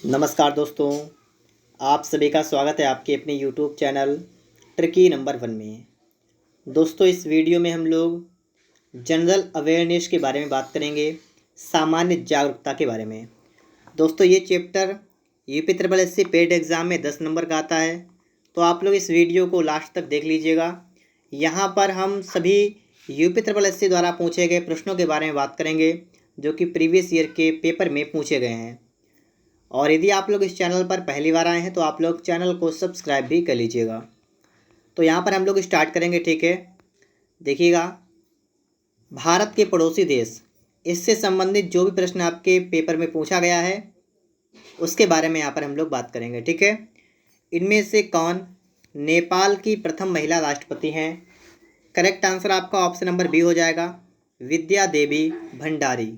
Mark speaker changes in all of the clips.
Speaker 1: नमस्कार दोस्तों, आप सभी का स्वागत है आपके अपने यूट्यूब चैनल ट्रिकी नंबर 1 में। दोस्तों, इस वीडियो में हम लोग जनरल अवेयरनेस के बारे में बात करेंगे, सामान्य जागरूकता के बारे में। दोस्तों, ये chapter UP triple S C paid exam में 10 नंबर का आता है, तो आप लोग इस वीडियो को लास्ट तक देख लीजिएगा। यहाँ पर हम सभी यूपी ट्रिपल एस सी द्वारा पूछे गए प्रश्नों के बारे में बात करेंगे, जो कि प्रीवियस ईयर के पेपर में पूछे गए हैं। और यदि आप लोग इस चैनल पर पहली बार आए हैं तो आप लोग चैनल को सब्सक्राइब भी कर लीजिएगा। तो यहाँ पर हम लोग स्टार्ट करेंगे, ठीक है। देखिएगा, भारत के पड़ोसी देश, इससे संबंधित जो भी प्रश्न आपके पेपर में पूछा गया है उसके बारे में यहाँ पर हम लोग बात करेंगे, ठीक है। इनमें से कौन नेपाल की प्रथम महिला राष्ट्रपति हैं? करेक्ट आंसर आपका ऑप्शन नंबर बी हो जाएगा, विद्या देवी भंडारी।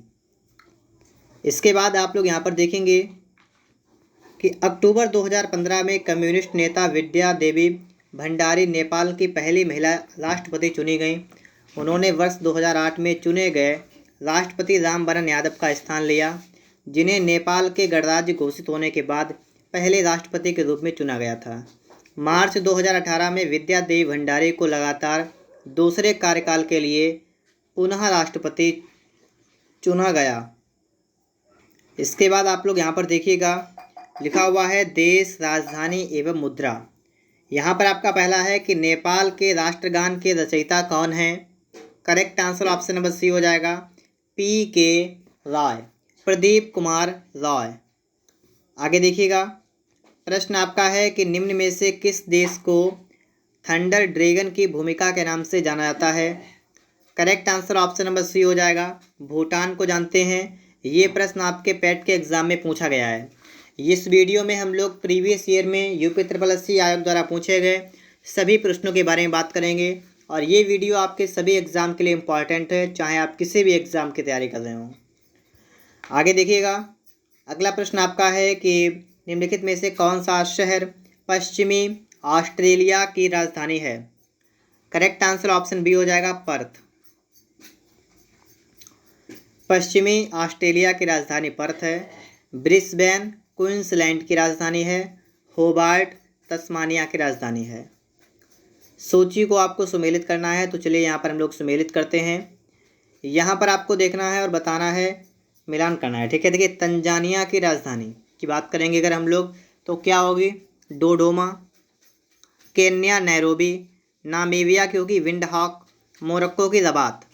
Speaker 1: इसके बाद आप लोग यहाँ पर देखेंगे कि अक्टूबर 2015 में कम्युनिस्ट नेता विद्या देवी भंडारी नेपाल की पहली महिला राष्ट्रपति चुनी गई। उन्होंने वर्ष 2008 में चुने गए राष्ट्रपति रामवरण यादव का स्थान लिया, जिन्हें नेपाल के गणराज्य घोषित होने के बाद पहले राष्ट्रपति के रूप में चुना गया था। मार्च 2018 में विद्या देवी भंडारी को लगातार दूसरे कार्यकाल के लिए पुनः राष्ट्रपति चुना गया। इसके बाद आप लोग यहाँ पर देखिएगा, लिखा हुआ है देश, राजधानी एवं मुद्रा। यहाँ पर आपका पहला है कि नेपाल के राष्ट्रगान के रचयिता कौन हैं? Correct answer option number C हो जाएगा, पी.के. रॉय, प्रदीप कुमार रॉय। आगे देखिएगा, प्रश्न आपका है कि निम्न में से किस देश को थंडर ड्रैगन की भूमिका के नाम से जाना जाता है? Correct answer option number C हो जाएगा, भूटान को जानते हैं। ये प्रश्न आपके पेट के एग्ज़ाम में पूछा गया है। इस वीडियो में हम लोग प्रीवियस ईयर में यूपी ट्रिपल एस सी आयोग द्वारा पूछे गए सभी प्रश्नों के बारे में बात करेंगे, और ये वीडियो आपके सभी एग्ज़ाम के लिए इम्पॉर्टेंट है, चाहे आप किसी भी एग्ज़ाम की तैयारी कर रहे हो। आगे देखिएगा, अगला प्रश्न आपका है कि निम्नलिखित में से कौन सा शहर पश्चिमी ऑस्ट्रेलिया की राजधानी है? करेक्ट आंसर ऑप्शन बी हो जाएगा, पर्थ। पश्चिमी ऑस्ट्रेलिया की राजधानी पर्थ है। ब्रिस्बेन क्वींसलैंड की राजधानी है। होबार्ट तस्मानिया की राजधानी है। सूची को आपको सुमेलित करना है, तो चलिए यहाँ पर हम लोग सुमेलित करते हैं। यहाँ पर आपको देखना है और बताना है, मिलान करना है, ठीक है। देखिए, तंजानिया की राजधानी की बात करेंगे अगर हम लोग तो क्या होगी? डोडोमा। Kenya Nairobi. नामीबिया की होगी विंडहॉक। मोरक्को की रबात।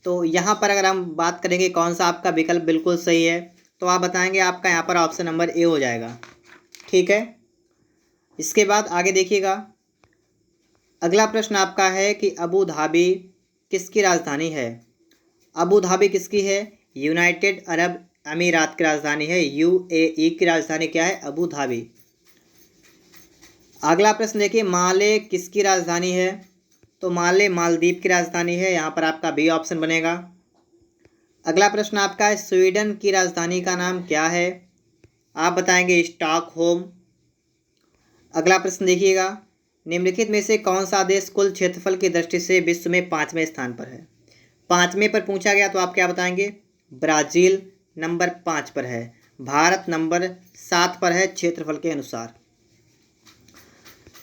Speaker 1: तो यहाँ पर अगर हम बात करेंगे कौन सा आपका विकल्प बिल्कुल सही है, तो आप बताएंगे आपका यहाँ पर ऑप्शन नंबर ए हो जाएगा, ठीक है। इसके बाद आगे देखिएगा, अगला प्रश्न आपका है कि अबू धाबी किसकी राजधानी है? अबू धाबी किसकी है? यूनाइटेड अरब अमीरात की राजधानी है। यूएई की राजधानी क्या है? Abu Dhabi. अगला प्रश्न देखिए, माले किसकी राजधानी है? तो माले मालदीव की राजधानी है। यहाँ पर आपका बी ऑप्शन बनेगा। अगला प्रश्न आपका है, स्वीडन की राजधानी का नाम क्या है? आप बताएंगे स्टॉकहोम। अगला प्रश्न देखिएगा, निम्नलिखित में से कौन सा देश कुल क्षेत्रफल की दृष्टि से विश्व में 5वें स्थान पर है? 5वें पर पूछा गया तो आप क्या बताएंगे? ब्राज़ील नंबर 5 पर है। भारत नंबर 7 पर है क्षेत्रफल के अनुसार।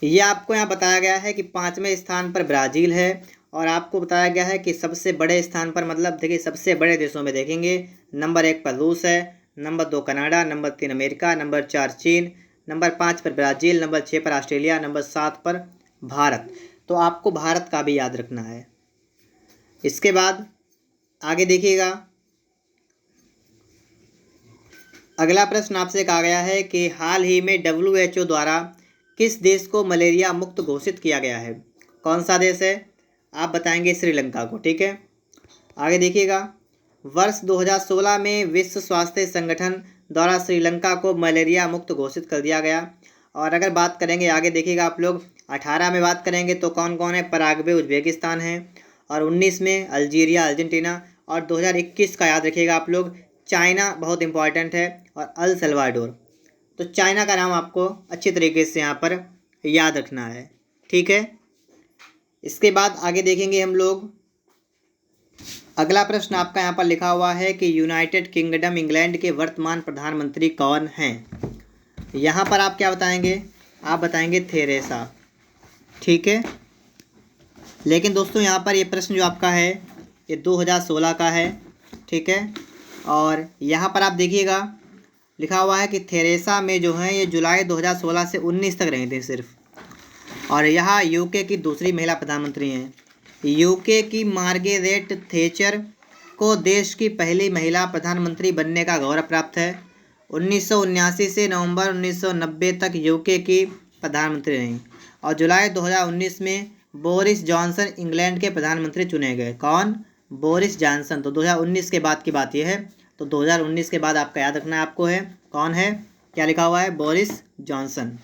Speaker 1: यह आपको यहाँ बताया गया है कि 5वें स्थान पर ब्राज़ील है, और आपको बताया गया है कि सबसे बड़े स्थान पर, मतलब देखिए सबसे बड़े देशों में देखेंगे, नंबर 1 पर रूस है, number 2 Canada, number 3 America, number 4 चीन, नंबर 5 पर ब्राज़ील, नंबर 6 पर ऑस्ट्रेलिया, नंबर 7 पर भारत। तो आपको भारत का भी याद रखना है। इसके बाद आगे देखिएगा, अगला प्रश्न आपसे कहा गया है कि हाल ही में WHO द्वारा किस देश को मलेरिया मुक्त घोषित किया गया है? कौन सा देश है? आप बताएंगे श्रीलंका को, ठीक है। आगे देखिएगा, वर्ष 2016 में विश्व स्वास्थ्य संगठन द्वारा श्रीलंका को मलेरिया मुक्त घोषित कर दिया गया। और अगर बात करेंगे आगे देखिएगा आप लोग, 18 में बात करेंगे तो कौन कौन है? पराग्वे उज्बेकिस्तान है, और 19 में अल्जीरिया अर्जेंटीना, और 2021 का याद रखिएगा आप लोग, चाइना बहुत इंपॉर्टेंट है, और अल सल्वाडोर। तो चाइना का नाम आपको अच्छी तरीके से यहाँ पर याद रखना है, ठीक है। इसके बाद आगे देखेंगे हम लोग, अगला प्रश्न आपका यहाँ पर लिखा हुआ है कि यूनाइटेड किंगडम इंग्लैंड के वर्तमान प्रधानमंत्री कौन हैं? यहाँ पर आप क्या बताएंगे, आप बताएंगे थेरेसा, ठीक है। लेकिन दोस्तों यहाँ पर ये प्रश्न जो आपका है ये 2016 का है, ठीक है। और यहाँ पर आप देखिएगा लिखा हुआ है कि थेरेसा में जो है ये जुलाई 2016 से 19 तक रही थी सिर्फ, और यहाँ यूके की दूसरी महिला प्रधानमंत्री हैं। यूके की मार्गरेट थैचर को देश की पहली महिला प्रधानमंत्री बनने का गौरव प्राप्त है। 1979 से नवंबर 1990 तक यूके की प्रधानमंत्री रहीं, और जुलाई 2019 में बोरिस जॉनसन इंग्लैंड के प्रधानमंत्री चुने गए। कौन? Boris Johnson. तो 2019 के बाद की बात यह है, तो 2019 के बाद आपका याद रखना है आपको है, कौन है, क्या लिखा हुआ है, बोरिस जॉनसन।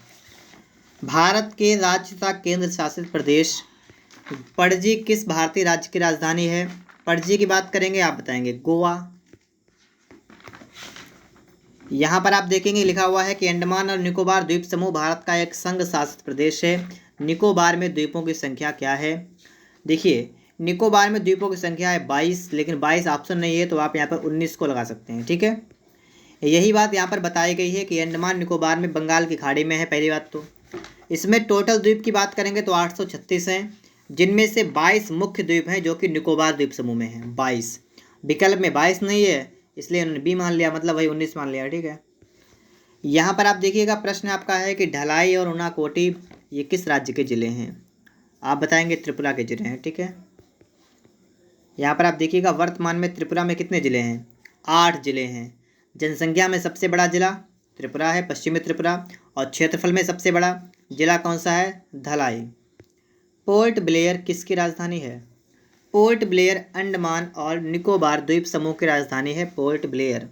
Speaker 1: भारत के राज्य तथा केंद्र शासित प्रदेश पणजी किस भारतीय राज्य की राजधानी है? पणजी की बात करेंगे, आप बताएंगे गोवा। यहाँ पर आप देखेंगे लिखा हुआ है कि अंडमान और निकोबार द्वीप समूह भारत का एक संघ शासित प्रदेश है। निकोबार में द्वीपों की संख्या क्या है? देखिए निकोबार में द्वीपों की संख्या है 22, लेकिन 22 ऑप्शन नहीं है, तो आप यहाँ पर 19 को लगा सकते हैं, ठीक है। यही बात यहाँ पर बताई गई है कि अंडमान निकोबार में बंगाल की खाड़ी में है, पहली बात। तो इसमें टोटल द्वीप की बात करेंगे तो 836 हैं, जिनमें से 22 मुख्य द्वीप हैं जो कि निकोबार द्वीप समूह में हैं। 22 विकल्प में 22 नहीं है, इसलिए उन्होंने बी मान लिया, मतलब वही 19 मान लिया, ठीक है। यहाँ पर आप देखिएगा प्रश्न आपका है कि ढलाई और उनाकोटी ये किस राज्य के ज़िले हैं? आप बताएंगे त्रिपुरा के ज़िले हैं, ठीक है। यहाँ पर आप देखिएगा वर्तमान में त्रिपुरा में कितने ज़िले हैं? 8 ज़िले हैं। जनसंख्या में सबसे बड़ा ज़िला त्रिपुरा है, पश्चिमी त्रिपुरा, और क्षेत्रफल में सबसे बड़ा ज़िला कौन सा है? धलाई। पोर्ट ब्लेयर किसकी राजधानी है? पोर्ट ब्लेयर अंडमान और निकोबार द्वीप समूह की राजधानी है, पोर्ट ब्लेयर।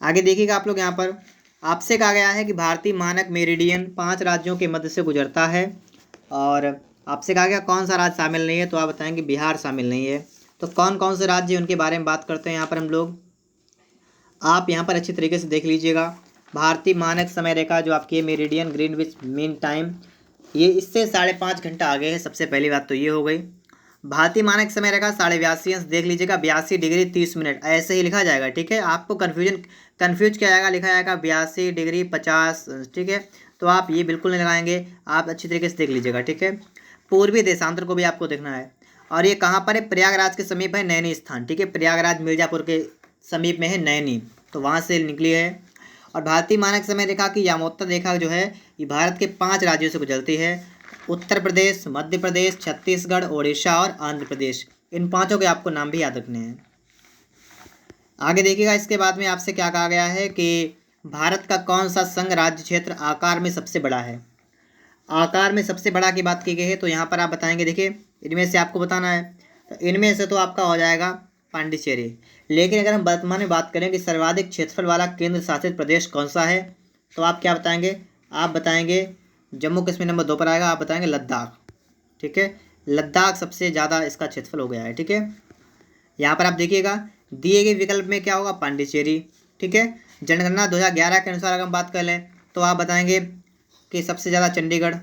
Speaker 1: आगे देखिएगा आप लोग, यहाँ पर आपसे कहा गया है कि भारतीय मानक मेरिडियन 5 राज्यों के मध्य से गुजरता है, और आपसे कहा गया कौन सा राज्य शामिल नहीं है, तो आप बताएंगे बिहार शामिल नहीं है। तो कौन कौन से राज्य उनके बारे में बात करते हैं यहाँ पर हम लोग, आप यहाँ पर अच्छी तरीके से देख लीजिएगा। भारतीय मानक समय रेखा जो आपकी है मेरिडियन ग्रीनविच मीन टाइम, ये इससे 5.5 घंटा आगे है, सबसे पहली बात तो ये हो गई। भारतीय मानक समय रेखा 82.5 अंश, देख लीजिएगा 82 डिग्री 30 मिनट, ऐसे ही लिखा जाएगा, ठीक है। आपको कन्फ्यूज किया जाएगा, लिखा जाएगा 82 डिग्री 50, ठीक है। तो आप ये बिल्कुल नहीं लगाएंगे, आप अच्छी तरीके से देख लीजिएगा, ठीक है। पूर्वी देशांतर को भी आपको देखना है, और ये कहाँ पर है? प्रयागराज के समीप है, नैनी स्थान, ठीक है। प्रयागराज मिर्जापुर के समीप में है नैनी, तो वहाँ से निकली है। और भारतीय मानक समय रेखा की यामोत्तर रेखा जो है ये भारत के 5 राज्यों से गुजरती है, उत्तर प्रदेश, मध्य प्रदेश, छत्तीसगढ़, ओडिशा और आंध्र प्रदेश। इन 5 के आपको नाम भी याद रखने हैं। आगे देखिएगा, इसके बाद में आपसे क्या कहा गया है कि भारत का कौन सा संघ राज्य क्षेत्र आकार में सबसे बड़ा है? आकार में सबसे बड़ा की बात की गई है, तो यहाँ पर आप बताएंगे, देखिए इनमें से आपको बताना है, तो इनमें से तो आपका हो जाएगा पांडिचेरी। लेकिन अगर हम वर्तमान में बात करें कि सर्वाधिक क्षेत्रफल वाला केंद्र शासित प्रदेश कौन सा है, तो आप क्या बताएंगे? आप बताएंगे जम्मू कश्मीर नंबर 2 पर आएगा, आप बताएंगे लद्दाख, ठीक है। लद्दाख सबसे ज़्यादा इसका क्षेत्रफल हो गया है, ठीक है। यहाँ पर आप देखिएगा दिए गए विकल्प में क्या होगा? पांडिचेरी, ठीक है। जनगणना 2011 के अनुसार अगर हम बात कर लें तो आप बताएंगे कि सबसे ज़्यादा चंडीगढ़,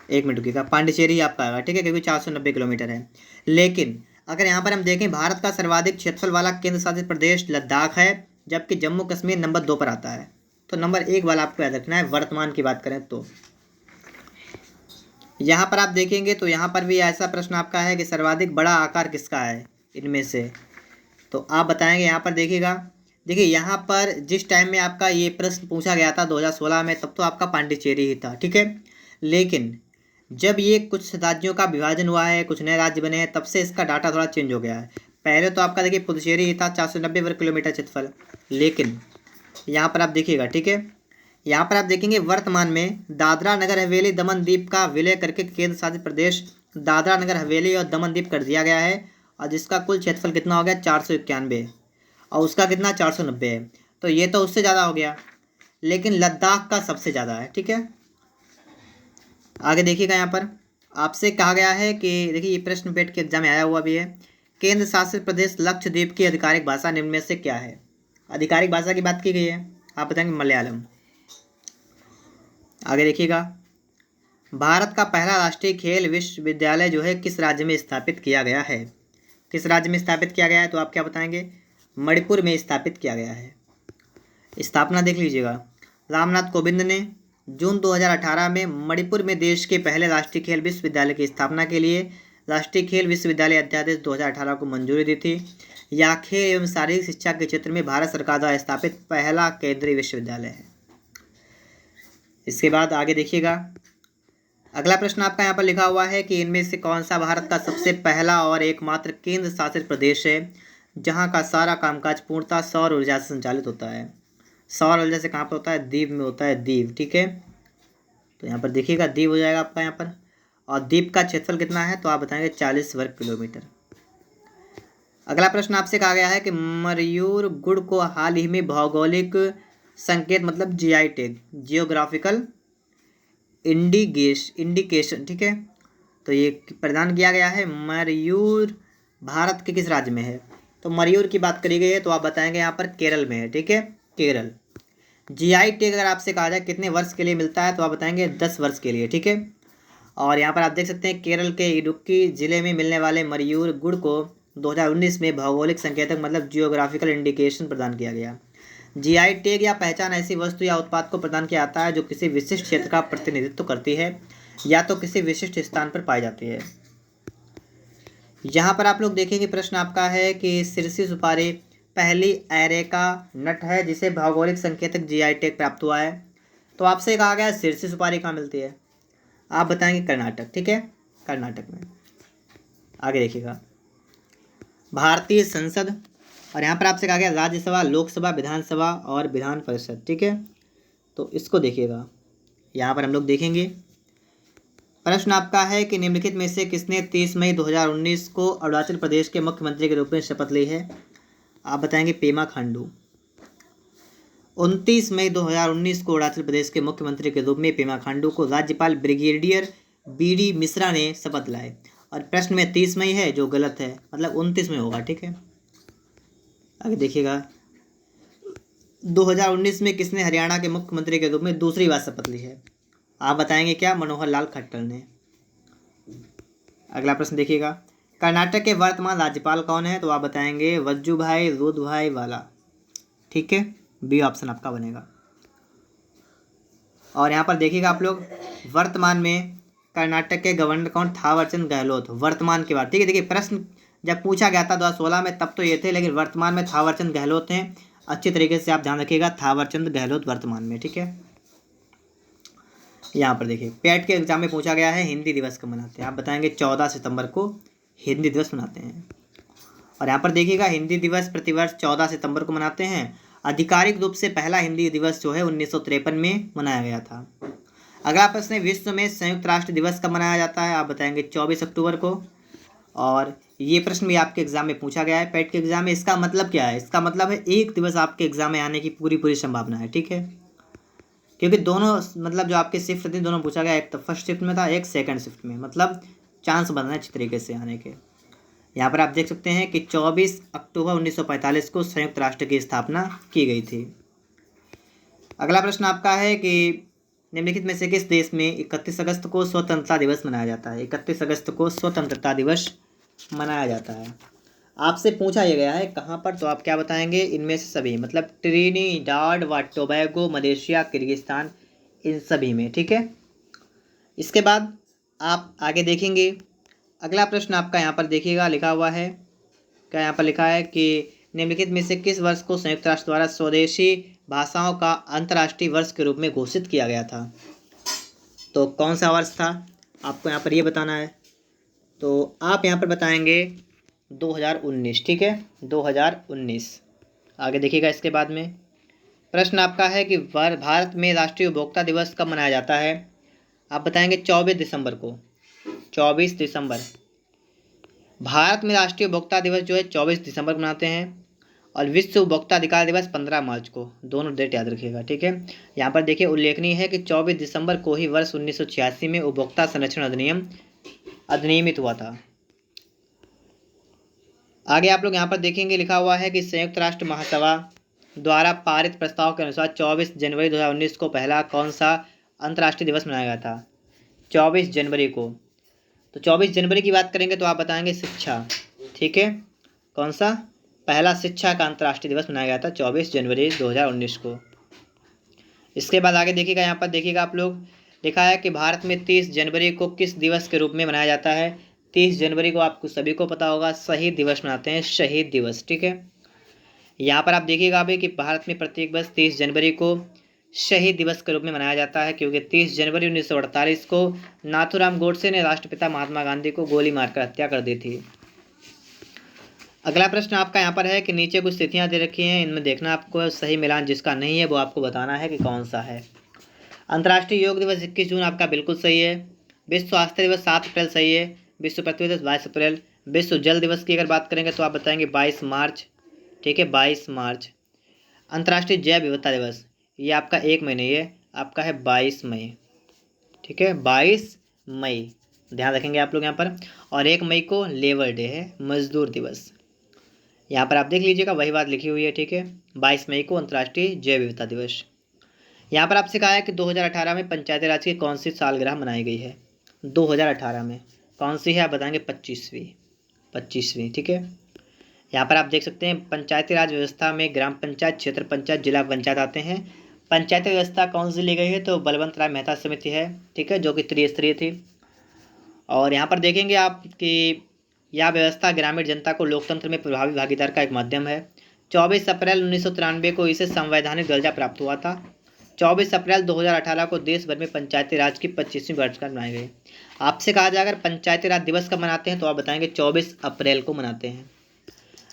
Speaker 1: 1 मिनट रुकिएगा, पांडिचेरी आपका आएगा, ठीक है, क्योंकि 490 किलोमीटर है। लेकिन अगर यहाँ पर हम देखें भारत का सर्वाधिक क्षेत्रफल वाला केंद्र शासित प्रदेश लद्दाख है, जबकि जम्मू कश्मीर नंबर 2 पर आता है। तो नंबर 1 वाला आपको याद रखना है वर्तमान की बात करें तो। यहाँ पर आप देखेंगे तो यहाँ पर भी ऐसा प्रश्न आपका है कि सर्वाधिक बड़ा आकार किसका है इनमें से, तो आप बताएंगे। यहाँ पर देखिएगा, देखिए यहाँ पर जिस टाइम में आपका ये प्रश्न पूछा गया था 2016 में, तब तो आपका पांडिचेरी ही था, ठीक है। लेकिन जब ये कुछ राज्यों का विभाजन हुआ है, कुछ नए राज्य बने हैं, तब से इसका डाटा थोड़ा चेंज हो गया है। पहले तो आपका देखिए पुदुचेरी ही था, 490 वर्ग किलोमीटर क्षेत्रफल। लेकिन यहाँ पर आप देखिएगा, ठीक है, यहाँ पर आप देखेंगे वर्तमान में दादरा नगर हवेली दमन द्वीप का विलय करके केंद्र शासित प्रदेश दादरा नगर हवेली और दमन द्वीप कर दिया गया है, और जिसका कुल क्षेत्रफल कितना हो गया? 491, और उसका कितना? 490 है। तो ये तो उससे ज़्यादा हो गया, लेकिन लद्दाख का सबसे ज़्यादा है, ठीक है। आगे देखिएगा, यहाँ पर आपसे कहा गया है कि देखिए ये प्रश्न पेट के एग्जाम में आया हुआ भी है, केंद्र शासित प्रदेश लक्षद्वीप की आधिकारिक भाषा निम्न में से क्या है? आधिकारिक भाषा की बात की गई है, आप बताएंगे मलयालम। आगे देखिएगा, भारत का पहला राष्ट्रीय खेल विश्वविद्यालय जो है किस राज्य में स्थापित किया गया है? किस राज्य में स्थापित किया गया है? तो आप क्या बताएंगे? मणिपुर में स्थापित किया गया है। स्थापना देख लीजिएगा। रामनाथ कोविंद ने जून 2018 में मणिपुर में देश के पहले राष्ट्रीय खेल विश्वविद्यालय की स्थापना के लिए राष्ट्रीय खेल विश्वविद्यालय अध्यादेश 2018 को मंजूरी दी थी। यह खेल एवं शारीरिक शिक्षा के क्षेत्र में भारत सरकार द्वारा स्थापित पहला केंद्रीय विश्वविद्यालय है। इसके बाद आगे देखिएगा, अगला प्रश्न आपका यहाँ पर लिखा हुआ है कि इनमें से कौन सा भारत का सबसे पहला और एकमात्र केंद्र शासित प्रदेश है जहाँ का सारा कामकाज पूर्णतः सौर ऊर्जा से संचालित होता है। सौर ऊर्जा से कहाँ पर होता है? द्वीप में होता है, द्वीप। ठीक है, तो यहाँ पर देखिएगा द्वीप हो जाएगा आपका यहाँ पर। और द्वीप का क्षेत्रफल कितना है? तो आप बताएंगे 40 वर्ग किलोमीटर। अगला प्रश्न आपसे कहा गया है कि मयूर गुड़ को हाल ही में भौगोलिक संकेत मतलब जीआई टैग, जियोग्राफिकल इंडिकेशन, ठीक है, तो ये प्रदान किया गया है। मयूर भारत के किस राज्य में है? तो मयूर की बात करी गई है तो आप बताएंगे यहाँ पर केरल में है। ठीक है, केरल। जीआई टैग अगर आपसे कहा जाए कितने वर्ष के लिए मिलता है तो आप बताएंगे 10 वर्ष के लिए। ठीक है, और यहाँ पर आप देख सकते हैं केरल के इडुक्की जिले में मिलने वाले मयूर गुड़ को 2019 में भौगोलिक संकेतक मतलब जियोग्राफिकल इंडिकेशन प्रदान किया गया। जीआई टैग या पहचान ऐसी वस्तु या उत्पाद को प्रदान किया जाता है जो किसी विशिष्ट क्षेत्र का प्रतिनिधित्व करती है या तो किसी विशिष्ट स्थान पर पाई जाती है। यहाँ पर आप लोग देखेंगे प्रश्न आपका है कि सिरसी सुपारी पहली एरेका नट है जिसे भौगोलिक संकेतक जीआई टैग प्राप्त हुआ है। तो आपसे कहा गया सिरसी सुपारी कहाँ मिलती है? आप बताएंगे कर्नाटक। ठीक है, कर्नाटक में। आगे देखिएगा, भारतीय संसद, और यहाँ पर आपसे कहा गया राज्यसभा, लोकसभा, विधानसभा और विधान परिषद। ठीक है, तो इसको देखिएगा, यहाँ पर हम लोग देखेंगे। प्रश्न आपका है कि निम्नलिखित में से किसने 30 मई 2019 को अरुणाचल प्रदेश के मुख्यमंत्री के रूप में शपथ ली है? आप बताएंगे पेमा खांडू। 29 मई 2019 को अरुणाचल प्रदेश के मुख्यमंत्री के रूप में पेमा खांडू को राज्यपाल ब्रिगेडियर बीडी मिश्रा ने शपथ दिलाए। और प्रश्न में 30 मई है जो गलत है, मतलब 29 में होगा। ठीक है, आगे देखिएगा, 2019 में किसने हरियाणा के मुख्यमंत्री के रूप में दूसरी बार शपथ ली है? आप बताएंगे क्या? मनोहर लाल खट्टर ने। अगला प्रश्न देखिएगा, कर्नाटक के वर्तमान राज्यपाल कौन है? तो आप बताएंगे वजुभाई रुदभाई वाला। ठीक है, बी ऑप्शन आपका बनेगा। और यहाँ पर देखिएगा आप लोग, वर्तमान में कर्नाटक के गवर्नर कौन? थावरचंद गहलोत। वर्तमान के बाद, ठीक है, देखिए प्रश्न जब पूछा गया था 2016 में तब तो ये थे, लेकिन वर्तमान में थावरचंद गहलोत हैं। अच्छी तरीके से आप ध्यान रखिएगा, थावरचंद गहलोत वर्तमान में। ठीक है, यहाँ पर देखिए पेट के एग्जाम में पूछा गया है हिंदी दिवस कब मनाते हैं? आप बताएंगे 14 सितंबर को हिंदी दिवस मनाते हैं। और यहाँ पर देखिएगा हिंदी दिवस प्रतिवर्ष 14 सितंबर को मनाते हैं। आधिकारिक रूप से पहला हिंदी दिवस जो है 1953 में मनाया गया था। अगला प्रश्न है, विश्व में संयुक्त राष्ट्र दिवस कब मनाया जाता है? आप बताएंगे 24 अक्टूबर को। और ये प्रश्न भी आपके एग्जाम में पूछा गया है पेट के एग्जाम में। इसका मतलब क्या है? इसका मतलब है एक दिवस आपके एग्जाम में आने की पूरी संभावना है। ठीक है, क्योंकि दोनों मतलब जो आपके शिफ्ट थी दोनों पूछा गया, एक तो फर्स्ट शिफ्ट में था, एक सेकंड शिफ्ट में, मतलब चांस बन रहे हैं अच्छी तरीके से आने के। यहाँ पर आप देख सकते हैं कि 24 अक्टूबर 1945 को संयुक्त राष्ट्र की स्थापना की गई थी। अगला प्रश्न आपका है कि निम्नलिखित में से किस देश में 31 अगस्त को स्वतंत्रता दिवस मनाया जाता है? 31 अगस्त को स्वतंत्रता दिवस मनाया जाता है। आपसे पूछा यह गया है कहाँ पर, तो आप क्या बताएंगे? इनमें से सभी, मतलब ट्रिनिडाड व टोबैगो, मलेशिया, किर्गिस्तान, इन सभी में। ठीक है, इसके बाद आप आगे देखेंगे। अगला प्रश्न आपका यहाँ पर देखिएगा लिखा हुआ है, क्या यहाँ पर लिखा है कि निम्नलिखित में से किस वर्ष को संयुक्त राष्ट्र द्वारा स्वदेशी भाषाओं का अंतर्राष्ट्रीय वर्ष के रूप में घोषित किया गया था? तो कौन सा वर्ष था आपको यहाँ पर ये बताना है। तो आप यहाँ पर बताएंगे 2019। ठीक है, 2019। आगे देखिएगा, इसके बाद में प्रश्न आपका है कि भारत में राष्ट्रीय उपभोक्ता दिवस कब मनाया जाता है? आप बताएंगे 24 दिसंबर को। 24 दिसंबर। भारत में राष्ट्रीय उपभोक्ता दिवस जो है 24 दिसंबर को मनाते हैं, और विश्व उपभोक्ता अधिकार दिवस 15 मार्च को। दोनों डेट याद रखिएगा। ठीक है, यहाँ पर देखिए उल्लेखनीय है कि 24 दिसंबर को ही वर्ष 1986 में उपभोक्ता संरक्षण अधिनियम अधिनियमित हुआ था। आगे आप लोग यहाँ पर देखेंगे लिखा हुआ है कि संयुक्त राष्ट्र महासभा द्वारा पारित प्रस्ताव के अनुसार 24 जनवरी 2019 को पहला कौन सा अंतर्राष्ट्रीय दिवस मनाया गया था? 24 जनवरी को। तो 24 जनवरी की बात करेंगे तो आप बताएंगे शिक्षा। ठीक है, कौन सा? पहला शिक्षा का अंतर्राष्ट्रीय दिवस मनाया गया था 24 जनवरी 2019 को। इसके बाद आगे देखिएगा, यहाँ पर देखिएगा आप लोग, लिखा है कि भारत में 30 जनवरी को किस दिवस के रूप में मनाया जाता है। 30 जनवरी को आपको सभी को पता होगा शहीद दिवस मनाते हैं, शहीद दिवस, ठीक है। यहाँ पर आप देखिएगा अभी कि भारत में प्रत्येक वर्ष 30 जनवरी को शहीद दिवस के रूप में मनाया जाता है, क्योंकि 30 जनवरी 1948 को नाथूराम गोडसे ने राष्ट्रपिता महात्मा गांधी को गोली मारकर हत्या कर दी थी। अगला प्रश्न आपका यहाँ पर है कि नीचे कुछ तिथियाँ दे रखी हैं, इनमें देखना आपको सही मिलान जिसका नहीं है वो आपको बताना है कि कौन सा है। अंतर्राष्ट्रीय योग दिवस 21 जून आपका बिल्कुल सही है। विश्व स्वास्थ्य दिवस 7 अप्रैल सही है। विश्व पृथ्वी दिवस 22 अप्रैल। विश्व जल दिवस की अगर बात करेंगे तो आप बताएंगे 22 मार्च, ठीक है, 22 मार्च। अंतर्राष्ट्रीय जैव विविधता दिवस ये आपका 1 मई नहीं है, आपका है 22 मई, ठीक है, 22 मई, ध्यान रखेंगे आप लोग यहाँ पर। और 1 मई को लेबर डे है, मजदूर दिवस। यहाँ पर आप देख लीजिएगा वही बात लिखी हुई है, ठीक है। 22 मई को अंतर्राष्ट्रीय जैव विविधता दिवस। यहाँ पर आपसे कहा है कि 2018 में पंचायती राज की कौन सी सालगिरह मनाई गई है। 2018 में कौन सी है आप बताएंगे 25वीं, ठीक है। यहाँ पर आप देख सकते हैं पंचायती राज व्यवस्था में ग्राम पंचायत, क्षेत्र पंचायत, जिला पंचायत आते हैं। पंचायती व्यवस्था कौन सी ली गई है तो बलवंत राय मेहता समिति है, ठीक है, जो कि त्रिस्तरीय थी। और यहाँ पर देखेंगे आप कि यह व्यवस्था ग्रामीण जनता को लोकतंत्र में प्रभावी भागीदार का एक माध्यम है। 24 अप्रैल 1993 को इसे संवैधानिक दर्जा प्राप्त हुआ था। 24 अप्रैल 2018 को देश भर में पंचायती राज की 25वीं वर्षगांठ मनाई गई। आपसे कहा जाए अगर पंचायती राज दिवस कब मनाते हैं तो आप बताएंगे 24 अप्रैल को मनाते हैं।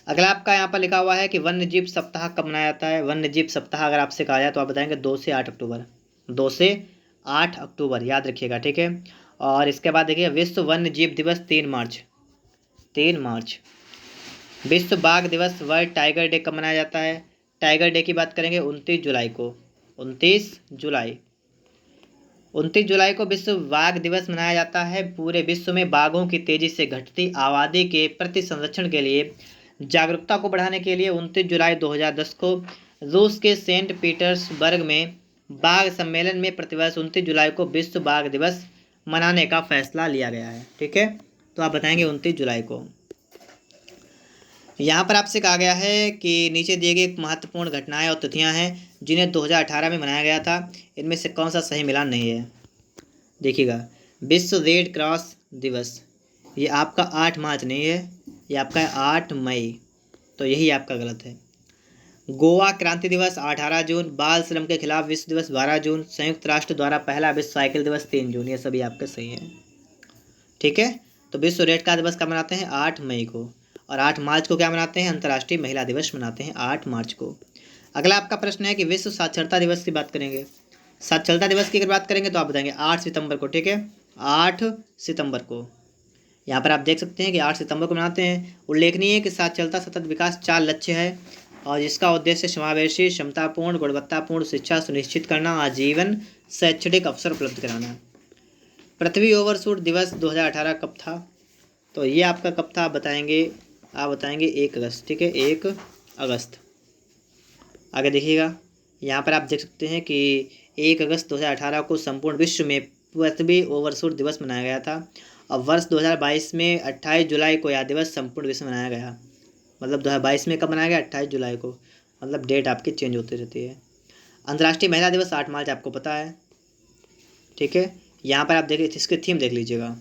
Speaker 1: अगला आपका यहाँ पर लिखा हुआ है कि वन्य जीव सप्ताह कब मनाया जाता है। वन्य जीव सप्ताह अगर आपसे कहा जाए तो आप बताएंगे 2 से 8 अक्टूबर, 2 से 8 अक्टूबर, याद रखिएगा, ठीक है। और इसके बाद देखिए विश्व वन्य जीव दिवस 3 मार्च। विश्व बाघ दिवस, वर्ल्ड टाइगर डे कब मनाया जाता है। टाइगर डे की बात करेंगे 29 जुलाई को, 29 जुलाई को विश्व बाघ दिवस मनाया जाता है। पूरे विश्व में बाघों की तेजी से घटती आबादी के प्रति संरक्षण के लिए जागरूकता को बढ़ाने के लिए 29 जुलाई 2010 को रूस के सेंट पीटर्सबर्ग में बाघ सम्मेलन में प्रतिवर्ष 29 जुलाई को विश्व बाघ दिवस मनाने का फैसला लिया गया है, ठीक है। तो आप बताएंगे 29 जुलाई को। यहाँ पर आपसे कहा गया है कि नीचे दिए गए महत्वपूर्ण घटनाएं और तिथियां हैं जिन्हें 2018 में मनाया गया था, इनमें से कौन सा सही मिलान नहीं है। देखिएगा विश्व रेड क्रॉस दिवस ये आपका 8 मार्च नहीं है, ये आपका है 8 मई, तो यही आपका गलत है। गोवा क्रांति दिवस 18 जून, बाल श्रम के खिलाफ विश्व दिवस 12 जून, संयुक्त राष्ट्र द्वारा पहला विश्व साइकिल दिवस 3 जून, ये सभी आपके सही हैं, ठीक है। तो विश्व रेड क्रॉस दिवस कब मनाते हैं 8 मई को। और 8 मार्च को क्या मनाते हैं, अंतर्राष्ट्रीय महिला दिवस मनाते हैं 8 मार्च को। अगला आपका प्रश्न है कि विश्व साक्षरता दिवस की बात करेंगे। साक्षरता दिवस की अगर बात करेंगे तो आप बताएंगे 8 सितंबर को, ठीक है, 8 सितंबर को। यहाँ पर आप देख सकते हैं कि 8 सितंबर को मनाते हैं। उल्लेखनीय है कि साक्षरता सतत विकास 4 लक्ष्य है और जिसका उद्देश्य समावेशी, क्षमतापूर्ण, गुणवत्तापूर्ण शिक्षा सुनिश्चित करना, आजीवन शैक्षणिक अवसर उपलब्ध कराना। पृथ्वी ओवरशूट दिवस 2018 कब था, तो ये आपका कब था आप बताएंगे 1 अगस्त, ठीक है, 1 अगस्त। आगे देखिएगा यहाँ पर आप देख सकते हैं कि 1 अगस्त 2018 को संपूर्ण विश्व में पृथ्वी ओवरशूट दिवस मनाया गया था। और वर्ष 2022 में 28 जुलाई को यह दिवस संपूर्ण विश्व में मनाया गया। मतलब 2022 में कब मनाया गया 28 जुलाई को, मतलब डेट आपकी चेंज होती रहती है। अंतर्राष्ट्रीय महिला दिवस 8 मार्च आपको पता है, ठीक है। यहाँ पर आप देखिए इसकी थीम देख लीजिएगा।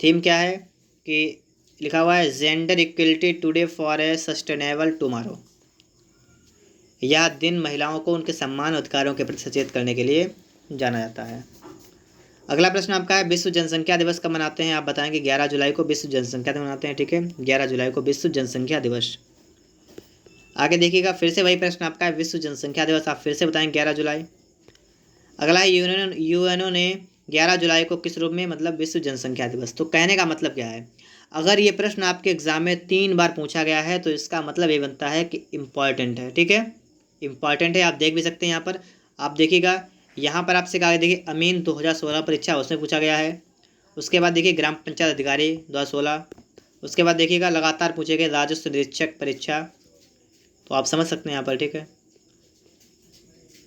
Speaker 1: थीम क्या है कि लिखा हुआ है gender equality today for a sustainable tomorrow. यह दिन महिलाओं को उनके सम्मान और अधिकारों के प्रति सचेत करने के लिए जाना जाता है। अगला प्रश्न आपका है विश्व जनसंख्या दिवस कब मनाते हैं, आप बताएंगे 11 जुलाई को विश्व जनसंख्या दिवस मनाते हैं, ठीक है, 11 जुलाई को विश्व जनसंख्या दिवस। आगे देखिएगा फिर से वही प्रश्न आपका है विश्व जनसंख्या दिवस, आप फिर से बताएंगे 11 जुलाई। अगला है यूएनओ ने 11 जुलाई को किस रूप में, मतलब विश्व जनसंख्या दिवस। तो कहने का मतलब क्या है, अगर ये प्रश्न आपके एग्जाम में 3 बार पूछा गया है तो इसका मतलब ये बनता है कि इम्पॉर्टेंट है, ठीक है, इम्पॉर्टेंट है। आप देख भी सकते हैं यहाँ पर, आप देखिएगा यहाँ पर आपसे कहा देखिए अमीन 2016 परीक्षा उसमें पूछा गया है। उसके बाद देखिए ग्राम पंचायत अधिकारी 2016। उसके बाद देखिएगा लगातार पूछे गए राजस्व निरीक्षक परीक्षा, तो आप समझ सकते हैं यहाँ पर, ठीक है।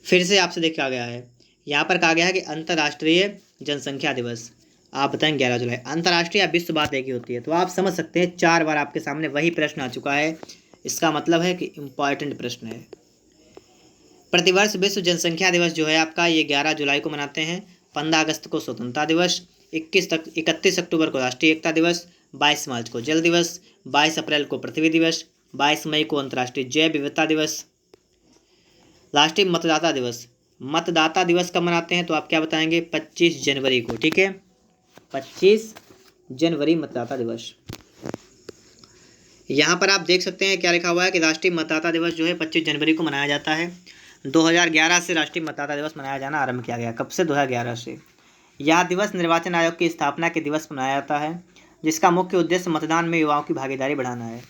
Speaker 1: फिर से आपसे देख कहा गया है, यहाँ पर कहा गया है कि अंतर्राष्ट्रीय जनसंख्या दिवस, आप बताएंगे 11 जुलाई। अंतर्राष्ट्रीय या विश्व बात एक ही होती है, तो आप समझ सकते हैं 4 बार आपके सामने वही प्रश्न आ चुका है। इसका मतलब है कि इम्पॉर्टेंट प्रश्न है। प्रतिवर्ष विश्व जनसंख्या दिवस जो है आपका ये 11 जुलाई को मनाते हैं। 15 अगस्त को स्वतंत्रता दिवस, 31 अक्टूबर को राष्ट्रीय एकता दिवस, 22 मार्च को जल दिवस, 22 अप्रैल को पृथ्वी दिवस, 22 मई को अंतर्राष्ट्रीय जैव विविधता दिवस। राष्ट्रीय मतदाता दिवस, मतदाता दिवस कब मनाते हैं तो आप क्या बताएंगे? 25 जनवरी को। ठीक है, 25 जनवरी मतदाता दिवस। यहाँ पर आप देख सकते हैं क्या लिखा हुआ है कि राष्ट्रीय मतदाता दिवस जो है 25 जनवरी को मनाया जाता है। 2011 से राष्ट्रीय मतदाता दिवस मनाया जाना आरंभ किया गया। कब से? 2011 से। यह दिवस निर्वाचन आयोग की स्थापना के दिवस मनाया जाता है, जिसका मुख्य उद्देश्य मतदान में युवाओं की भागीदारी बढ़ाना है।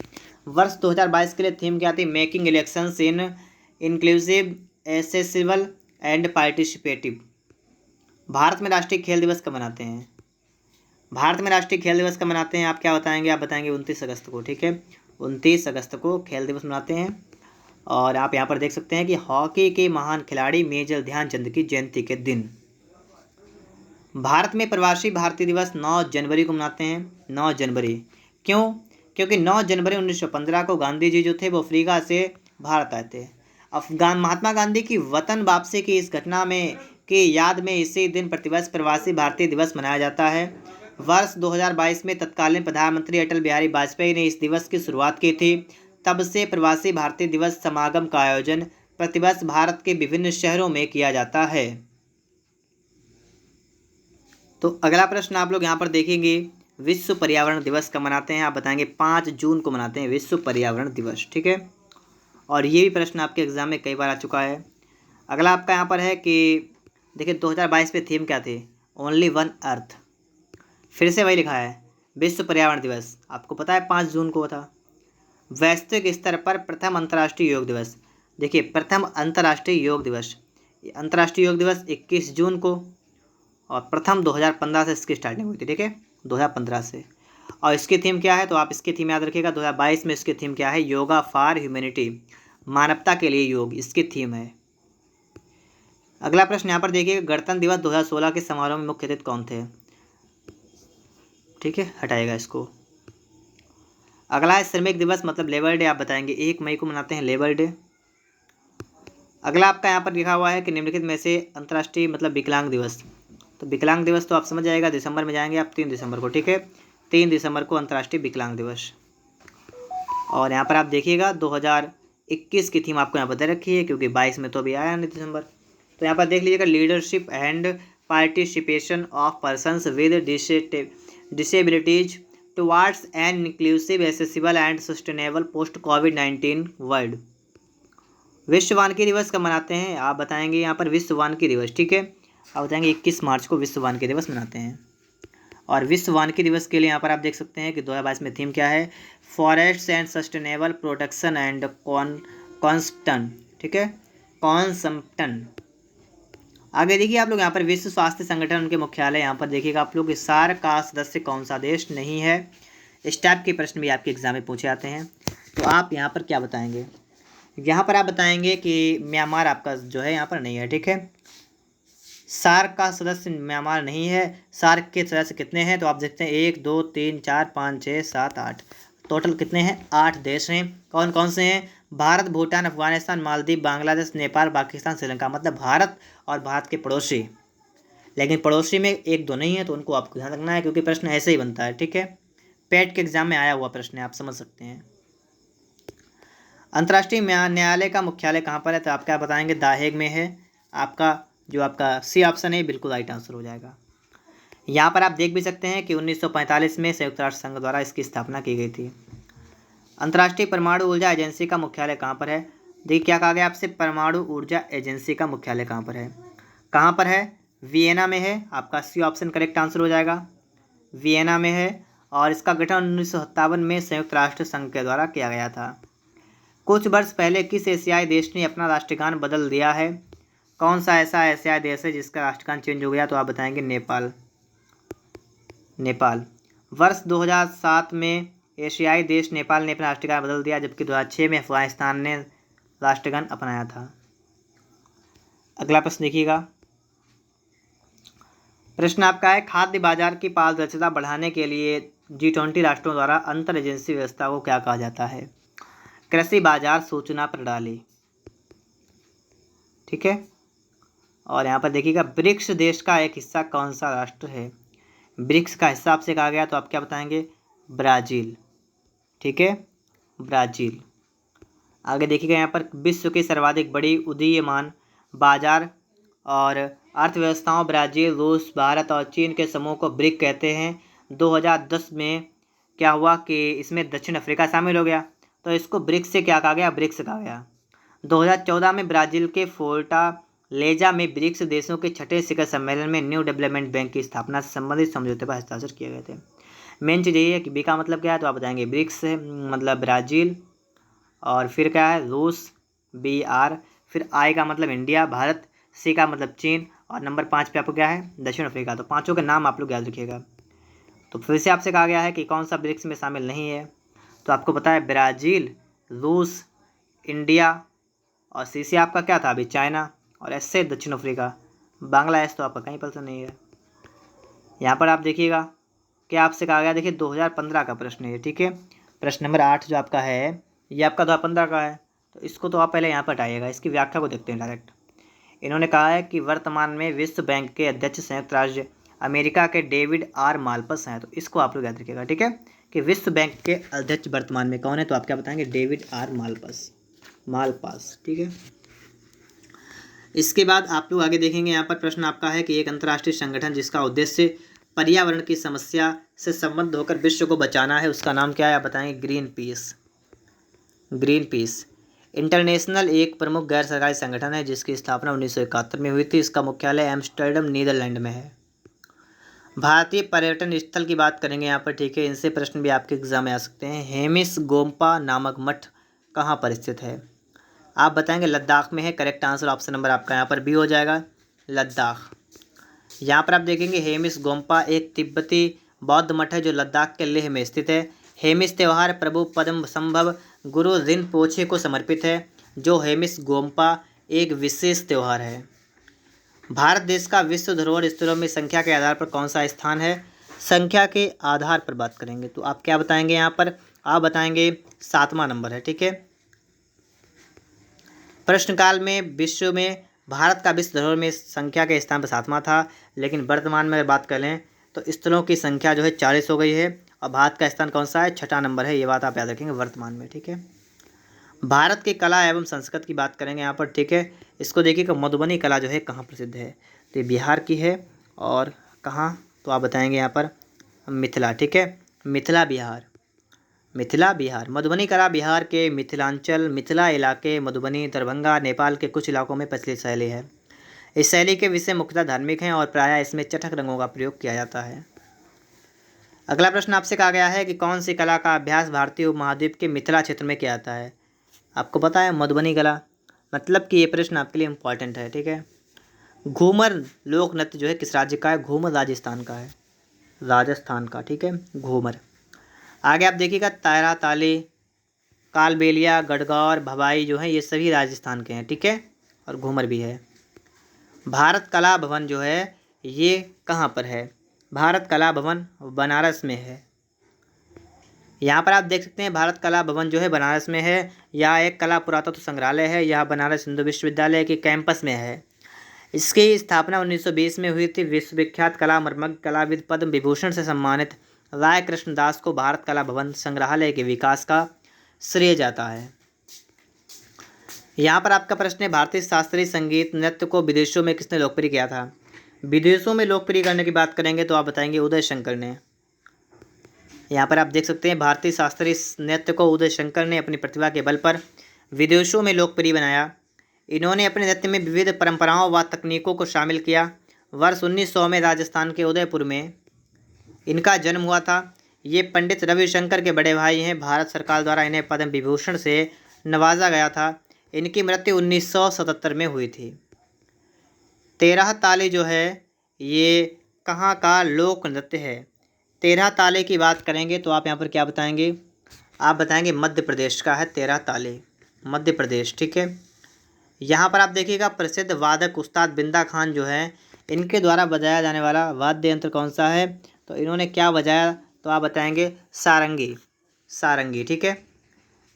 Speaker 1: वर्ष 2022 के लिए थीम क्या थी? Making elections in inclusive, accessible and participative. Bharat में राष्ट्रीय खेल दिवस कब मनाते हैं? भारत में राष्ट्रीय खेल दिवस कब मनाते हैं आप क्या बताएंगे? आप बताएंगे 29 अगस्त को। ठीक है, 29 अगस्त को खेल दिवस मनाते हैं। और आप यहाँ पर देख सकते हैं कि हॉकी के महान खिलाड़ी मेजर ध्यानचंद की जयंती के दिन। भारत में प्रवासी भारतीय दिवस 9 जनवरी को मनाते हैं। 9 जनवरी क्यों? क्योंकि 9 जनवरी 1915 को गांधी जी जो थे वो अफ्रीका से भारत आए थे। महात्मा गांधी की वतन वापसी की इस घटना में की याद में इसी दिन प्रतिवर्ष प्रवासी भारतीय दिवस मनाया जाता है। वर्ष 2022 में तत्कालीन प्रधानमंत्री अटल बिहारी वाजपेयी ने इस दिवस की शुरुआत की थी। तब से प्रवासी भारतीय दिवस समागम का आयोजन प्रतिवर्ष भारत के विभिन्न शहरों में किया जाता है। तो अगला प्रश्न आप लोग यहाँ पर देखेंगे, विश्व पर्यावरण दिवस कब मनाते हैं? आप बताएंगे 5 जून को मनाते हैं विश्व पर्यावरण दिवस। ठीक है, और ये भी प्रश्न आपके एग्जाम में कई बार आ चुका है। अगला आपका यहाँ पर है कि देखिए 2022 पे थीम क्या थी? Only one earth. फिर से वही लिखा है विश्व पर्यावरण दिवस, आपको पता है 5 जून को था। वैश्विक स्तर पर प्रथम अंतर्राष्ट्रीय योग दिवस, देखिए प्रथम अंतर्राष्ट्रीय योग दिवस, अंतर्राष्ट्रीय योग दिवस 21 जून को, और प्रथम 2015 से इसकी स्टार्टिंग हुई थी। ठीक है, 2015 से। और इसकी थीम क्या है तो आप इसकी थीम याद रखिएगा। 2022 में इसकी थीम क्या है? योगा फॉर ह्यूमैनिटी, मानवता के लिए योग, इसकी थीम है। अगला प्रश्न यहाँ पर देखिए, गणतंत्र दिवस 2016 के समारोह में मुख्य अतिथि कौन थे? ठीक है, हटाएगा इसको। अगला है श्रमिक दिवस मतलब लेबर डे, आप बताएंगे 1 मई को मनाते हैं लेबर डे। अगला आपका यहाँ पर लिखा हुआ है कि निम्नलिखित में से अंतर्राष्ट्रीय मतलब विकलांग दिवस, तो विकलांग दिवस तो आप समझ जाएगा, दिसंबर में जाएंगे आप 3 दिसंबर को। ठीक है, 3 दिसंबर को अंतर्राष्ट्रीय विकलांग दिवस। और यहाँ पर आप देखिएगा 2021 की थीम आपको यहाँ पर दे रखी है, क्योंकि 22 में तो अभी आया नहीं दिसंबर। तो यहाँ पर देख लीजिएगा, leadership and participation of persons with disabilities towards an inclusive, accessible and sustainable post covid world. विश्व वानिकी दिवस कब मनाते हैं? आप बताएंगे यहाँ पर विश्व वानिकी दिवस। ठीक है, आप बताएंगे 21 मार्च को विश्व वानिकी दिवस मनाते हैं। और विश्व वानिकी दिवस के लिए यहाँ पर आप देख सकते हैं कि 2022 में थीम क्या है? Forest and sustainable protection and consumption. ठीक है, कॉन्सम्पटन। आगे देखिए आप लोग यहाँ पर विश्व स्वास्थ्य संगठन, उनके मुख्यालय यहाँ पर देखिएगा आप लोग, सार्क का सदस्य कौन सा देश नहीं है? इस टाइप के प्रश्न भी आपके एग्जाम में पूछे जाते हैं। तो आप यहाँ पर क्या बताएंगे? यहाँ पर आप बताएंगे कि म्यांमार आपका जो है यहाँ पर नहीं है। ठीक है, सार्क का सदस्य म्यांमार नहीं है। सार्क के सदस्य कितने हैं तो आप देखते हैं 1 2 3 4 5 6 7 8, टोटल कितने हैं? 8 देश हैं। कौन कौन से हैं? भारत, भूटान, अफगानिस्तान, मालदीव, बांग्लादेश, नेपाल, पाकिस्तान, श्रीलंका। मतलब भारत और भारत के पड़ोसी, लेकिन पड़ोसी में 1 2 नहीं है, तो उनको आपको ध्यान रखना है, क्योंकि प्रश्न ऐसे ही बनता है। ठीक है, पेट के एग्जाम में आया हुआ प्रश्न है, आप समझ सकते हैं। अंतर्राष्ट्रीय न्यायालय का मुख्यालय कहाँ पर है तो आप क्या बताएंगे? द हेग में है। आपका जो आपका सी ऑप्शन है बिल्कुल राइट आंसर हो जाएगा। यहाँ पर आप देख भी सकते हैं कि 1945 में संयुक्त राष्ट्र संघ द्वारा इसकी स्थापना की गई थी। अंतर्राष्ट्रीय परमाणु ऊर्जा एजेंसी का मुख्यालय कहाँ पर है? देखिए क्या कहा गया आपसे, परमाणु ऊर्जा एजेंसी का मुख्यालय कहाँ पर है? कहाँ पर है? वियना में है। आपका सी ऑप्शन करेक्ट आंसर हो जाएगा, वियना में है। और इसका गठन 1957 में संयुक्त राष्ट्र संघ के द्वारा किया गया था। कुछ वर्ष पहले किस एशियाई देश ने अपना राष्ट्रगान बदल दिया है? कौन सा ऐसा एशियाई देश है जिसका राष्ट्रगान चेंज हो गया तो आप बताएंगे नेपाल। नेपाल। वर्ष 2007 में एशियाई देश नेपाल ने अपना राष्ट्रगान बदल दिया, जबकि 2006 में अफगानिस्तान ने राष्ट्रगान अपनाया था। अगला प्रश्न देखिएगा, प्रश्न आपका है, खाद्य बाजार की पारदर्शिता बढ़ाने के लिए G20 राष्ट्रों द्वारा अंतर एजेंसी व्यवस्था को क्या कहा जाता है? कृषि बाजार सूचना प्रणाली, ठीक है। और यहाँ पर देखिएगा ब्रिक्स देश का एक हिस्सा कौन सा राष्ट्र है। ब्रिक्स का हिस्सा आपसे कहा गया तो आप क्या बताएंगे, ब्राज़ील, ठीक है, ब्राज़ील। आगे देखिएगा यहाँ पर विश्व की सर्वाधिक बड़ी उदीयमान बाजार और अर्थव्यवस्थाओं ब्राज़ील, रूस, भारत और चीन के समूह को ब्रिक कहते हैं। 2010 में क्या हुआ कि इसमें दक्षिण अफ्रीका शामिल हो गया, तो इसको ब्रिक्स से क्या कहा गया, ब्रिक्स कहा गया। 2014 में ब्राज़ील के फोर्टालेजा में ब्रिक्स देशों के छठे शिखर सम्मेलन में न्यू डेवलपमेंट बैंक की स्थापना से संबंधित समझौते पर हस्ताक्षर किए गए थे। मेन चीज़ यही है कि बी का मतलब क्या है, तो आप बताएंगे ब्रिक्स मतलब ब्राज़ील, और फिर क्या है, रूस, BR, फिर आई का मतलब इंडिया, भारत, सी का मतलब चीन, और नंबर 5 पे आपको क्या है, दक्षिण अफ्रीका। तो पांचों के नाम आप लोग याद रखिएगा। तो फिर से आपसे कहा गया है कि कौन सा ब्रिक्स में शामिल नहीं है, तो आपको पता है ब्राज़ील, रूस, इंडिया, और सी से आपका क्या था अभी, चाइना, और एस से दक्षिण अफ्रीका। बांग्लादेश तो आपका कहीं पर नहीं है। यहाँ पर आप देखिएगा क्या आपसे कहा गया, देखिए 2015 का प्रश्न है, ठीक है। प्रश्न नंबर 8 जो आपका है ये आपका 2015 का है, तो इसको तो आप पहले यहाँ पर हटाइएगा, इसकी व्याख्या को देखते हैं डायरेक्ट। इन्होंने कहा है कि वर्तमान में विश्व बैंक के अध्यक्ष संयुक्त राज्य अमेरिका के डेविड R माल्पस हैं, तो इसको आप लोग याद रखिएगा, ठीक है, कि विश्व बैंक के अध्यक्ष वर्तमान में कौन है, तो आप क्या बताएंगे, डेविड R माल्पास, ठीक है। इसके बाद आप लोग आगे देखेंगे, यहाँ पर प्रश्न आपका है कि एक अंतर्राष्ट्रीय संगठन जिसका उद्देश्य पर्यावरण की समस्या से संबद्ध होकर विश्व को बचाना है, उसका नाम क्या है, आप बताएंगे, ग्रीन पीस इंटरनेशनल एक प्रमुख गैर सरकारी संगठन है जिसकी स्थापना 1971 में हुई थी। इसका मुख्यालय एम्स्टर्डम नीदरलैंड में है। भारतीय पर्यटन स्थल की बात करेंगे यहाँ पर, ठीक है, इनसे प्रश्न भी आपके एग्जाम में आ सकते हैं। हेमिस गोम्पा नामक मठ कहाँ पर स्थित है, आप बताएंगे लद्दाख में है। करेक्ट आंसर ऑप्शन नंबर आपका यहाँ पर बी हो जाएगा, लद्दाख। यहाँ पर आप देखेंगे हेमिस गोम्पा एक तिब्बती बौद्ध मठ है जो लद्दाख के लेह में स्थित है। हेमिस त्यौहार प्रभु पद्म संभव गुरु रिनपोछे को समर्पित है, जो हेमिस गोम्पा एक विशेष त्यौहार है। भारत देश का विश्व धरोहर स्थलों में संख्या के आधार पर कौन सा स्थान है, संख्या के आधार पर बात करेंगे तो आप क्या बताएंगे, यहाँ पर आप बताएंगे 7वां नंबर है, ठीक है। प्रश्नकाल में विश्व में भारत का विश्व धरोहर में संख्या के स्थान पर 7वां था, लेकिन वर्तमान में अगर बात कर लें तो स्थलों की संख्या जो है 40 हो गई है, और भारत का स्थान कौन सा है, 6ठा नंबर है। ये बात आप याद रखेंगे वर्तमान में, ठीक है। भारत की कला एवं संस्कृति की बात करेंगे यहाँ पर, ठीक है। इसको देखिएगा मधुबनी कला जो है कहाँ प्रसिद्ध है, तो ये बिहार की है, और कहाँ, तो आप बताएंगे यहाँ पर मिथिला, ठीक है, मिथिला बिहार। मधुबनी कला बिहार के मिथिलांचल मिथिला इलाके, मधुबनी, दरभंगा, नेपाल के कुछ इलाकों में प्रचलित शैली है। इस शैली के विषय मुख्यतः धार्मिक हैं और प्रायः इसमें चटक रंगों का प्रयोग किया जाता है। अगला प्रश्न आपसे कहा गया है कि कौन सी कला का अभ्यास भारतीय उपमहाद्वीप के मिथिला क्षेत्र में किया जाता है, आपको पता है मधुबनी कला, मतलब कि ये प्रश्न आपके लिए इम्पॉर्टेंट है, ठीक है। घूमर लोक नृत्य जो है किस राज्य का है, घूमर राजस्थान का है, ठीक है, घूमर। आगे आप देखिएगा तारा ताली, कालबेलिया, गढ़गौर, भवाई जो है ये सभी राजस्थान के हैं, ठीक है, और घूमर भी है। भारत कला भवन जो है ये कहाँ पर है, भारत कला भवन बनारस में है। यहाँ पर आप देख सकते हैं भारत कला भवन जो है बनारस में है। यह एक कला पुरातत्व संग्रहालय है, यह बनारस हिंदू विश्वविद्यालय के कैंपस में है। इसकी स्थापना 1920 में हुई थी। विश्वविख्यात कला मर्मज्ञ कलाविद पद्म विभूषण से सम्मानित राय कृष्ण दास को भारत कला भवन संग्रहालय के विकास का श्रेय जाता है। यहाँ पर आपका प्रश्न है भारतीय शास्त्रीय संगीत नृत्य को विदेशों में किसने लोकप्रिय किया था। विदेशों में लोकप्रिय करने की बात करेंगे तो आप बताएंगे उदय शंकर ने। यहाँ पर आप देख सकते हैं भारतीय शास्त्रीय नृत्य को उदय शंकर ने अपनी प्रतिभा के बल पर विदेशों में लोकप्रिय बनाया। इन्होंने अपने नृत्य में विविध परंपराओं व तकनीकों को शामिल किया। वर्ष 1900 में राजस्थान के उदयपुर में इनका जन्म हुआ था। ये पंडित रविशंकर के बड़े भाई हैं। भारत सरकार द्वारा इन्हें पद्म विभूषण से नवाजा गया था। इनकी मृत्यु 1977 में हुई थी। 13 ताली जो है ये कहाँ का लोक नृत्य है। 13 ताली की बात करेंगे तो आप यहाँ पर क्या बताएंगे, आप बताएंगे मध्य प्रदेश का है 13 ताली, मध्य प्रदेश, ठीक है। यहाँ पर आप देखिएगा प्रसिद्ध वादक उस्ताद बिंदा खान जो है इनके द्वारा बजाया जाने वाला वाद्य यंत्र कौन सा है, तो इन्होंने क्या बजाया, तो आप बताएंगे सारंगी, ठीक है।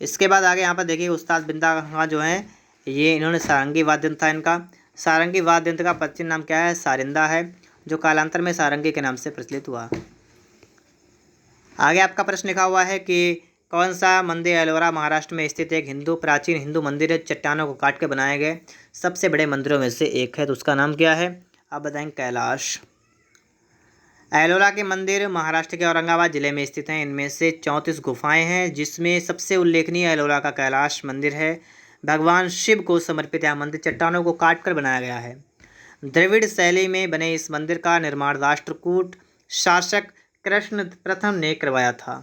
Speaker 1: इसके बाद आगे यहाँ पर देखिए उस्ताद बिंदा खां जो हैं ये इन्होंने सारंगी वाद्य यंत्र था इनका। सारंगी वाद्य यंत्र का प्राचीन नाम क्या है? सारिंदा है, जो कालांतर में सारंगी के नाम से प्रचलित हुआ। आगे आपका प्रश्न लिखा हुआ है कि कौन सा मंदिर एलोरा महाराष्ट्र में स्थित एक प्राचीन हिंदू मंदिर है, चट्टानों को काट के बनाए गए सबसे बड़े मंदिरों में से एक है, तो उसका नाम क्या है? आप बताएंगे कैलाश। एलोरा के मंदिर महाराष्ट्र के औरंगाबाद जिले में स्थित हैं। इनमें से 34 गुफाएं हैं, जिसमें सबसे उल्लेखनीय एलोरा का कैलाश मंदिर है। भगवान शिव को समर्पित यह मंदिर चट्टानों को काटकर बनाया गया है। द्रविड़ शैली में बने इस मंदिर का निर्माण राष्ट्रकूट शासक कृष्ण प्रथम ने करवाया था।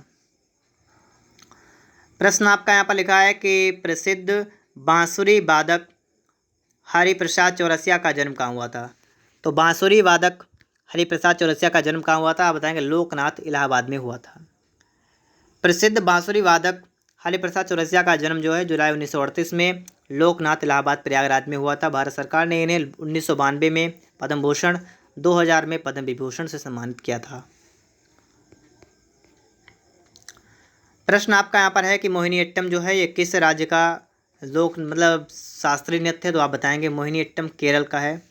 Speaker 1: प्रश्न आपका यहाँ पर लिखा है कि प्रसिद्ध बांसुरी वादक हरिप्रसाद चौरसिया का जन्म कहाँ हुआ था? तो बांसुरी वादक हरिप्रसाद चौरसिया का जन्म कहाँ हुआ था? आप बताएंगे लोकनाथ, इलाहाबाद में हुआ था। प्रसिद्ध बांसुरी वादक हरिप्रसाद चौरसिया का जन्म जो है जुलाई 1938 में लोकनाथ, इलाहाबाद, प्रयागराज में हुआ था। भारत सरकार ने इन्हें 1992 में पद्म भूषण, 2000 में पद्म विभूषण से सम्मानित किया था। प्रश्न आपका यहाँ पर है कि मोहिनीअट्टम जो है ये किस राज्य का शास्त्रीय नृत्य है? तो आप बताएंगे मोहिनीअट्टम केरल का है,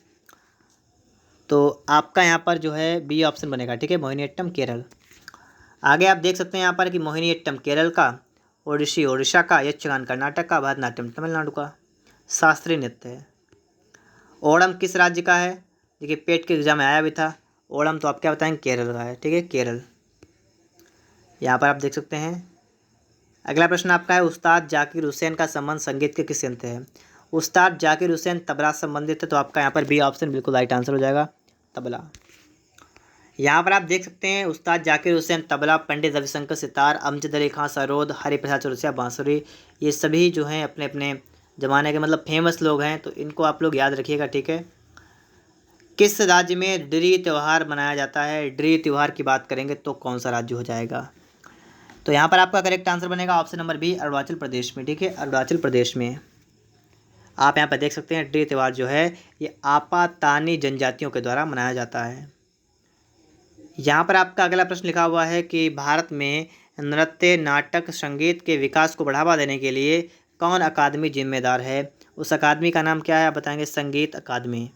Speaker 1: तो आपका यहाँ पर जो है बी ऑप्शन बनेगा, ठीक है, मोहिनीअट्टम केरल। आगे आप देख सकते हैं यहाँ पर कि मोहिनीअट्टम केरल का, ओडिसी ओडिशा का, यक्षगान कर्नाटक का, भरतनाट्यम तमिलनाडु का शास्त्रीय नृत्य है। ओणम किस राज्य का है? देखिए पेट के एग्जाम में आया भी था ओणम, तो आप क्या बताएंगे? केरल का है, ठीक है, केरल। यहाँ पर आप देख सकते हैं। अगला प्रश्न आपका है उस्ताद जाकिर हुसैन का संबंध संगीत के किस यंत्र है? उस्ताद जाकिर हुसैन तबला संबंधित है, तो आपका यहाँ पर बी ऑप्शन बिल्कुल राइट आंसर हो जाएगा, तबला। यहाँ पर आप देख सकते हैं उस्ताद जाकिर हुसैन तबला, पंडित रविशंकर सितार, अमजद अली खां सरोद, हरिप्रसाद चौरसिया बांसुरी, ये सभी जो हैं अपने अपने ज़माने के फेमस लोग हैं, तो इनको आप लोग याद रखिएगा, ठीक है। किस राज्य में ड्री त्यौहार मनाया जाता है? ड्री त्यौहार की बात करेंगे तो कौन सा राज्य हो जाएगा? तो यहाँ पर आपका करेक्ट आंसर बनेगा option number B, Arunachal Pradesh में, ठीक है, अरुणाचल प्रदेश में। आप यहाँ पर देख सकते हैं ड्री त्यौहार जो है ये आपातानी जनजातियों के द्वारा मनाया जाता है। यहाँ पर आपका अगला प्रश्न लिखा हुआ है कि भारत में नृत्य, नाटक, संगीत के विकास को बढ़ावा देने के लिए कौन अकादमी जिम्मेदार है? उस अकादमी का नाम क्या है? आप बताएंगे संगीत अकादमी,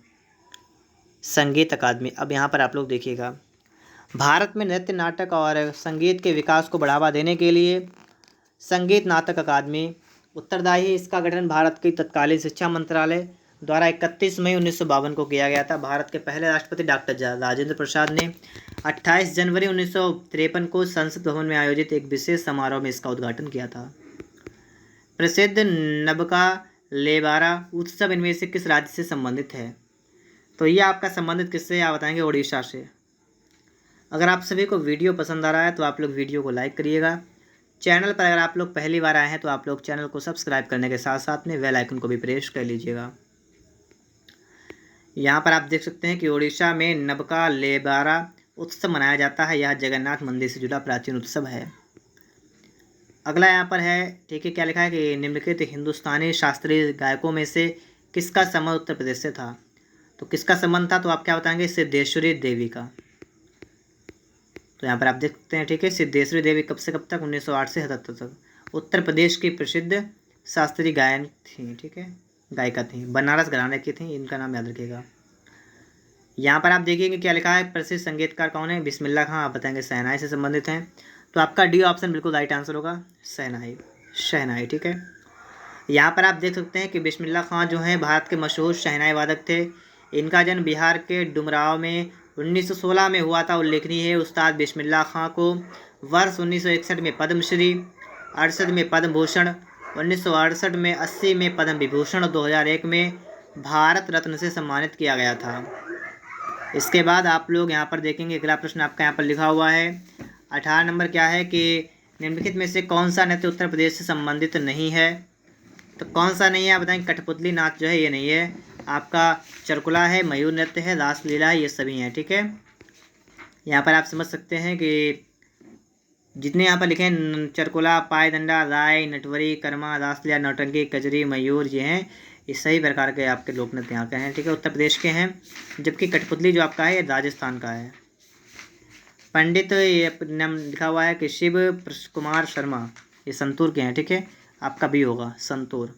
Speaker 1: संगीत अकादमी। अब यहाँ पर आप लोग देखिएगा, भारत में नृत्य, नाटक और संगीत के विकास को बढ़ावा देने के लिए संगीत नाटक अकादमी उत्तरदायी है। इसका गठन भारत के तत्कालीन शिक्षा मंत्रालय द्वारा 31 मई 1952 को किया गया था। भारत के पहले राष्ट्रपति डॉक्टर राजेंद्र प्रसाद ने 28 जनवरी 1953 को संसद भवन में आयोजित एक विशेष समारोह में इसका उद्घाटन किया था। प्रसिद्ध नबका लेबारा उत्सव इनमें से किस राज्य से संबंधित है? तो ये आपका संबंधित किससे? आप बताएंगे ओडिशा से। अगर आप सभी को वीडियो पसंद आ रहा है तो आप लोग वीडियो को लाइक करिएगा। चैनल पर अगर आप लोग पहली बार आए हैं तो आप लोग चैनल को सब्सक्राइब करने के साथ साथ में बेल आइकन को भी प्रेस कर लीजिएगा। यहाँ पर आप देख सकते हैं कि ओडिशा में नबका लेबारा उत्सव मनाया जाता है। यह जगन्नाथ मंदिर से जुड़ा प्राचीन उत्सव है। अगला यहाँ पर है, ठीक है, क्या लिखा है कि निम्नलिखित हिंदुस्तानी शास्त्रीय गायकों में से किसका संबंध उत्तर प्रदेश से था? तो किसका संबंध था? तो आप क्या बताएंगे? सिद्धेश्वरी देवी का। तो यहाँ पर आप देख सकते हैं, ठीक है, सिद्धेश्वरी देवी कब से कब तक? 1908 से 77 तक उत्तर प्रदेश की प्रसिद्ध शास्त्रीय गायन थी, ठीक है, गायिका थी, बनारस घराने की थी, इनका नाम याद रखिएगा। यहाँ पर आप देखिएगा क्या लिखा है, प्रसिद्ध संगीतकार कौन है? बिस्मिल्लाह खां। आप बताएंगे शहनाई से संबंधित हैं, तो आपका डी ऑप्शन बिल्कुल राइट आंसर होगा, शहनाई, शहनाई, ठीक है। यहाँ पर आप देख सकते हैं कि बिस्मिल्लाह खां जो हैं भारत के मशहूर शहनाई वादक थे। इनका जन्म बिहार के डुमराव में 1916 में हुआ था। उल्लेखनीय है उस्ताद बिस्मिल्लाह खां को वर्ष 1961 में पद्मश्री, 68 में पद्म भूषण, 1968 में, 80 में पद्म विभूषण और 2001 में भारत रत्न से सम्मानित किया गया था। इसके बाद आप लोग यहाँ पर देखेंगे अगला प्रश्न आपका यहाँ पर लिखा हुआ है 18 नंबर, क्या है कि निम्नलिखित में से कौन सा नृत्य उत्तर प्रदेश से संबंधित नहीं है? तो कौन सा नहीं है? आप बताएंगे कठपुतली नाच जो है ये नहीं है, आपका चरकुला है, मयूर नृत्य है, रासलीला है, ये सभी हैं, ठीक है। यहाँ पर आप समझ सकते हैं कि जितने यहाँ पर लिखे हैं चरकुला, पायदंडा, राय, नटवरी, कर्मा, रासलीला, नौटंकी, कजरी, मयूर, ये हैं, ये सही प्रकार के आपके लोक नृत्य यहाँ के हैं, ठीक है, उत्तर प्रदेश के हैं। जबकि कठपुतली जो आपका है ये राजस्थान का है। पंडित ये नाम लिखा हुआ है कि शिव कुमार शर्मा, ये संतूर के हैं, ठीक है। आपका बी होगा, संतूर।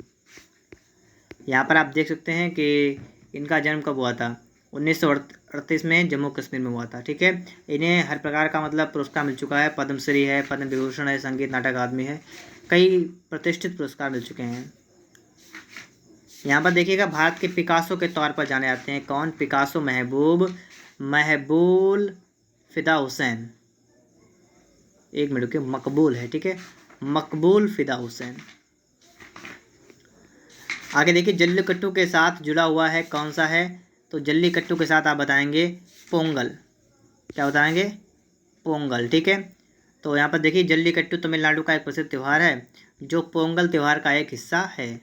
Speaker 1: यहाँ पर आप देख सकते हैं कि इनका जन्म कब हुआ था, 1938 में जम्मू कश्मीर में हुआ था। ठीक है, इन्हें हर प्रकार का मतलब पुरस्कार मिल चुका है, पद्मश्री है, पद्म विभूषण है, संगीत नाटक अकादमी है, कई प्रतिष्ठित पुरस्कार मिल चुके हैं। यहाँ पर देखिएगा, भारत के पिकासो के तौर पर जाने जाते हैं। कौन? पिकासो, महबूल फिदा हुसैन, एक मिनट के, मकबूल है, ठीक है, मकबूल फिदा हुसैन। आगे देखिए, जल्लीकट्टू के साथ जुड़ा हुआ है, कौन सा है? तो जल्लीकट्टू के साथ आप बताएंगे पोंगल। क्या बताएंगे? पोंगल। ठीक है, तो यहाँ पर देखिए, जल्लीकट्टू तमिलनाडु का एक प्रसिद्ध त्यौहार है जो पोंगल त्यौहार का एक हिस्सा है।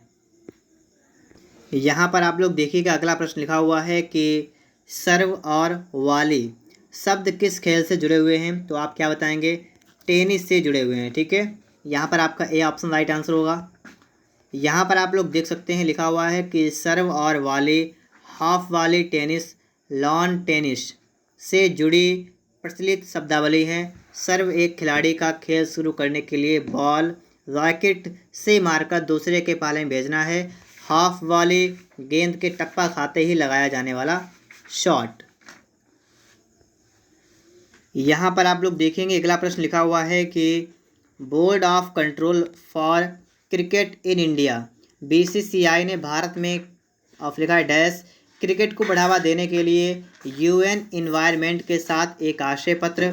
Speaker 1: यहाँ पर आप लोग देखिएगा, अगला प्रश्न लिखा हुआ है कि सर्व और वाली शब्द किस खेल से जुड़े हुए हैं? तो आप क्या बताएंगे? टेनिस से जुड़े हुए हैं। ठीक है, यहाँ पर आपका ए ऑप्शन राइट आंसर होगा। यहाँ पर आप लोग देख सकते हैं, लिखा हुआ है कि सर्व और वाली, हाफ वाली टेनिस, लॉन टेनिस से जुड़ी प्रचलित शब्दावली है। सर्व एक खिलाड़ी का खेल शुरू करने के लिए बॉल रैकेट से मारकर दूसरे के पाले में भेजना है। हाफ वाली गेंद के टप्पा खाते ही लगाया जाने वाला शॉट। यहाँ पर आप लोग देखेंगे, अगला प्रश्न लिखा हुआ है कि board of control for cricket in India, BCCI ने भारत में लिखा है डैश क्रिकेट को बढ़ावा देने के लिए यूएन इन्वायरमेंट के साथ एक आशय पत्र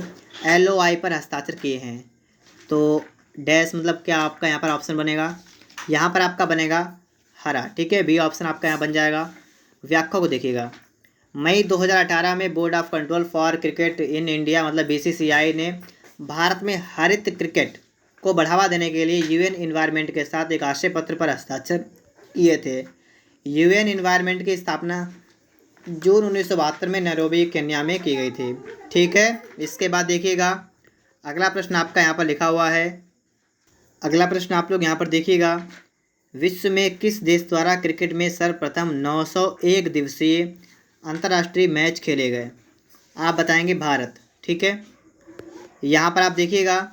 Speaker 1: LOI पर हस्ताक्षर किए हैं। तो डैश मतलब क्या आपका यहाँ पर ऑप्शन बनेगा? यहाँ पर आपका बनेगा हरा। ठीक है, बी ऑप्शन आपका यहाँ बन जाएगा। व्याख्या को देखिएगा, मई 2018 में board of control for cricket in India मतलब BCCI ने भारत में हरित क्रिकेट को बढ़ावा देने के लिए यूएन इन्वायरमेंट के साथ एक आशय पत्र पर हस्ताक्षर किए थे। यूएन इन्वायरमेंट की स्थापना जून 1972 में नैरोबी केन्या में की गई थी। ठीक है, इसके बाद देखिएगा, अगला प्रश्न आपका यहाँ पर लिखा हुआ है। अगला प्रश्न आप लोग यहाँ पर देखिएगा, विश्व में किस देश द्वारा क्रिकेट में सर्वप्रथम 901 दिवसीय अंतर्राष्ट्रीय मैच खेले गए? आप बताएंगे भारत। ठीक है, यहाँ पर आप देखिएगा,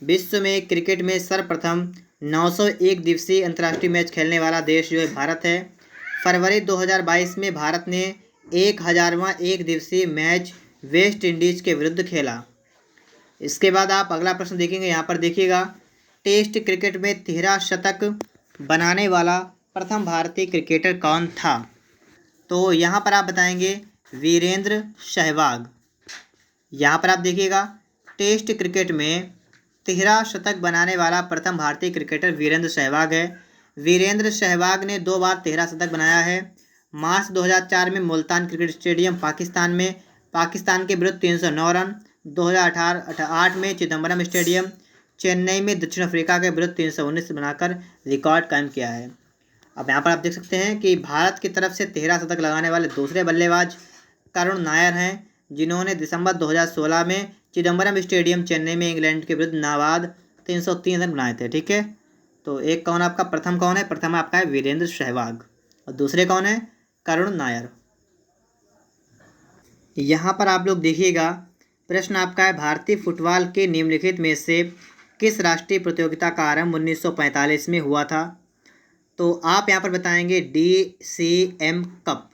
Speaker 1: विश्व में क्रिकेट में सर्वप्रथम 901 दिवसीय अंतर्राष्ट्रीय मैच खेलने वाला देश जो है भारत है। फरवरी 2022 में भारत ने 1000वां एक दिवसीय मैच वेस्ट इंडीज़ के विरुद्ध खेला। इसके बाद आप अगला प्रश्न देखेंगे, यहाँ पर देखिएगा, टेस्ट क्रिकेट में 13 शतक बनाने वाला प्रथम भारतीय क्रिकेटर कौन था? तो यहाँ पर आप बताएंगे वीरेंद्र सहवाग। यहाँ पर आप देखिएगा, टेस्ट क्रिकेट में 13 शतक बनाने वाला प्रथम भारतीय क्रिकेटर वीरेंद्र सहवाग है। वीरेंद्र सहवाग ने 2 बार 13 शतक बनाया है। मार्च 2004 में मुल्तान क्रिकेट स्टेडियम पाकिस्तान में पाकिस्तान के विरुद्ध 309 रन, 2008 में चिदम्बरम स्टेडियम चेन्नई में दक्षिण अफ्रीका के विरुद्ध 319 बनाकर रिकॉर्ड कायम किया है। अब यहाँ पर आप देख सकते हैं कि भारत की तरफ से 13 शतक लगाने वाले दूसरे बल्लेबाज करुण नायर हैं, जिन्होंने दिसंबर 2016 में चिदम्बरम स्टेडियम चेन्नई में इंग्लैंड के विरुद्ध नाबाद 303 रन बनाए थे। ठीक है, तो एक कौन आपका प्रथम कौन है? प्रथम आपका है वीरेंद्र सहवाग और दूसरे कौन है? करुण नायर। यहाँ पर आप लोग देखिएगा, प्रश्न आपका है, भारतीय फुटबॉल के निम्नलिखित में से किस राष्ट्रीय प्रतियोगिता का आरंभ 1945 में हुआ था? तो आप यहाँ पर बताएंगे DCM कप।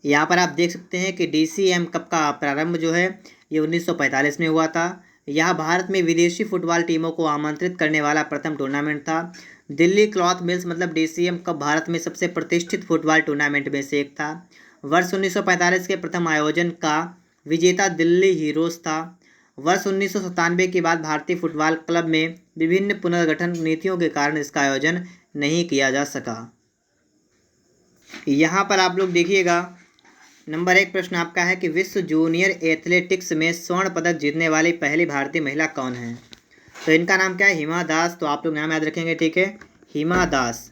Speaker 1: यहाँ पर आप देख सकते हैं कि DCM कप का प्रारंभ जो है ये 1945 में हुआ था। यह भारत में विदेशी फुटबॉल टीमों को आमंत्रित करने वाला प्रथम टूर्नामेंट था। दिल्ली क्लॉथ मिल्स मतलब DCM कप भारत में सबसे प्रतिष्ठित फुटबॉल टूर्नामेंट में से एक था। वर्ष 1945 के प्रथम आयोजन का विजेता दिल्ली हीरोज था। वर्ष 1997 के बाद भारतीय फुटबॉल क्लब में विभिन्न पुनर्गठन नीतियों के कारण इसका आयोजन नहीं किया जा सका। यहाँ पर आप लोग देखिएगा, नंबर 1 प्रश्न आपका है कि विश्व जूनियर एथलेटिक्स में स्वर्ण पदक जीतने वाली पहली भारतीय महिला कौन है? तो इनका नाम क्या है? हिमा दास। तो आप लोग नाम याद रखेंगे। ठीक है, हिमा दास।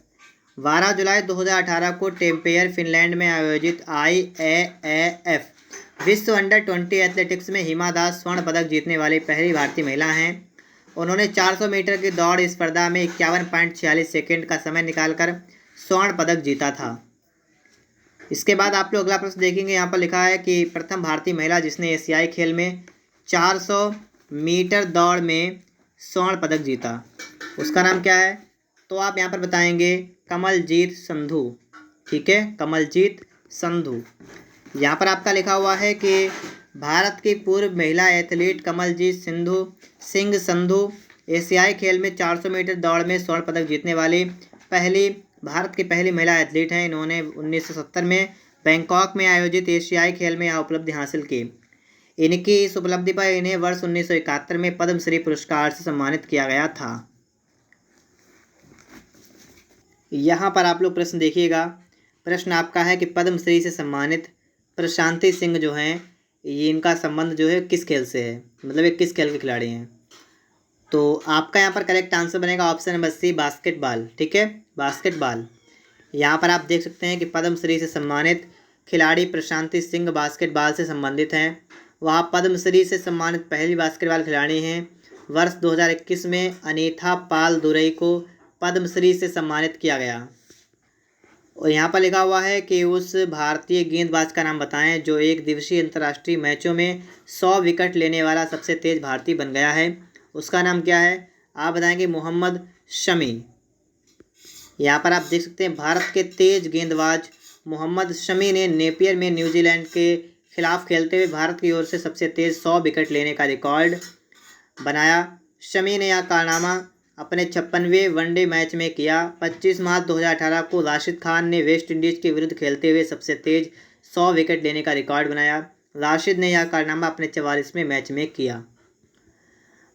Speaker 1: 12 जुलाई 2018 को टेम्पेयर फिनलैंड में आयोजित IAAF विश्व अंडर-20 एथलेटिक्स में हिमा दास स्वर्ण पदक जीतने वाली पहली भारतीय महिला हैं। उन्होंने 400 मीटर की दौड़ स्पर्धा में 51.46 सेकेंड का समय निकालकर स्वर्ण पदक जीता था। इसके बाद आप लोग अगला प्रश्न देखेंगे, यहाँ पर लिखा है कि प्रथम भारतीय महिला जिसने एशियाई खेल में 400 मीटर दौड़ में स्वर्ण पदक जीता, उसका नाम क्या है? तो आप यहाँ पर बताएंगे कमलजीत संधू। ठीक है, कमलजीत संधू। यहाँ पर आपका लिखा हुआ है कि भारत की पूर्व महिला एथलीट कमलजीत सिंह संधू एशियाई खेल में 400 मीटर दौड़ में स्वर्ण पदक जीतने वाली भारत की पहली महिला एथलीट हैं। इन्होंने 1970 में बैंकॉक में आयोजित एशियाई खेल में यह उपलब्धि हासिल की। इनकी इस उपलब्धि पर इन्हें वर्ष 1971 में पद्मश्री पुरस्कार से सम्मानित किया गया था। यहाँ पर आप लोग प्रश्न देखिएगा। प्रश्न आपका है कि पद्मश्री से सम्मानित प्रशांति सिंह जो हैं, ये इनका संबंध जो है किस खेल से है, मतलब ये किस खेल के खिलाड़ी हैं। तो आपका यहाँ पर करेक्ट आंसर बनेगा ऑप्शन नंबर सी, बास्केटबॉल। ठीक है, बास्केटबॉल। यहाँ पर आप देख सकते हैं कि पद्मश्री से सम्मानित खिलाड़ी प्रशांति सिंह बास्केटबॉल से संबंधित हैं। वह पद्मश्री से सम्मानित पहली बास्केटबॉल खिलाड़ी हैं। वर्ष 2021 में अनीथा पाल दुरई को पद्मश्री से सम्मानित किया गया। और यहाँ पर लिखा हुआ है कि उस भारतीय गेंदबाज का नाम बताएं जो एक दिवसीय अंतर्राष्ट्रीय मैचों में 100 विकेट लेने वाला सबसे तेज भारतीय बन गया है। उसका नाम क्या है, आप बताएंगे मोहम्मद शमी। यहाँ पर आप देख सकते हैं भारत के तेज गेंदबाज मोहम्मद शमी ने नेपियर में न्यूजीलैंड के खिलाफ खेलते हुए भारत की ओर से सबसे तेज 100 विकेट लेने का रिकॉर्ड बनाया। शमी ने यह कारनामा अपने 56वें वनडे मैच में किया। 25 मार्च 2018 को राशिद खान ने वेस्ट इंडीज़ के विरुद्ध खेलते हुए सबसे तेज 100 विकेट लेने का रिकॉर्ड बनाया। राशिद ने यह कारनामा अपने 44वें मैच में किया।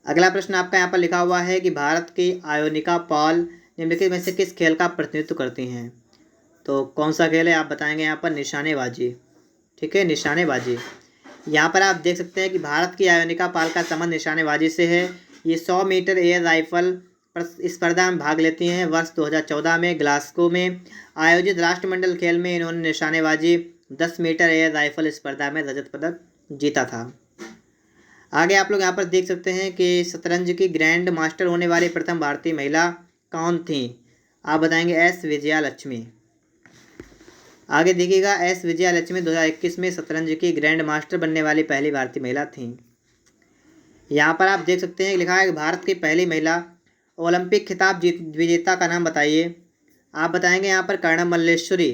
Speaker 1: अगला प्रश्न आपका यहाँ पर लिखा हुआ है कि भारत की आयोनिका पॉल निम्नलिखित में से किस खेल का प्रतिनिधित्व करती हैं। तो कौन सा खेल है, आप बताएंगे यहाँ पर निशानेबाजी। ठीक है, निशानेबाजी। यहाँ पर आप देख सकते हैं कि भारत की आयोनिका पॉल का संबंध निशानेबाजी से है। ये 100 मीटर एयर राइफल स्पर्धा में भाग लेती हैं। वर्ष 2014 में ग्लासगो में आयोजित राष्ट्रमंडल खेल में इन्होंने निशानेबाजी 10 मीटर एयर राइफल स्पर्धा में रजत पदक जीता था। आगे आप लोग यहाँ पर देख सकते हैं कि शतरंज की ग्रैंड मास्टर होने वाली प्रथम भारतीय महिला कौन थी, आप बताएंगे एस विजयालक्ष्मी। आगे देखिएगा, एस विजयालक्ष्मी 2021 में शतरंज की ग्रैंड मास्टर बनने वाली पहली भारतीय महिला थीं। यहाँ पर आप देख सकते हैं लिखा है कि भारत की पहली महिला ओलंपिक खिताब विजेता का नाम बताइए। आप बताएंगे यहाँ पर कर्णम मल्लेश्वरी।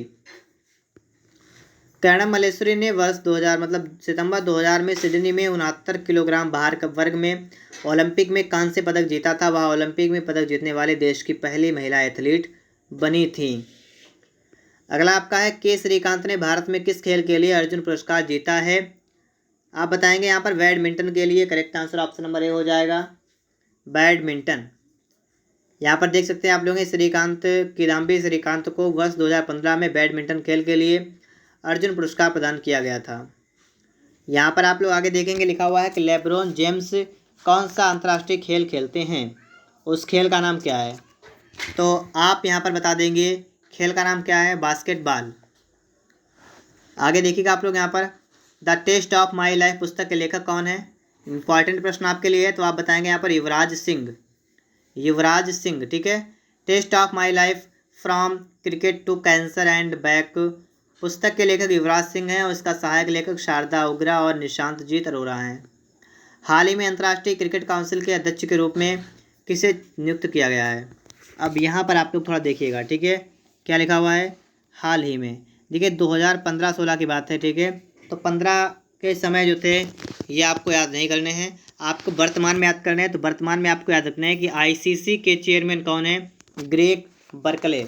Speaker 1: कर्णम मल्लेश्वरी ने वर्ष 2000 मतलब सितंबर 2000 में सिडनी में 69 किलोग्राम भार वर्ग में ओलंपिक में कांस्य पदक जीता था। वह ओलंपिक में पदक जीतने वाले देश की पहली महिला एथलीट बनी थी। अगला आपका है के श्रीकांत ने भारत में किस खेल के लिए अर्जुन पुरस्कार जीता है, आप बताएंगे यहाँ पर बैडमिंटन के लिए। करेक्ट आंसर ऑप्शन नंबर ए हो जाएगा, बैडमिंटन। यहाँ पर देख सकते हैं आप लोग किदाम्बी श्रीकांत को वर्ष 2015 में बैडमिंटन खेल के लिए अर्जुन पुरस्कार प्रदान किया गया था। यहाँ पर आप लोग आगे देखेंगे लिखा हुआ है कि लेब्रॉन जेम्स कौन सा अंतर्राष्ट्रीय खेल खेलते हैं, उस खेल का नाम क्या है। तो आप यहाँ पर बता देंगे खेल का नाम क्या है, बास्केटबॉल। आगे देखिएगा आप लोग यहाँ पर the test of my life पुस्तक के लेखक कौन है, इंपॉर्टेंट प्रश्न आपके लिए है। तो आप बताएंगे यहाँ पर युवराज सिंह। ठीक है, test of my life from cricket to cancer and back पुस्तक के लेखक युवराज सिंह हैं और इसका सहायक लेखक शारदा उग्रा और निशांत जीत अरोरा हैं। हाल ही में अंतर्राष्ट्रीय क्रिकेट काउंसिल के अध्यक्ष के रूप में किसे नियुक्त किया गया है। अब यहाँ पर आप लोग थोड़ा देखिएगा। ठीक है, क्या लिखा हुआ है, हाल ही में। देखिए 2015-16 की बात है। ठीक है, तो 15 के समय जो थे ये आपको याद नहीं करने हैं, आपको वर्तमान में याद करने हैं। तो वर्तमान में आपको याद रखना है कि आईसीसी के चेयरमैन कौन है, ग्रेग बर्कले।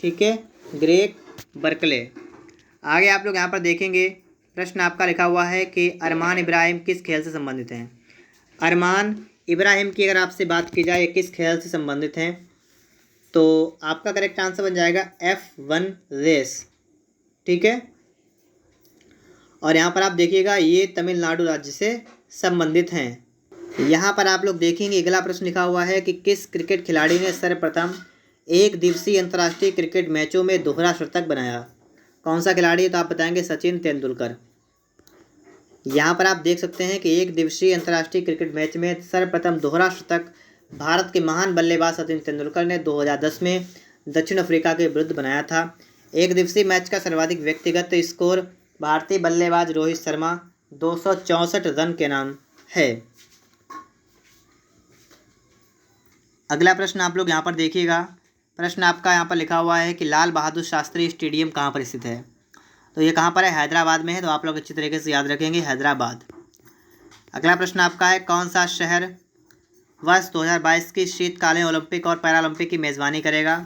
Speaker 1: ठीक है, ग्रेग बर्कले। आगे आप लोग यहाँ पर देखेंगे प्रश्न आपका लिखा हुआ है कि अरमान इब्राहिम किस खेल से संबंधित हैं। अरमान इब्राहिम की अगर आपसे बात की जाए किस खेल से संबंधित हैं, तो आपका करेक्ट आंसर बन जाएगा F1 रेस। ठीक है, और यहाँ पर आप देखिएगा ये तमिलनाडु राज्य से संबंधित हैं। यहाँ पर आप लोग देखेंगे अगला प्रश्न लिखा हुआ है कि किस क्रिकेट खिलाड़ी ने सर्वप्रथम एक दिवसीय अंतर्राष्ट्रीय क्रिकेट मैचों में दोहरा शतक बनाया, कौन सा खिलाड़ी है। तो आप बताएंगे सचिन तेंदुलकर। यहाँ पर आप देख सकते हैं कि एक दिवसीय अंतर्राष्ट्रीय क्रिकेट मैच में सर्वप्रथम दोहरा शतक भारत के महान बल्लेबाज सचिन तेंदुलकर ने 2010 में दक्षिण अफ्रीका के विरुद्ध बनाया था। एक दिवसीय मैच का सर्वाधिक व्यक्तिगत स्कोर भारतीय बल्लेबाज रोहित शर्मा 264 रन के नाम है। अगला प्रश्न आप लोग यहाँ पर देखिएगा प्रश्न आपका यहाँ पर लिखा हुआ है कि लाल बहादुर शास्त्री स्टेडियम कहाँ पर स्थित है। तो ये कहाँ पर है, हैदराबाद में है। तो आप लोग अच्छी तरीके से याद रखेंगे, हैदराबाद। अगला प्रश्न आपका है, कौन सा शहर वर्ष 2022 के शीतकालीन ओलंपिक और पैरालंपिक की मेज़बानी करेगा।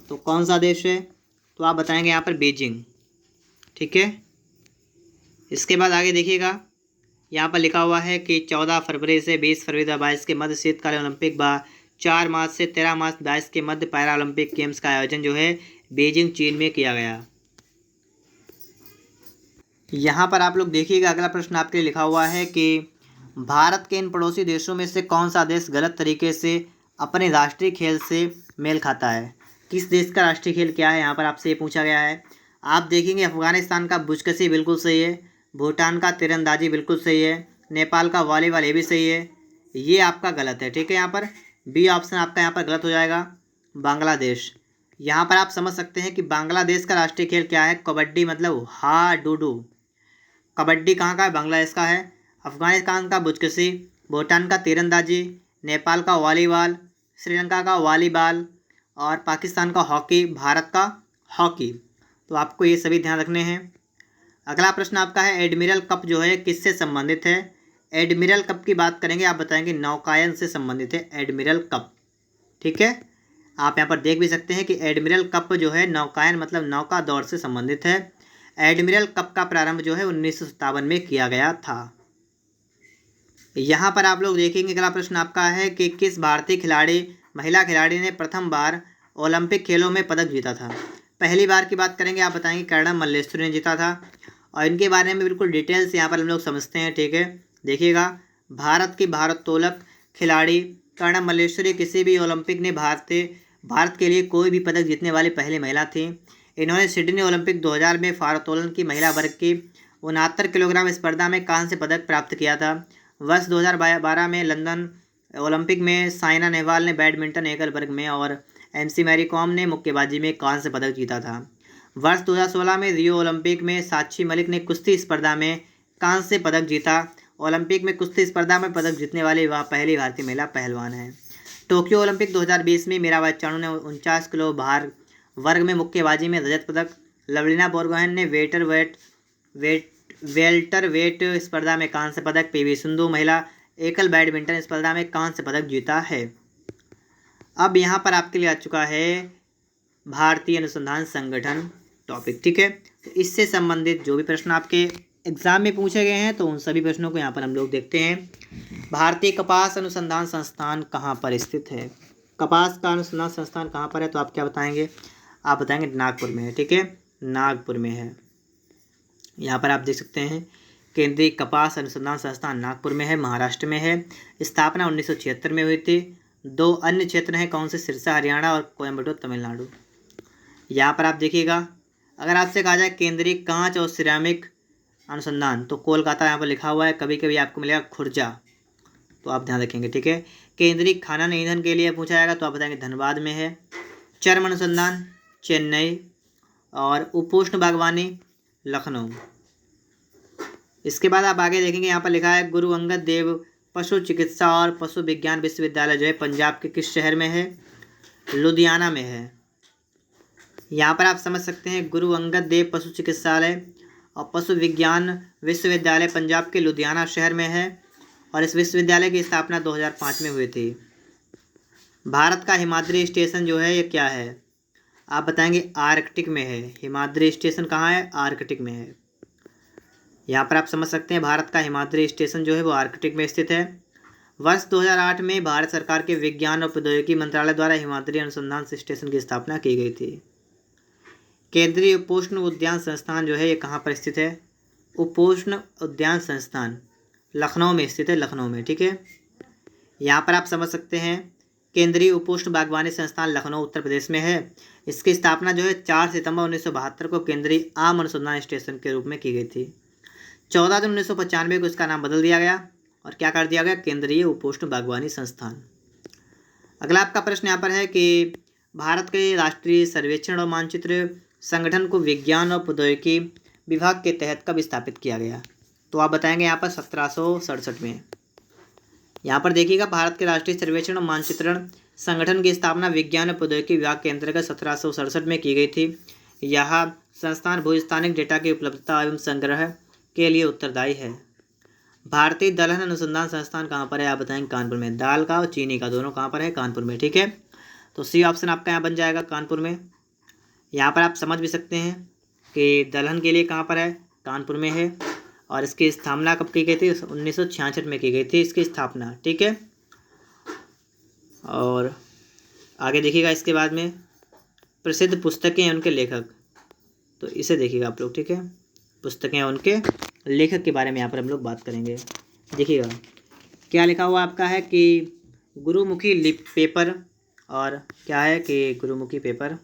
Speaker 1: तो कौन सा देश है, तो आप बताएंगे यहाँ पर बीजिंग। ठीक है, इसके बाद आगे देखिएगा, यहाँ पर लिखा हुआ है कि 14 फरवरी से 20 फरवरी 2022 के मध्य शीतकालीन ओलंपिक व 4 मार्च से 13 मार्च 2022 के मध्य पैरा ओलंपिक गेम्स का आयोजन जो है बीजिंग चीन में किया गया। यहाँ पर आप लोग देखिएगा, अगला प्रश्न आपके लिए लिखा हुआ है कि भारत के इन पड़ोसी देशों में से कौन सा देश गलत तरीके से अपने राष्ट्रीय खेल से मेल खाता है। किस देश का राष्ट्रीय खेल क्या है, यहाँ पर आपसे ये पूछा गया है। आप देखेंगे अफगानिस्तान का बुजकशी बिल्कुल सही है, भूटान का तीरंदाजी बिल्कुल सही है, नेपाल का वॉलीबॉल ये भी सही है, ये आपका गलत है। ठीक है, यहाँ पर बी ऑप्शन आपका यहाँ पर गलत हो जाएगा, बांग्लादेश। यहाँ पर आप समझ सकते हैं कि बांग्लादेश का राष्ट्रीय खेल क्या है, कबड्डी, मतलब हा डूडू। कबड्डी कहाँ का है, बांग्लादेश का है। अफगानिस्तान का बुजकशी, भूटान का तीरंदाजी, नेपाल का वॉलीबॉल, श्रीलंका का वॉलीबॉल और पाकिस्तान का हॉकी, भारत का हॉकी। तो आपको ये सभी ध्यान रखने हैं। अगला प्रश्न आपका है, एडमिरल कप जो है किससे संबंधित है। एडमिरल कप की बात करेंगे, आप बताएंगे नौकायन से संबंधित है एडमिरल कप। ठीक है, आप यहाँ पर देख भी सकते हैं कि एडमिरल कप जो है नौकायन मतलब नौका दौड़ से संबंधित है। एडमिरल कप का प्रारंभ जो है 1957 में किया गया था। यहाँ पर आप लोग देखेंगे, अगला प्रश्न आपका है कि किस भारतीय खिलाड़ी, महिला खिलाड़ी ने प्रथम बार ओलंपिक खेलों में पदक जीता था। पहली बार की बात करेंगे, आप बताएंगे कर्णम मल्लेश्वरी ने जीता था। और इनके बारे में बिल्कुल डिटेल्स यहाँ पर हम लोग समझते हैं। ठीक है, देखिएगा, भारत की भारोत्तोलक खिलाड़ी कर्णम मल्लेश्वरी किसी भी ओलंपिक ने भारत के लिए कोई भी पदक जीतने वाली पहली महिला थी। इन्होंने सिडनी ओलंपिक 2000 में भारोत्तोलन की महिला वर्ग की 69 किलोग्राम स्पर्धा में कांस्य पदक प्राप्त किया था। वर्ष 2012 में लंदन ओलंपिक में साइना नेहवाल ने बैडमिंटन एकल वर्ग में और एमसी मैरी कॉम ने मुक्केबाजी में कांस्य पदक जीता था। वर्ष 2016 में रियो ओलंपिक में साक्षी मलिक ने कुश्ती स्पर्धा में कांस्य पदक जीता। ओलंपिक में कुश्ती स्पर्धा में पदक जीतने वाली वह पहली भारतीय महिला पहलवान है। टोक्यो ओलंपिक 2020 में मीराबाई चानू ने 49 किलो भार वर्ग में मुक्केबाजी में रजत पदक, लवलीना बोरगोहेन ने वेल्टर वेट स्पर्धा में कांस्य पदक, पीवी सिंधु महिला एकल बैडमिंटन स्पर्धा में कांस्य पदक जीता है। अब यहाँ पर आपके लिए आ चुका है भारतीय अनुसंधान संगठन टॉपिक। ठीक है, तो इससे संबंधित जो भी प्रश्न आपके एग्जाम में पूछे गए हैं तो उन सभी प्रश्नों को यहाँ पर हम लोग देखते हैं। भारतीय कपास अनुसंधान संस्थान कहाँ पर स्थित है। कपास का अनुसंधान संस्थान कहाँ पर है, तो आप क्या बताएंगे, आप बताएंगे नागपुर में है। ठीक है, नागपुर में है। यहाँ पर आप देख सकते हैं केंद्रीय कपास अनुसंधान संस्थान नागपुर में है, महाराष्ट्र में है। स्थापना 1976 में हुई थी। 2 अन्य क्षेत्र हैं, कौन से, सिरसा हरियाणा और कोयम्बटूर तमिलनाडु। यहाँ पर आप देखिएगा, अगर आपसे कहा जाए केंद्रीय कांच और सिरेमिक अनुसंधान तो कोलकाता यहाँ पर लिखा हुआ है, कभी कभी आपको मिलेगा खुर्जा, तो आप ध्यान रखेंगे। ठीक है, केंद्रीय खनन ईंधन के लिए पूछा जाएगा तो आप बताएंगे धनबाद में है। चर्म अनुसंधान चेन्नई और उपोष्ण बागवानी लखनऊ। इसके बाद आप आगे देखेंगे, यहाँ पर लिखा है गुरु अंगद देव पशु चिकित्सा और पशु विज्ञान विश्वविद्यालय जो है पंजाब के किस शहर में है, लुधियाना में है। यहाँ पर आप समझ सकते हैं गुरु अंगद देव पशु चिकित्सालय और पशु विज्ञान विश्वविद्यालय पंजाब के लुधियाना शहर में है और इस विश्वविद्यालय की स्थापना 2005 में हुई थी। भारत का हिमाद्री स्टेशन जो है ये क्या है, आप बताएंगे आर्कटिक में है। हिमाद्री स्टेशन कहाँ है, आर्कटिक में है। यहाँ पर आप समझ सकते हैं भारत का हिमाद्री स्टेशन जो है वो आर्कटिक में स्थित है। वर्ष 2008 में भारत सरकार के विज्ञान और प्रौद्योगिकी मंत्रालय द्वारा हिमाद्री अनुसंधान स्टेशन की स्थापना की गई थी। केंद्रीय उपोष्ण उद्यान संस्थान जो है ये कहाँ पर स्थित है, उपोष्ण उद्यान संस्थान लखनऊ में स्थित है, लखनऊ में। ठीक है, यहाँ पर आप समझ सकते हैं केंद्रीय उपोष्ण बागवानी संस्थान लखनऊ उत्तर प्रदेश में है। इसकी स्थापना जो है 4 सितंबर 1972 को केंद्रीय आम अनुसंधान स्टेशन के रूप में की गई थी। 14 जून 1995 को इसका नाम बदल दिया गया और क्या कर दिया गया, केंद्रीय उपोष्ण बागवानी संस्थान। अगला आपका प्रश्न यहाँ पर है कि भारत के राष्ट्रीय सर्वेक्षण और मानचित्र संगठन को विज्ञान और प्रौद्योगिकी विभाग के तहत कब स्थापित किया गया, तो आप बताएंगे यहाँ पर 1767 में। यहाँ पर देखिएगा, भारत के राष्ट्रीय सर्वेक्षण और मानचित्रण संगठन की स्थापना विज्ञान और प्रौद्योगिकी विभाग के अंतर्गत 1767 में की गई थी। यह संस्थान भूस्थानिक डेटा की उपलब्धता एवं संग्रह के लिए उत्तरदायी है। भारतीय दलहन अनुसंधान संस्थान कहाँ पर है, आप बताएंगे कानपुर में। दाल का और चीनी का दोनों कहाँ पर है, कानपुर में। ठीक है, तो सी ऑप्शन आपका यहाँ बन जाएगा, कानपुर में। यहाँ पर आप समझ भी सकते हैं कि दलहन के लिए कहाँ पर है, कानपुर में है। और इसकी स्थापना कब की गई थी, 1966 में की गई थी इसकी स्थापना। ठीक है, और आगे देखिएगा इसके बाद में प्रसिद्ध पुस्तकें हैं उनके लेखक, तो इसे देखिएगा आप लोग। ठीक है, पुस्तकें उनके लेखक के बारे में यहाँ पर हम लोग बात करेंगे। देखिएगा क्या लिखा हुआ आपका है कि गुरुमुखी लिप पेपर, और क्या है कि गुरुमुखी पेपर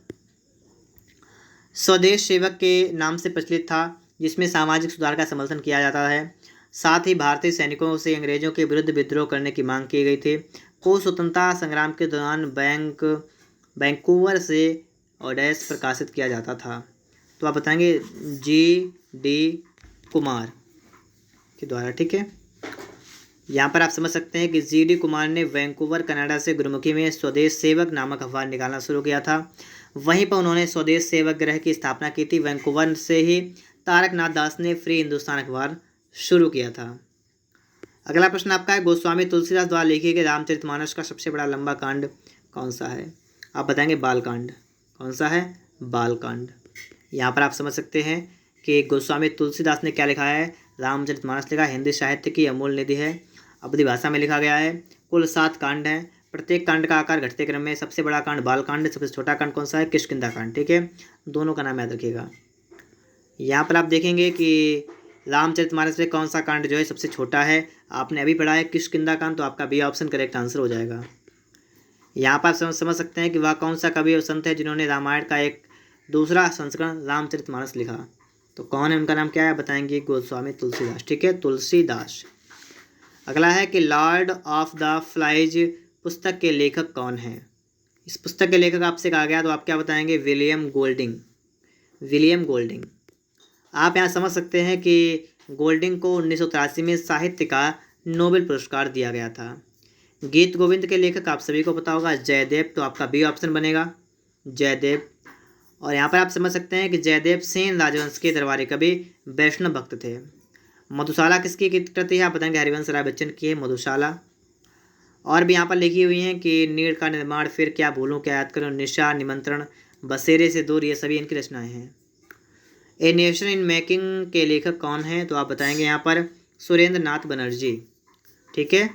Speaker 1: स्वदेश सेवक के नाम से प्रचलित था, जिसमें सामाजिक सुधार का समर्थन किया जाता है। साथ ही भारतीय सैनिकों से अंग्रेजों के विरुद्ध विद्रोह करने की मांग की गई थी। को स्वतंत्रता संग्राम के दौरान वैंकूवर से ओडेस प्रकाशित किया जाता था। तो आप बताएंगे G.D. कुमार के द्वारा। ठीक है, यहाँ पर आप समझ सकते हैं कि G.D. कुमार ने वैंकूवर कनाडा से गुरुमुखी में स्वदेश सेवक नामक अखबार निकालना शुरू किया था। वहीं पर उन्होंने स्वदेश सेवक ग्रह की स्थापना की थी। वैंकूवर से ही तारकनाथ दास ने फ्री हिंदुस्तान अखबार शुरू किया था। अगला प्रश्न आपका है, गोस्वामी तुलसीदास द्वारा लिखे गए रामचरितमानस का सबसे बड़ा लंबा कांड कौन सा है, आप बताएंगे बालकांड। कौन सा है, बालकांड। यहाँ पर आप समझ सकते हैं कि गोस्वामी तुलसीदास ने क्या लिखा है, रामचरितमानस लिखा। हिंदी साहित्य की अमूल्य निधि है, अवधी भाषा में लिखा गया है। कुल 7 कांड हैं। प्रत्येक कांड का आकार घटते क्रम में, सबसे बड़ा कांड बालकांड, सबसे छोटा कांड कौन सा है, किष्किंधा कांड। ठीक है, दोनों का नाम याद रखिएगा। यहाँ पर आप देखेंगे कि रामचरितमानस में कौन सा कांड जो है सबसे छोटा है, आपने अभी पढ़ा है किष्किंधा कांड, तो आपका बी ऑप्शन करेक्ट आंसर हो जाएगा। यहाँ पर आप समझ सकते हैं कि वह कौन सा कवि और संत है जिन्होंने रामायण का एक दूसरा संस्करण रामचरितमानस लिखा। तो कौन है, उनका नाम क्या है, बताएंगे गोस्वामी तुलसीदास। ठीक है, तुलसीदास। अगला है कि लॉर्ड ऑफ द फ्लाइज पुस्तक के लेखक कौन हैं। इस पुस्तक के लेखक आपसे कहा गया, तो आप क्या बताएंगे, विलियम गोल्डिंग। William Golding. आप यहाँ समझ सकते हैं कि गोल्डिंग को 1983 में साहित्य का नोबेल पुरस्कार दिया गया था। गीत गोविंद के लेखक आप सभी को पता होगा, जयदेव, तो आपका बी ऑप्शन बनेगा, जयदेव। और यहाँ पर आप समझ सकते हैं कि जयदेव सेन राजवंश के दरबारी कवि वैष्णव भक्त थे। मधुशाला किसकी कृति है, आप बताएंगे हरिवंश राय बच्चन की है मधुशाला। और भी यहाँ पर लिखी हुई हैं कि नीड़ का निर्माण, फिर क्या भूलूं, क्या याद करूं, निशा, निमंत्रण, बसेरे से दूर, ये सभी इनकी रचनाएं हैं। ए नेशन इन मेकिंग के लेखक कौन हैं, तो आप बताएंगे यहाँ पर सुरेंद्र नाथ बनर्जी। ठीक है,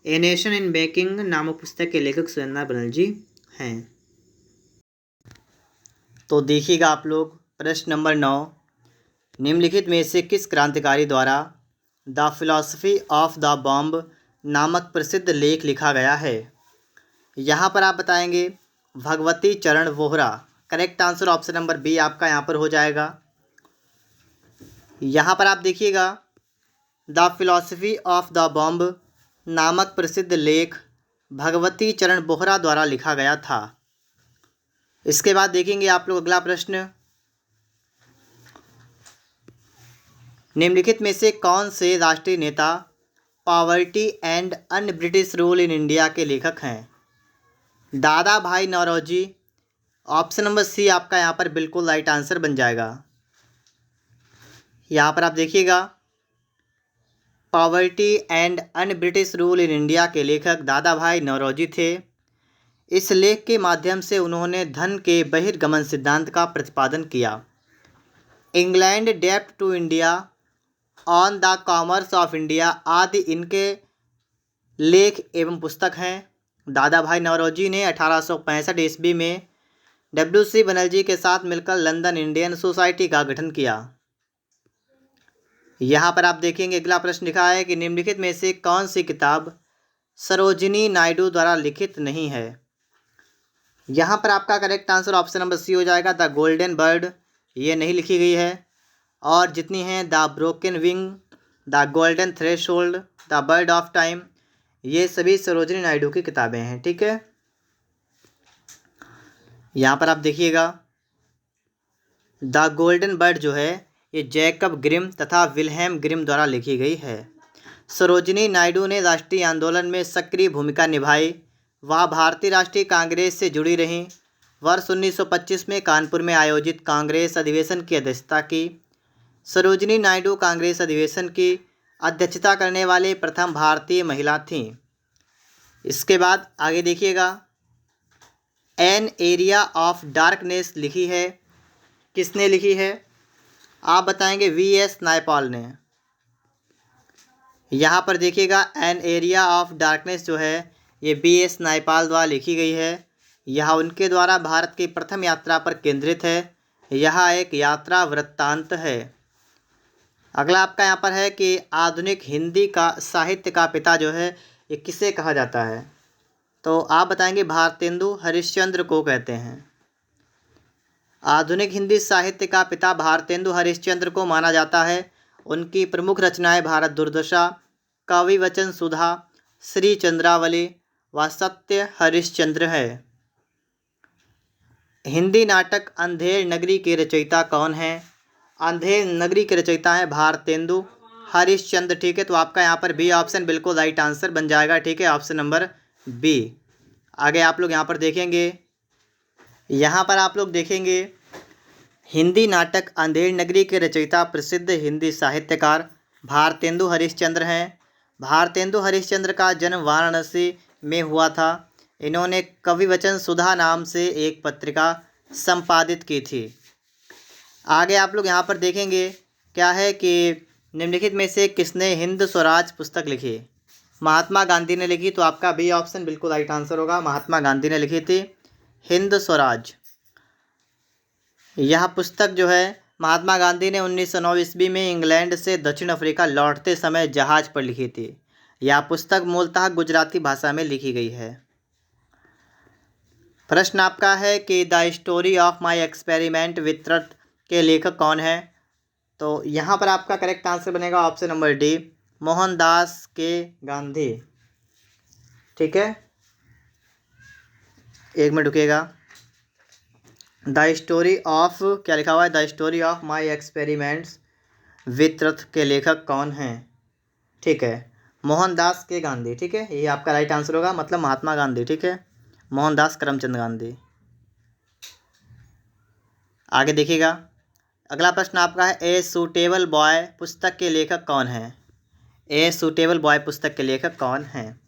Speaker 1: ए नेशन इन मेकिंग नामक पुस्तक के लेखक सुरेंद्र नाथ बनर्जी हैं। तो देखिएगा आप लोग प्रश्न नंबर 9, निम्नलिखित में से किस क्रांतिकारी द्वारा the philosophy of the bomb नामक प्रसिद्ध लेख लिखा गया है। यहाँ पर आप बताएंगे Bhagwati Charan Vohra. Correct answer option number B आपका यहाँ पर हो जाएगा। यहाँ पर आप देखिएगा the philosophy of the bomb नामक प्रसिद्ध लेख भगवती चरण वोहरा द्वारा लिखा गया था। इसके बाद देखेंगे आप लोग अगला प्रश्न, निम्नलिखित में से कौन से राष्ट्रीय नेता poverty and un British rule in India के लेखक हैं। दादा भाई नौरोजी। ऑप्शन नंबर सी आपका यहाँ पर बिल्कुल राइट आंसर बन जाएगा। यहाँ पर आप देखिएगा poverty and un British rule in India के लेखक दादा भाई नौरोजी थे। इस लेख के माध्यम से उन्होंने धन के बहिर्गमन सिद्धांत का प्रतिपादन किया। इंग्लैंड डेप्ट to India, on the commerce of India आदि इनके लेख एवं पुस्तक हैं। दादा भाई नौरोजी ने 1865 ईस्वी में W.C. बनर्जी के साथ मिलकर लंदन इंडियन सोसाइटी का गठन किया। यहाँ पर आप देखेंगे अगला प्रश्न लिखा है कि निम्नलिखित में से कौन सी किताब सरोजिनी नायडू द्वारा लिखित नहीं है। यहाँ पर आपका correct answer option number C हो जाएगा, द गोल्डन बर्ड। ये नहीं लिखी गई है। और जितनी हैं the broken wing, the golden threshold, the bird of time, ये सभी सरोजिनी नायडू की किताबें हैं। ठीक है, यहाँ पर आप देखिएगा द गोल्डन बर्ड जो है ये जैकब ग्रिम तथा विल्हेम ग्रिम द्वारा लिखी गई है। सरोजिनी नायडू ने राष्ट्रीय आंदोलन में सक्रिय भूमिका निभाई। वह भारतीय राष्ट्रीय कांग्रेस से जुड़ी रहीं। वर्ष 1925 में कानपुर में आयोजित कांग्रेस अधिवेशन की अध्यक्षता की। सरोजिनी नायडू कांग्रेस अधिवेशन की अध्यक्षता करने वाले प्रथम भारतीय महिला थीं। इसके बाद आगे देखिएगा, एन एरिया ऑफ डार्कनेस लिखी है, किसने लिखी है? आप बताएंगे वी.एस. नायपॉल ने। यहाँ पर देखिएगा, एन एरिया ऑफ डार्कनेस जो है ये वी.एस. नायपॉल द्वारा लिखी गई है। यह उनके द्वारा भारत की प्रथम यात्रा पर केंद्रित है। यह एक यात्रा वृत्तांत है। अगला आपका यहाँ पर है कि आधुनिक हिंदी का साहित्य का पिता जो है ये किसे कहा जाता है? तो आप बताएंगे भारतेंदु हरिश्चंद्र को कहते हैं। आधुनिक हिंदी साहित्य का पिता भारतेंदु हरिश्चंद्र को माना जाता है। उनकी प्रमुख रचनाएं भारत दुर्दशा, कवि वचन सुधा, श्री चंद्रावली व सत्य हरिश्चंद्र है। हिंदी नाटक अंधेर नगरी के रचयिता कौन है? अंधेर नगरी के रचयिता हैं भारतेंदु हरिश्चंद्र। ठीक है, तो आपका यहाँ पर बी ऑप्शन बिल्कुल राइट आंसर बन जाएगा। ठीक है, ऑप्शन नंबर बी। आगे आप लोग यहाँ पर देखेंगे, यहाँ पर आप लोग देखेंगे हिंदी नाटक अंधेर नगरी के रचयिता प्रसिद्ध हिंदी साहित्यकार भारतेंदु हरिश्चंद्र हैं। भारतेंदु हरिश्चंद्र का जन्म वाराणसी में हुआ था। इन्होंने कवि वचन सुधा नाम से एक पत्रिका संपादित की थी। आगे आप लोग यहाँ पर देखेंगे क्या है कि निम्नलिखित में से किसने हिंद स्वराज पुस्तक लिखी? महात्मा गांधी ने लिखी। तो आपका बी ऑप्शन बिल्कुल राइट आंसर होगा, महात्मा गांधी ने लिखी थी हिंद स्वराज। यह पुस्तक जो है महात्मा गांधी ने 1909 ईस्वी में इंग्लैंड से दक्षिण अफ्रीका लौटते समय जहाज पर लिखी थी। यह पुस्तक मूलतः गुजराती भाषा में लिखी गई है। प्रश्न आपका है कि the story of my experiment with truth के लेखक कौन है? तो यहाँ पर आपका करेक्ट आंसर बनेगा ऑप्शन नंबर डी, मोहनदास के गांधी। ठीक है, एक मिनट रुकिएगा। द स्टोरी ऑफ क्या लिखा हुआ है? The story of my experiments with truth के लेखक कौन हैं? ठीक है, मोहनदास के गांधी। ठीक है, ये आपका राइट आंसर होगा, मतलब महात्मा गांधी। ठीक है, मोहनदास करमचंद गांधी। आगे देखिएगा, अगला प्रश्न आपका है ए सूटेबल बॉय पुस्तक के लेखक कौन है? ए सूटेबल बॉय पुस्तक के लेखक कौन हैं?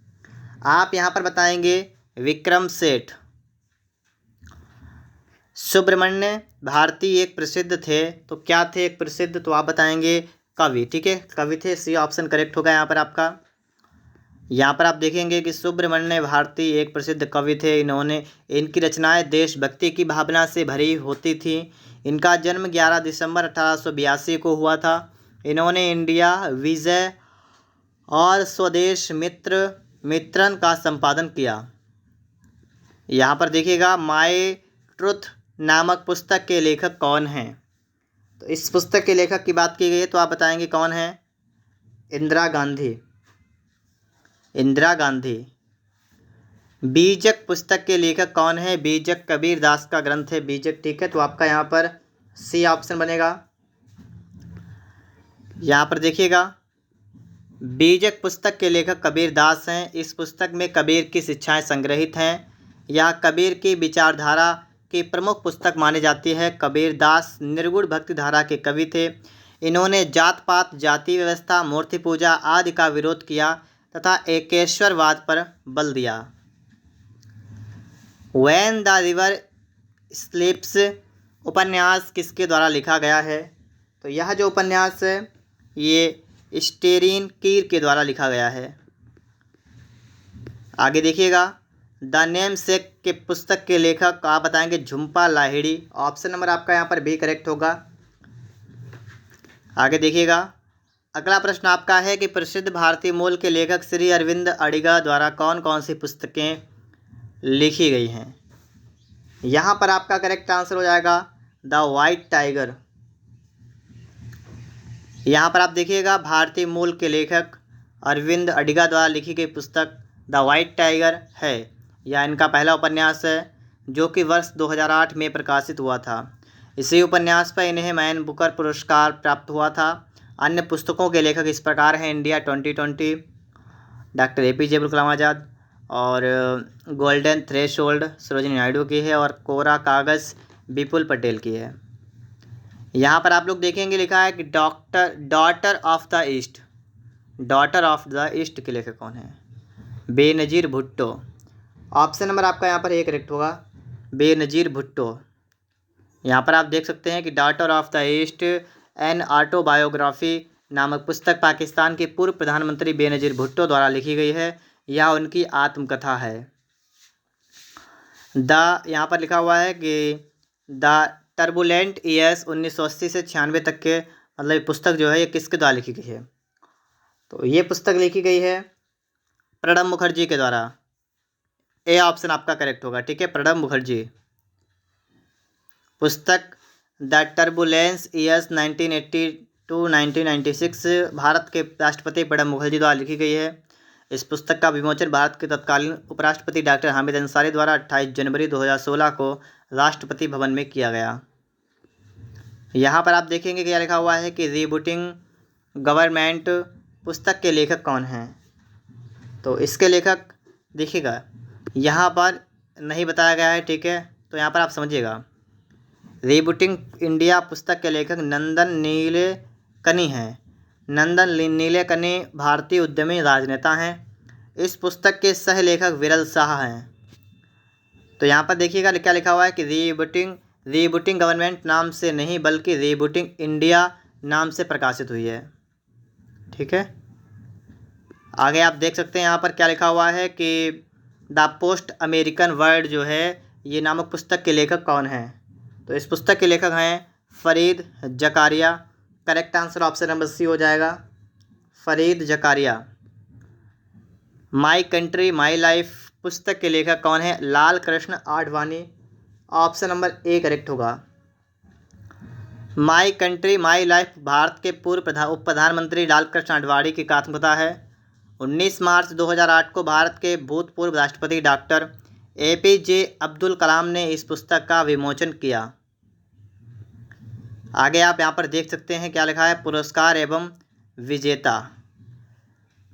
Speaker 1: आप यहाँ पर बताएंगे विक्रम सेठ। सुब्रमण्य भारती एक प्रसिद्ध थे। तो क्या थे एक प्रसिद्ध? तो आप बताएंगे कवि। ठीक है, कवि थे, सी ऑप्शन करेक्ट होगा यहाँ पर आपका। यहाँ पर आप देखेंगे कि सुब्रमण्य भारती एक प्रसिद्ध कवि थे। इनकी रचनाएं देशभक्ति की भावना से भरी होती थी। इनका जन्म 11 दिसंबर 1882 को हुआ था। इन्होंने इंडिया विजय और स्वदेश मित्रन का संपादन किया। यहाँ पर देखिएगा माय ट्रुथ नामक पुस्तक के लेखक कौन हैं? तो इस पुस्तक के लेखक की बात की गई है, तो आप बताएंगे कौन है? इंदिरा गांधी। इंदिरा गांधी। बीजक पुस्तक के लेखक कौन है? बीजक कबीर दास का ग्रंथ है बीजक। ठीक है, तो आपका यहाँ पर सी ऑप्शन बनेगा। यहाँ पर देखिएगा, बीजक पुस्तक के लेखक कबीर दास हैं। इस पुस्तक में कबीर की शिक्षाएं संग्रहित हैं। यह कबीर की विचारधारा की प्रमुख पुस्तक मानी जाती है। कबीर दास निर्गुण भक्ति धारा के कवि थे। इन्होंने जात पात, जाति व्यवस्था, मूर्ति पूजा आदि का विरोध किया तथा एकेश्वरवाद पर बल दिया। व्हेन द रिवर स्लीप्स उपन्यास किसके द्वारा लिखा गया है? तो यह जो उपन्यास है ये स्टेरिन कीर के द्वारा लिखा गया है। आगे देखिएगा, द नेम सेक के पुस्तक के लेखक आप बताएंगे झुम्पा लाहिड़ी। ऑप्शन नंबर आपका यहाँ पर बी करेक्ट होगा। आगे देखिएगा, अगला प्रश्न आपका है कि प्रसिद्ध भारतीय मूल के लेखक श्री अरविंद अडिगा द्वारा कौन कौन सी पुस्तकें लिखी गई हैं? यहाँ पर आपका करेक्ट आंसर हो जाएगा द वाइट टाइगर। यहाँ पर आप देखिएगा, भारतीय मूल के लेखक अरविंद अडिगा द्वारा लिखी गई पुस्तक द वाइट टाइगर है। यह इनका पहला उपन्यास है जो कि वर्ष 2008 में प्रकाशित हुआ था। इसी उपन्यास पर इन्हें मैन बुकर पुरस्कार प्राप्त हुआ था। अन्य पुस्तकों के लेखक इस प्रकार हैं: India 2020 doctor APJ Abdul Kalam Azad, और गोल्डन थ्रेशोल्ड सरोजिनी नायडू की है, और कोरा कागज़ विपुल पटेल की है। यहाँ पर आप लोग देखेंगे लिखा है कि daughter of the east, daughter of the east के लेखक कौन है? बेनज़ीर भुट्टो। ऑप्शन नंबर आपका यहाँ पर 1 करेक्ट होगा, बेनज़ीर भुट्टो। यहाँ पर आप देख सकते हैं कि daughter of the east an autobiography नामक पुस्तक पाकिस्तान के पूर्व प्रधानमंत्री बेनज़ीर भुट्टो द्वारा लिखी गई है। यह उनकी आत्मकथा है। यहाँ पर लिखा हुआ है कि द टर्बुलेंट ईयर्स 1980 से 96 तक के, मतलब ये पुस्तक जो है ये किसके द्वारा लिखी गई है? तो ये पुस्तक लिखी गई है प्रणब मुखर्जी के द्वारा। ए ऑप्शन आपका करेक्ट होगा, ठीक है, प्रणब मुखर्जी। पुस्तक the turbulence years 1980 to 1996 Bharat के राष्ट्रपति प्रणब मुखर्जी द्वारा लिखी गई है। इस पुस्तक का विमोचन भारत के तत्कालीन उपराष्ट्रपति डॉक्टर हामिद अंसारी द्वारा 28 जनवरी 2016 को राष्ट्रपति भवन में किया गया। यहाँ पर आप देखेंगे क्या लिखा हुआ है कि रीबूटिंग गवर्नमेंट पुस्तक के लेखक कौन हैं? तो इसके लेखक देखिएगा यहाँ पर नहीं बताया गया है, ठीक है, तो यहाँ पर आप समझिएगा। रीबूटिंग इंडिया पुस्तक के लेखक नंदन नीलेकनी हैं। नंदन नीलेकनी भारतीय उद्यमी राजनेता हैं। इस पुस्तक के सह लेखक विरल शाह हैं। तो यहाँ पर देखिएगा क्या लिखा हुआ है कि रीबूटिंग गवर्नमेंट नाम से नहीं बल्कि रीबूटिंग इंडिया नाम से प्रकाशित हुई है, ठीक है। आगे आप देख सकते हैं यहाँ पर क्या लिखा हुआ है कि द पोस्ट अमेरिकन वर्ल्ड जो है ये नामक पुस्तक के लेखक कौन हैं? तो इस पुस्तक के लेखक हैं Fareed Zakaria. Correct answer option number C हो जाएगा, Fareed Zakaria. My country my life पुस्तक के लेखक कौन है? Lal Krishna Advani. Option number A correct होगा। My country my life Bharat के पूर्व उप प्रधानमंत्री लाल कृष्ण आडवाणी की आत्मकथा है। 19 मार्च 2008 को भारत के भूतपूर्व राष्ट्रपति डॉक्टर APJ अब्दुल कलाम ने इस पुस्तक का विमोचन किया। आगे आप यहाँ पर देख सकते हैं क्या लिखा है, पुरस्कार एवं विजेता।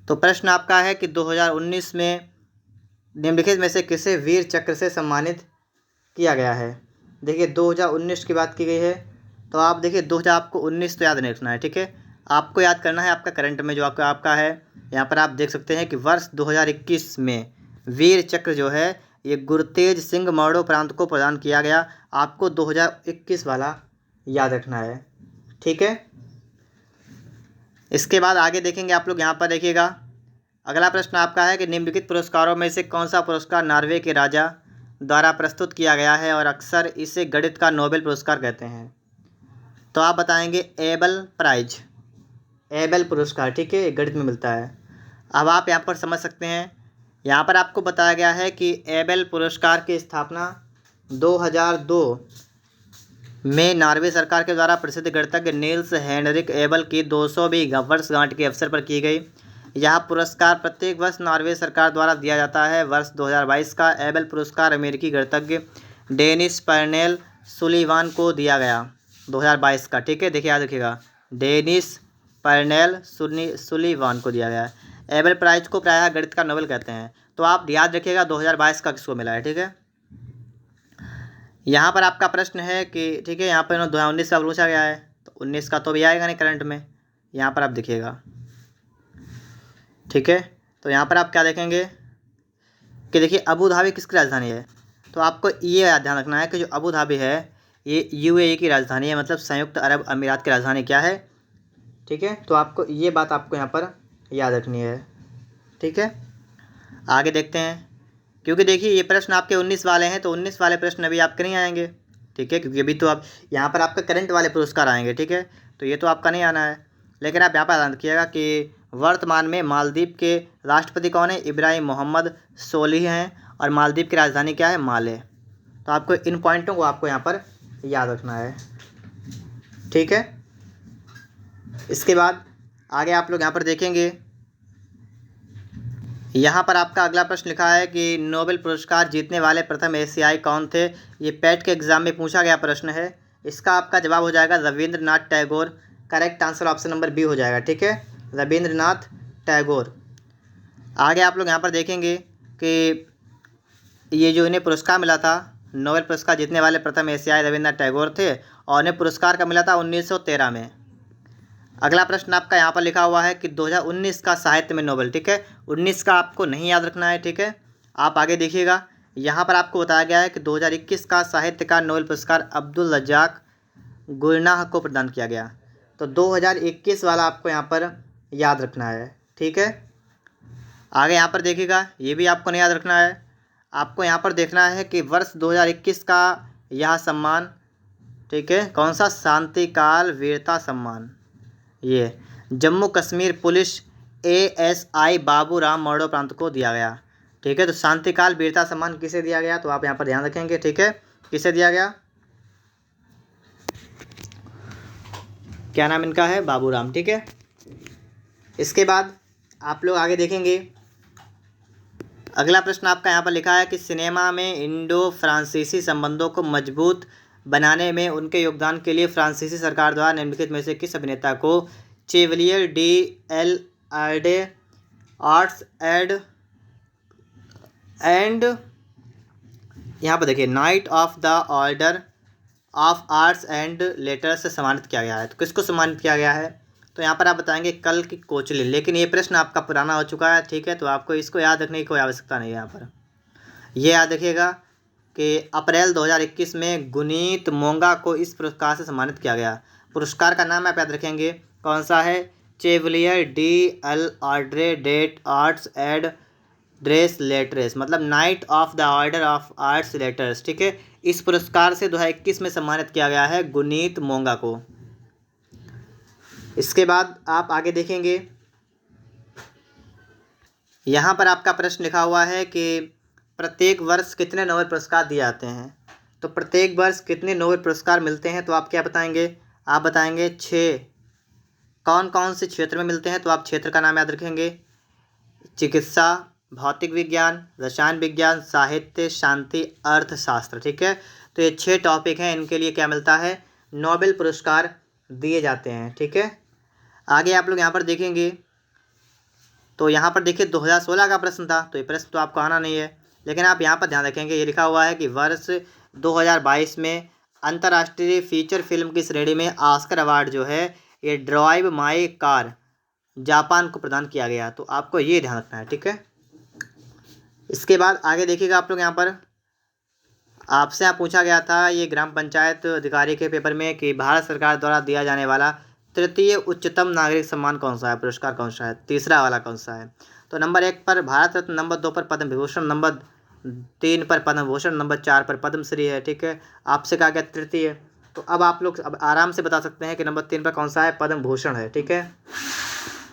Speaker 1: तो प्रश्न आपका है कि 2019 में निम्नलिखित में से किसे वीर चक्र से सम्मानित किया गया है? देखिए 2019 की बात की गई है, तो आप देखिए 2019 तो याद नहीं रखना है, ठीक है, आपको याद करना है आपका करंट में जो आपका है। यहाँ पर आप देख सकते हैं कि वर्ष 2021 में वीर चक्र जो है ये गुरतेज सिंह मरणोपरांत को प्रदान किया गया। आपको 2021 वाला याद रखना है, ठीक है। इसके बाद आगे देखेंगे आप लोग, यहाँ पर देखिएगा अगला प्रश्न आपका है कि निम्नलिखित पुरस्कारों में से कौन सा पुरस्कार नॉर्वे के राजा द्वारा प्रस्तुत किया गया है और अक्सर इसे गणित का नोबेल पुरस्कार कहते हैं? तो आप बताएंगे एबल प्राइज, एबल पुरस्कार, ठीक है, गणित में मिलता है। अब आप यहाँ पर समझ सकते हैं, यहाँ पर आपको बताया गया है कि एबल पुरस्कार की स्थापना 2002 में नॉर्वे सरकार के द्वारा प्रसिद्ध गणितज्ञ नील्स हेनरिक एबल की 200वीं वर्षगांठ के अवसर पर की गई। यह पुरस्कार प्रत्येक वर्ष नॉर्वे सरकार द्वारा दिया जाता है। वर्ष 2022 का एबल पुरस्कार अमेरिकी गणितज्ञ डेनिस पर्नेल सुलीवान को दिया गया, 2022 का, ठीक है, देखिए याद रखिएगा, डेनिस पर्नेल सुलीवान को दिया गया। एबल प्राइज को प्रायः गणित का नोबेल कहते हैं, तो आप याद रखिएगा 2022 का किसको मिला है, ठीक है। यहाँ पर आपका प्रश्न है कि ठीक है, यहाँ पर 2019 का पूछा गया है, तो 19 का तो भी आएगा नहीं करंट में, यहाँ पर आप देखिएगा, ठीक है। तो यहाँ पर आप क्या देखेंगे कि देखिए अबू धाबी किसकी राजधानी है? तो आपको ये ध्यान रखना है कि जो अबू धाबी है ये UAE की राजधानी है, मतलब संयुक्त अरब अमीरात की राजधानी क्या है, ठीक है। तो आपको ये बात आपको यहाँ पर याद रखनी है, ठीक है। आगे देखते हैं, क्योंकि देखिए ये प्रश्न आपके 19 वाले हैं, तो 19 वाले प्रश्न अभी आपके नहीं आएंगे, ठीक है, क्योंकि अभी तो आप यहाँ पर आपका करंट वाले पुरस्कार आएंगे, ठीक है, तो ये तो आपका नहीं आना है। लेकिन आप यहाँ पर ध्यान रखिएगा कि वर्तमान में मालदीव के राष्ट्रपति कौन है? इब्राहिम मोहम्मद सोलिह हैं, और मालदीव की राजधानी क्या है? माले। तो आपको इन पॉइंटों को आपको यहाँ पर याद रखना है, ठीक है। इसके बाद आगे आप लोग यहाँ पर देखेंगे, यहाँ पर आपका अगला प्रश्न लिखा है कि नोबेल पुरस्कार जीतने वाले प्रथम एशियाई कौन थे? ये पैट के एग्जाम में पूछा गया प्रश्न है। इसका आपका जवाब हो जाएगा Rabindranath Tagore. Correct answer option number B हो जाएगा, ठीक है, रविंद्रनाथ टैगोर। आगे आप लोग यहाँ पर देखेंगे कि ये जो इन्हें पुरस्कार मिला था, नोबेल पुरस्कार जीतने वाले प्रथम एशियाई रविंद्रनाथ टैगोर थे और इन्हें पुरस्कार कब मिला था? 1913 में। अगला प्रश्न आपका यहाँ पर लिखा हुआ है कि 2019 का साहित्य में नोबेल, ठीक है, 19 का आपको नहीं याद रखना है, ठीक है। आप आगे देखिएगा, यहाँ पर आपको बताया गया है कि 2021 का साहित्य का नोबेल पुरस्कार अब्दुल रज्जाक गुरनाह को प्रदान किया गया। तो 2021 वाला आपको यहाँ पर याद रखना है, ठीक है। आगे यहाँ पर देखिएगा, ये भी आपको नहीं याद रखना है। आपको यहाँ पर देखना है कि वर्ष 2021 का यह सम्मान, ठीक है, कौन सा? शांतिकाल वीरता सम्मान, ये जम्मू कश्मीर पुलिस ASI बाबू राम मरणोपरांत को दिया गया, ठीक है। तो शांतिकाल वीरता सम्मान किसे दिया गया? तो आप यहाँ पर ध्यान रखेंगे, ठीक है, किसे दिया गया? क्या नाम इनका है? बाबू राम, ठीक है। इसके बाद आप लोग आगे देखेंगे, अगला प्रश्न आपका यहाँ पर लिखा है कि सिनेमा में इंडो फ्रांसीसी संबंधों को मजबूत बनाने में उनके योगदान के लिए फ्रांसीसी सरकार द्वारा निम्नलिखित में से किस अभिनेता को Chevalier de L Ordre arts and यहाँ पर देखिए knight of the order of arts and letters से सम्मानित किया गया है? तो किसको सम्मानित किया गया है? तो यहाँ पर आप बताएंगे कल की कोचलिन, लेकिन ये प्रश्न आपका पुराना हो चुका है, ठीक है, तो आपको इसको याद रखने की कोई आवश्यकता नहीं है। यहाँ पर ये याद रखिएगा कि अप्रैल 2021 में गुनीत मोंगा को इस पुरस्कार से सम्मानित किया गया। पुरस्कार का नाम आप याद रखेंगे, कौन सा है? चेवलियर डी एल ऑर्डरे डेट आर्ट्स एंड ड्रेस लेटर्स, मतलब knight of the order of arts letters, ठीक है। इस पुरस्कार से 2021 में सम्मानित किया गया है गुनीत मोंगा को। इसके बाद आप आगे देखेंगे, यहाँ पर आपका प्रश्न लिखा हुआ है कि प्रत्येक वर्ष कितने नोबेल पुरस्कार दिए जाते हैं? तो प्रत्येक वर्ष कितने नोबेल पुरस्कार मिलते हैं? तो आप क्या बताएंगे? आप बताएंगे 6। कौन कौन से क्षेत्र में मिलते हैं? तो आप क्षेत्र का नाम याद रखेंगे, चिकित्सा, भौतिक विज्ञान, रसायन विज्ञान, साहित्य, शांति, अर्थशास्त्र, ठीक है। तो ये 6 टॉपिक हैं, इनके लिए क्या मिलता है? नोबेल पुरस्कार दिए जाते हैं, ठीक है। आगे आप लोग यहाँ पर देखेंगे, तो यहाँ पर देखिए 2016 का प्रश्न था, तो ये प्रश्न तो आपको आना नहीं है, लेकिन आप यहाँ पर ध्यान रखेंगे, ये लिखा हुआ है कि वर्ष 2022 में अंतर्राष्ट्रीय फीचर फिल्म की श्रेणी में ऑस्कर अवार्ड जो है ये ड्राइव माई कार जापान को प्रदान किया गया। तो आपको ये ध्यान रखना है, ठीक है। इसके बाद आगे देखिएगा, आप लोग यहाँ पर आपसे यहाँ पूछा गया था ये ग्राम पंचायत अधिकारी के पेपर में कि भारत सरकार द्वारा दिया जाने वाला तृतीय उच्चतम नागरिक सम्मान कौन सा है? पुरस्कार कौन सा है? तीसरा वाला कौन सा है? तो नंबर 1 पर भारत रत्न, नंबर 2 पर पद्म विभूषण, नंबर 3 पर पद्म भूषण, नंबर 4 पर पद्मश्री है, ठीक है। आपसे कहा गया तृतीय, तो अब आप लोग अब आराम से बता सकते हैं कि नंबर 3 पर कौन सा है? पद्म भूषण है, ठीक है।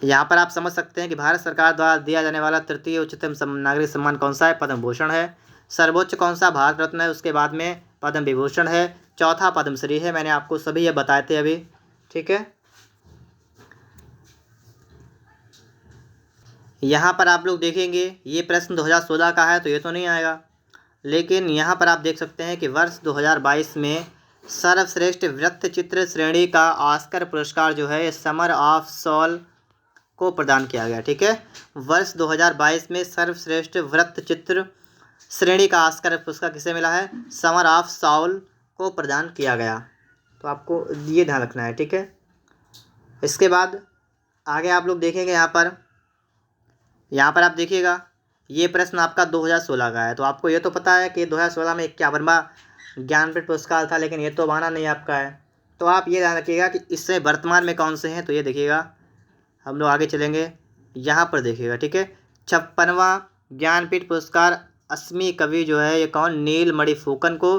Speaker 1: यहाँ पर आप समझ सकते हैं कि भारत सरकार द्वारा दिया जाने वाला तृतीय उच्चतम नागरिक सम्मान कौन सा है? पद्म भूषण है। सर्वोच्च कौन सा? भारत रत्न है, उसके बाद में पद्म विभूषण है, चौथा पद्मश्री है। मैंने आपको सभी ये बताए थे अभी, ठीक है। यहाँ पर आप लोग देखेंगे ये प्रश्न 2016 का है, तो ये तो नहीं आएगा, लेकिन यहाँ पर आप देख सकते हैं कि वर्ष 2022 में सर्वश्रेष्ठ वृत्तचित्र श्रेणी का ऑस्कर पुरस्कार जो है समर ऑफ सॉल को प्रदान किया गया, ठीक है। वर्ष 2022 में सर्वश्रेष्ठ वृत्तचित्र श्रेणी का ऑस्कर पुरस्कार किसे मिला है? समर ऑफ सॉल को प्रदान किया गया। तो आपको ये ध्यान रखना है, ठीक है। इसके बाद आगे आप लोग देखेंगे, यहाँ पर आप देखिएगा ये प्रश्न आपका 2016 का है, तो आपको ये तो पता है कि 2016 में 51वां ज्ञानपीठ पुरस्कार था, लेकिन ये तो आना नहीं आपका है। तो आप ये ध्यान रखिएगा कि इससे वर्तमान में कौन से हैं, तो ये देखिएगा, हम लोग आगे चलेंगे, यहाँ पर देखिएगा, ठीक है। 56वां ज्ञानपीठ पुरस्कार असमी कवि जो है ये कौन? नीलमणि फुकन को,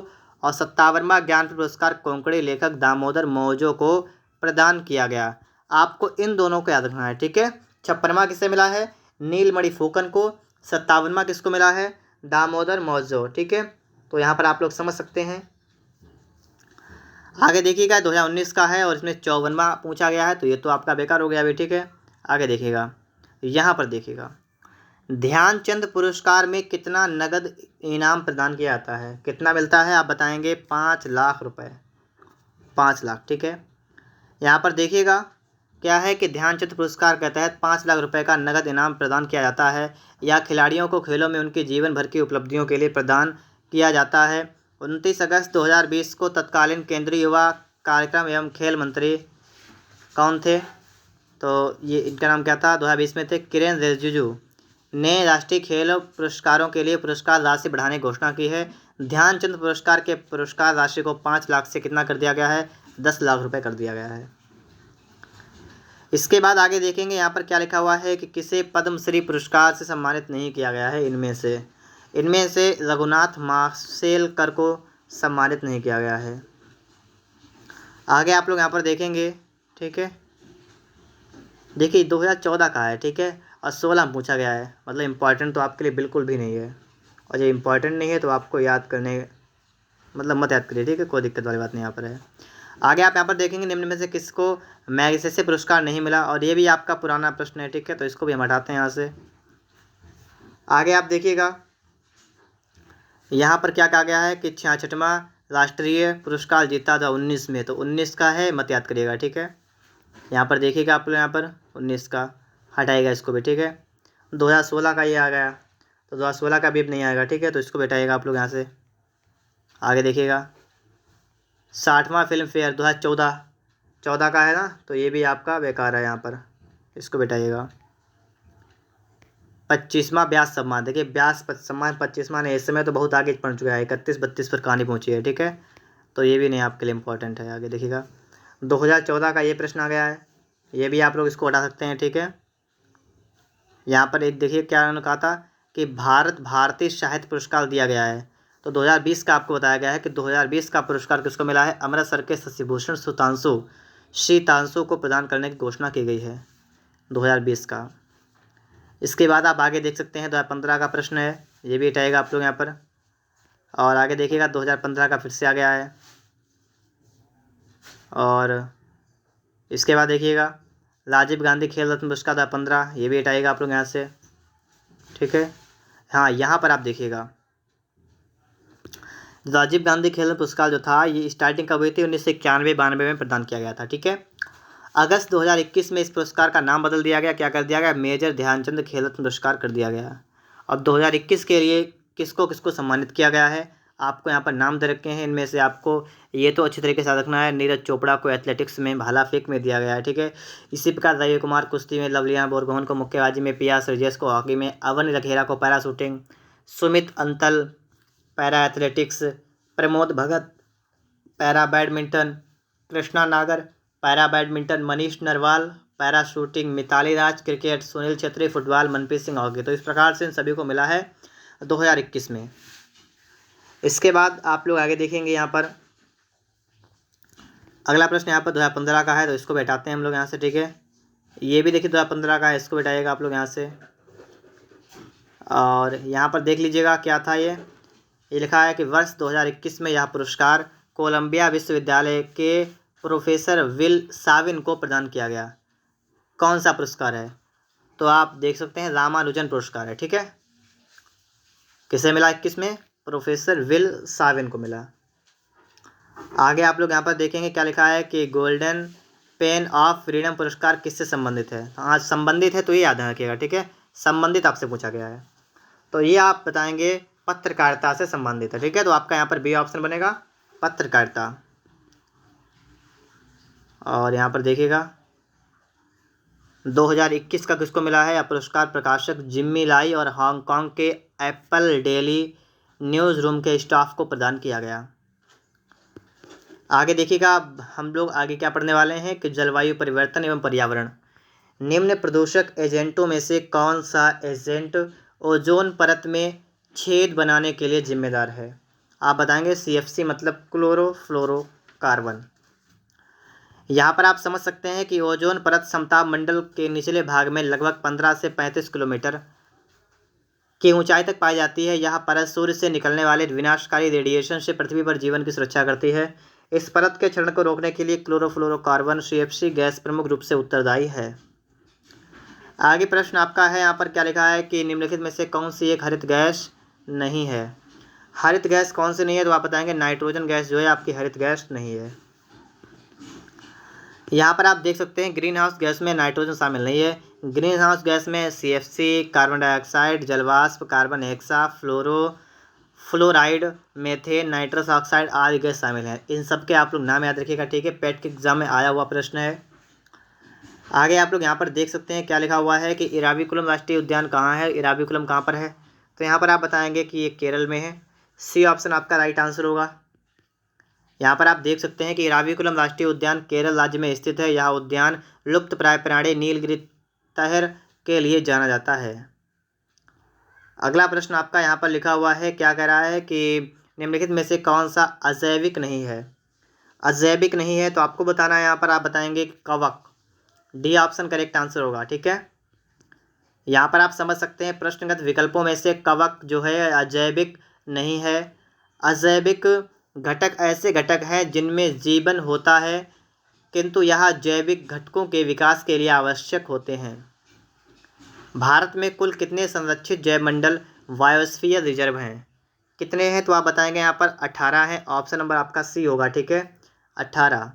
Speaker 1: और 57वां ज्ञानपीठ पुरस्कार कोंकणी लेखक दामोदर मौजो को प्रदान किया गया। आपको इन दोनों को याद रखना है, ठीक है। 56वां किसे मिला है? नीलमणि फुकन को। 57वां किसको मिला है? दामोदर मौजो, ठीक है। तो यहाँ पर आप लोग समझ सकते हैं। आगे देखिएगा 2019 का है और इसमें 54वां पूछा गया है, तो ये तो आपका बेकार हो गया अभी, ठीक है। आगे देखिएगा, यहाँ पर देखिएगा, ध्यानचंद पुरस्कार में कितना नगद इनाम प्रदान किया जाता है? कितना मिलता है? आप बताएंगे 5 लाख रुपए, 5 लाख, ठीक है। यहाँ पर देखिएगा क्या है कि ध्यानचंद पुरस्कार के तहत 5 लाख रुपए का नगद इनाम प्रदान किया जाता है। या खिलाड़ियों को खेलों में उनके जीवन भर की उपलब्धियों के लिए प्रदान किया जाता है। 29 अगस्त 2020 को तत्कालीन केंद्रीय युवा कार्यक्रम एवं खेल मंत्री कौन थे? तो ये इनका नाम क्या था? 2020 में थे किरेन रिजिजू ने राष्ट्रीय खेल पुरस्कारों के लिए पुरस्कार राशि बढ़ाने की घोषणा की है। ध्यानचंद पुरस्कार के पुरस्कार राशि को 5 लाख से कितना कर दिया गया है? 10 लाख रुपए कर दिया गया है। इसके बाद आगे देखेंगे यहाँ पर क्या लिखा हुआ है कि किसे पद्मश्री पुरस्कार से सम्मानित नहीं किया गया है। इनमें से रघुनाथ माशेलकर को सम्मानित नहीं किया गया है। आगे आप लोग यहाँ पर देखेंगे, ठीक है। देखिए 2014 का है, ठीक है, और 16 पूछा गया है, मतलब इम्पॉर्टेंट तो आपके लिए बिल्कुल भी नहीं है। और जो इम्पॉर्टेंट नहीं है तो आपको याद करने मतलब मत याद करिए, ठीक है, कोई दिक्कत वाली बात नहीं यहाँ पर है। आगे आप यहाँ पर देखेंगे निम्न में से किसको मैग्सेसे पुरस्कार नहीं मिला, और ये भी आपका पुराना प्रश्न है, ठीक है, तो इसको भी हम हटाते हैं यहाँ से। आगे आप देखिएगा यहाँ पर क्या कहा गया है कि 66वां राष्ट्रीय पुरस्कार जीता था 19 में, तो 19 का है, मत याद करिएगा, ठीक है। यहाँ पर देखिएगा आप लोग यहाँ पर 19 का हटाएगा इसको भी, ठीक है। 2016 का ये आ गया, तो 2016 का भी अब नहीं आएगा, ठीक है, तो इसको बैठाइएगा आप लोग यहाँ से। आगे देखिएगा 60वां फिल्म फेयर 2014 का है ना, तो ये भी आपका बेकार है, यहाँ पर इसको बैठाइएगा। 25वां व्यास सम्मान, देखिए व्यास सम्मान 25वां नहीं, इस समय तो बहुत आगे पहुँच चुका है, 31-32 पर कहानी पहुँची है, ठीक है, तो ये भी नहीं आपके लिए इम्पोर्टेंट है। आगे देखिएगा 2014 का ये प्रश्न आ गया है, ये भी आप लोग इसको हटा सकते हैं, ठीक है। यहाँ पर एक देखिए क्या उन्होंने कहा था कि भारतीय साहित्य पुरस्कार दिया गया है, तो 2020 का आपको बताया गया है कि 2020 का पुरस्कार किसको मिला है? अमृतसर के शशिभूषण शीतांशु को प्रदान करने की घोषणा की गई है 2020 का। इसके बाद आप आगे देख सकते हैं 2015 का प्रश्न है, ये भी हटाएगा आप लोग यहाँ पर। और आगे देखिएगा 2015 का फिर से आ गया है, और इसके बाद देखिएगा राजीव गांधी खेल रत्न पुरस्कार 2015, ये भी हटाएगा आप लोग यहाँ से, ठीक है। हाँ, यहाँ पर आप देखिएगा राजीव गांधी खेल रत्न पुरस्कार जो था ये स्टार्टिंग कब हुई थी? 1991-92 में प्रदान किया गया था, ठीक है। अगस्त 2021 में इस पुरस्कार का नाम बदल दिया गया, क्या कर दिया गया? मेजर ध्यानचंद खेल रत्न पुरस्कार कर दिया गया। अब 2021 के लिए किसको किसको सम्मानित किया गया है, आपको यहाँ पर नाम दे रखे हैं। इनमें से आपको ये तो अच्छी तरीके से रखना है, नीरज चोपड़ा को एथलेटिक्स में भाला फेंक में दिया गया है, ठीक है। इसी प्रकार रवि कुमार कुश्ती में, लवलिया बोरगोहन को मुक्केबाजी में, पिया श्रीजेश को हॉकी में, अवन रखेरा को para shooting, Sumit Antil para athletics, Pramod Bhagat para badminton, Krishna Nagar para badminton, Manish Narwal para shooting, Mithali Raj cricket, Sunil Chhetri football, Manpreet Singh hockey. तो इस प्रकार से इन सभी को मिला है 2021 में। इसके बाद आप लोग आगे देखेंगे यहाँ पर अगला प्रश्न यहाँ पर 2015 का है, तो इसको बैठाते हैं हम लोग यहाँ से, ठीक है। ये भी देखिए 2015 का है, इसको बैठाइएगा आप लोग यहाँ से। और यहाँ पर देख लीजिएगा क्या था ये लिखा है कि वर्ष 2021 में यह पुरस्कार कोलंबिया विश्वविद्यालय के प्रोफेसर विल साविन को प्रदान किया गया। कौन सा पुरस्कार है? तो आप देख सकते हैं रामानुजन पुरस्कार है, ठीक है। किसे मिला 21 में? प्रोफेसर विल साविन को मिला। आगे आप लोग यहाँ पर देखेंगे क्या लिखा है कि गोल्डन पेन ऑफ फ्रीडम पुरस्कार किससे संबंधित है। हाँ, संबंधित है तो ये याद रखिएगा, ठीक है, संबंधित आपसे पूछा गया है, तो ये आप बताएंगे पत्रकारिता से संबंधित है, ठीक है। तो आपका यहाँ पर बी ऑप्शन बनेगा, पत्रकारिता। और यहाँ पर देखिएगा 2021 का किसको मिला है? यह पुरस्कार प्रकाशक जिम्मी लाई और हांगकांग के एप्पल डेली न्यूज़ रूम के स्टाफ को प्रदान किया गया। आगे देखिएगा हम लोग आगे क्या पढ़ने वाले हैं कि जलवायु परिवर्तन एवं पर्यावरण। निम्न प्रदूषक एजेंटों में से कौन सा एजेंट ओजोन परत में छेद बनाने के लिए जिम्मेदार है? आप बताएंगे CFC मतलब क्लोरोफ्लोरोकार्बन। यहाँ पर आप समझ सकते हैं कि ओजोन परत समताप मंडल के निचले भाग में लगभग 15 से 35 किलोमीटर की ऊंचाई तक पाई जाती है। यह परत सूर्य से निकलने वाले विनाशकारी रेडिएशन से पृथ्वी पर जीवन की सुरक्षा करती है। इस परत के क्षरण को रोकने के लिए क्लोरोफ्लोरोकार्बन CFC गैस प्रमुख रूप से उत्तरदायी है। आगे प्रश्न आपका है, यहाँ पर क्या लिखा है कि निम्नलिखित में से कौन सी एक हरित गैस नहीं है? हरित गैस कौन सी नहीं है? तो आप बताएंगे नाइट्रोजन गैस जो है आपकी हरित गैस नहीं है। यहाँ पर आप देख सकते हैं ग्रीन हाउस गैस में नाइट्रोजन शामिल नहीं है। ग्रीन हाउस गैस में CFC, कार्बन डाइऑक्साइड, जलवाष्प, carbon hexa, fluoride, methane, nitrous oxide आदि गैस शामिल हैं। इन सब के आप लोग नाम याद रखिएगा, ठीक है। पेट के एग्जाम में आया हुआ प्रश्न है। आगे आप लोग यहाँ पर देख सकते हैं क्या लिखा हुआ है कि इराविकुलम राष्ट्रीय उद्यान कहाँ है। इराविकुलम कहाँ पर है, तो यहाँ पर आप बताएंगे कि ये केरल में है। सी ऑप्शन आपका राइट आंसर होगा। यहाँ पर आप देख सकते हैं कि इराविकुलम राष्ट्रीय उद्यान केरल राज्य में स्थित है। यह उद्यान लुप्त प्राय प्राणी नीलगिरी तहर के लिए जाना जाता है। अगला प्रश्न आपका यहाँ पर लिखा हुआ है, क्या कह रहा है कि निम्नलिखित में से कौन सा अजैविक नहीं है। अजैविक नहीं है तो आपको बताना है, यहाँ पर आप बताएंगे कवक। डी ऑप्शन करेक्ट आंसर होगा, ठीक है। यहाँ पर आप समझ सकते हैं प्रश्नगत विकल्पों में से कवक जो है अजैविक नहीं है। अजैविक घटक ऐसे घटक हैं जिनमें जीवन होता है किंतु यह जैविक घटकों के विकास के लिए आवश्यक होते हैं। भारत में कुल कितने संरक्षित जैवमंडल बायोस्फीयर रिजर्व हैं। कितने हैं तो आप बताएंगे, यहाँ पर 18 हैं। ऑप्शन नंबर आपका सी होगा, ठीक है, 18।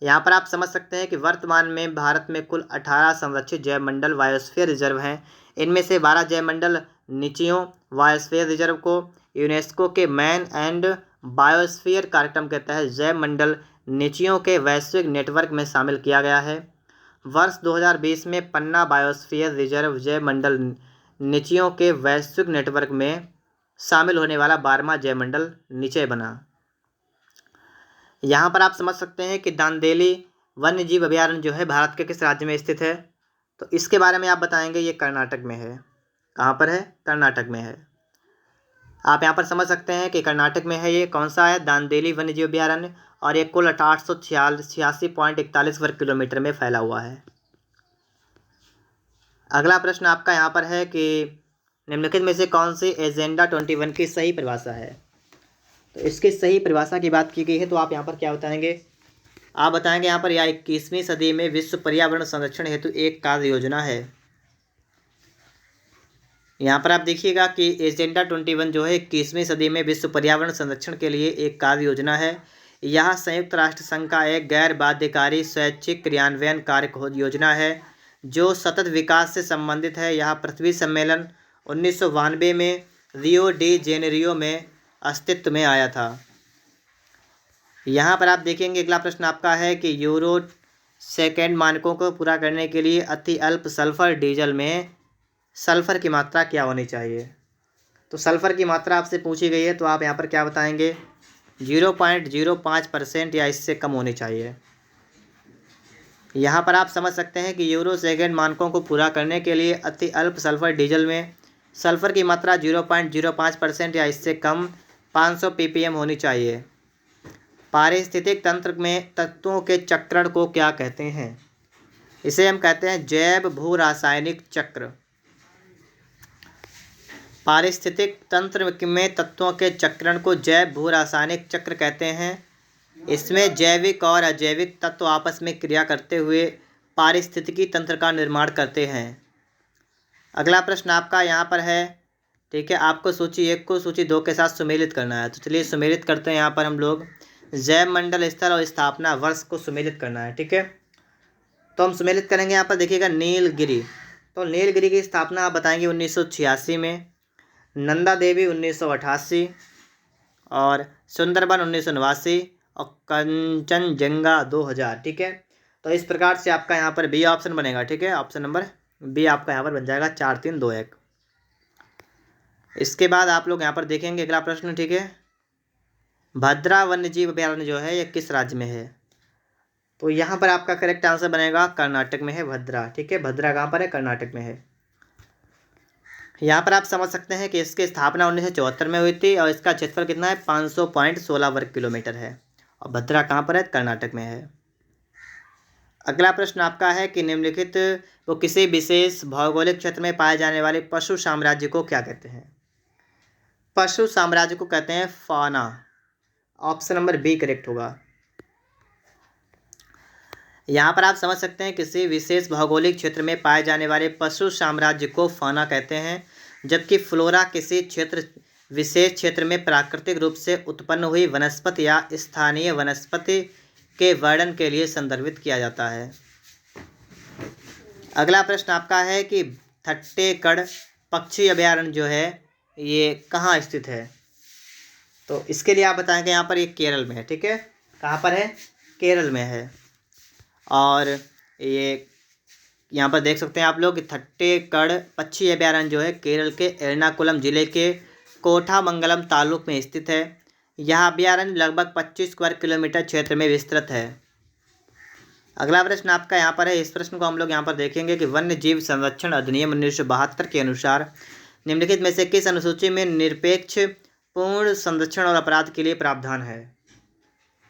Speaker 1: यहाँ पर आप समझ सकते हैं कि वर्तमान में भारत में कुल 18 संरक्षित जैवमंडल बायोस्फीयर रिजर्व हैं। इनमें से 12 जैवमंडल निचियों बायोस्फीयर रिजर्व को यूनेस्को के मैन एंड बायोस्फीयर कार्यक्रम के तहत जैवमंडल निचियों के वैश्विक नेटवर्क में शामिल किया गया है। वर्ष 2020 में पन्ना बायोस्फीयर रिजर्व जैवमंडल निचियों के वैश्विक नेटवर्क में शामिल होने वाला 12वां जैवमंडल निचय बना। यहाँ पर आप समझ सकते हैं कि दांदेली वन्य जीव अभयारण्य जो है भारत के किस राज्य में स्थित है, तो इसके बारे में आप बताएंगे ये कर्नाटक में है। कहाँ पर है, कर्नाटक में है। आप यहाँ पर समझ सकते हैं कि कर्नाटक में है। ये कौन सा है, दांदेली वन्य जीव अभयारण्य, और ये कुल 886.41 वर्ग किलोमीटर में फैला हुआ है। अगला प्रश्न आपका यहाँ पर है कि निम्नलिखित में से कौन सी एजेंडा 21 की सही परिभाषा है। तो इसकी सही परिभाषा की बात की गई है, तो आप यहाँ पर क्या बताएंगे, आप बताएंगे यहाँ पर यह 21वीं सदी में विश्व पर्यावरण संरक्षण हेतु एक कार्य योजना है। यहाँ पर आप देखिएगा कि एजेंडा 21 जो है 21वीं सदी में विश्व पर्यावरण संरक्षण के लिए एक कार्य योजना है। यह संयुक्त राष्ट्र संघ का एक गैर बाध्यकारी स्वैच्छिक क्रियान्वयन कार्य योजना है जो सतत विकास से संबंधित है। यह पृथ्वी सम्मेलन 1992 में रियो डी जेनेरियो में अस्तित्व में आया था। यहाँ पर आप देखेंगे अगला प्रश्न आपका है कि यूरो सेकेंड मानकों को पूरा करने के लिए अति अल्प सल्फर डीजल में सल्फर की मात्रा क्या होनी चाहिए। तो सल्फर की मात्रा आपसे पूछी गई है, तो आप यहाँ पर क्या बताएंगे, 0.05% या इससे कम होनी चाहिए। यहाँ पर आप समझ सकते हैं कि यूरो सेकेंड मानकों को पूरा करने के लिए अति अल्प सल्फर डीजल में सल्फर की मात्रा 0.05% या इससे कम 500 ppm होनी चाहिए। पारिस्थितिक तंत्र में तत्वों के चक्रण को क्या कहते हैं। इसे हम कहते हैं जैव भू रासायनिक चक्र। पारिस्थितिक तंत्र में तत्वों के चक्रण को जैव भू रासायनिक चक्र कहते हैं। इसमें जैविक और अजैविक तत्व आपस में क्रिया करते हुए पारिस्थितिकी तंत्र का निर्माण करते हैं। अगला प्रश्न आपका यहाँ पर है, ठीक है, आपको सूची 1 को सूची 2 के साथ सुमेलित करना है। तो चलिए सुमेलित करते हैं। यहाँ पर हम लोग जैव मंडल स्थल और स्थापना वर्ष को सुमेलित करना है, ठीक है। तो हम सुमेलित करेंगे। यहाँ पर देखिएगा नीलगिरी, तो नीलगिरी की स्थापना आप बताएंगे 1986 में, नंदा देवी 1988 और सुंदरबन 1989 और कंचनजंगा 2000, ठीक है। तो इस प्रकार से आपका यहाँ पर बी ऑप्शन बनेगा, ठीक है। ऑप्शन नंबर बी आपका यहाँ पर बन जाएगा 4321। इसके बाद आप लोग यहाँ पर देखेंगे अगला प्रश्न, ठीक है, भद्रा वन्य जीव अभयारण्य जो है यह किस राज्य में है। तो यहाँ पर आपका करेक्ट आंसर बनेगा कर्नाटक में है भद्रा, ठीक है। भद्रा कहाँ पर है, कर्नाटक में है। यहाँ पर आप समझ सकते हैं कि इसकी स्थापना 1974 में हुई थी और इसका क्षेत्रफल कितना है, 500.16 वर्ग किलोमीटर है। और भद्रा कहाँ पर है, कर्नाटक में है। अगला प्रश्न आपका है कि निम्नलिखित वो किसी विशेष भौगोलिक क्षेत्र में पाए जाने वाले पशु साम्राज्य को क्या कहते हैं। पशु साम्राज्य को कहते हैं फाना। ऑप्शन नंबर बी करेक्ट होगा। यहाँ पर आप समझ सकते हैं किसी विशेष भौगोलिक क्षेत्र में पाए जाने वाले पशु साम्राज्य को फाना कहते हैं, जबकि फ्लोरा किसी विशेष क्षेत्र में प्राकृतिक रूप से उत्पन्न हुई वनस्पति या स्थानीय वनस्पति के वर्णन के लिए संदर्भित किया जाता है। अगला प्रश्न आपका है कि थट्टेकड़ पक्षी अभयारण्य जो है ये कहाँ स्थित है। तो इसके लिए आप बताएंगे यहाँ पर ये केरल में है। ठीक है, कहाँ पर है? केरल में है। और ये यहाँ पर देख सकते हैं आप लोग कि थट्टेकड़ पक्षी अभयारण्य जो है केरल के एर्नाकुलम जिले के कोठामंगलम तालुक में स्थित है। यह अभयारण्य लगभग 25 स्क्वायर किलोमीटर क्षेत्र में विस्तृत है। अगला प्रश्न आपका यहाँ पर है। इस प्रश्न को हम लोग यहाँ पर देखेंगे कि वन्य जीव संरक्षण अधिनियम 1972 के अनुसार निम्नलिखित में से किस अनुसूची में निरपेक्ष पूर्ण संरक्षण और अपराध के लिए प्रावधान है।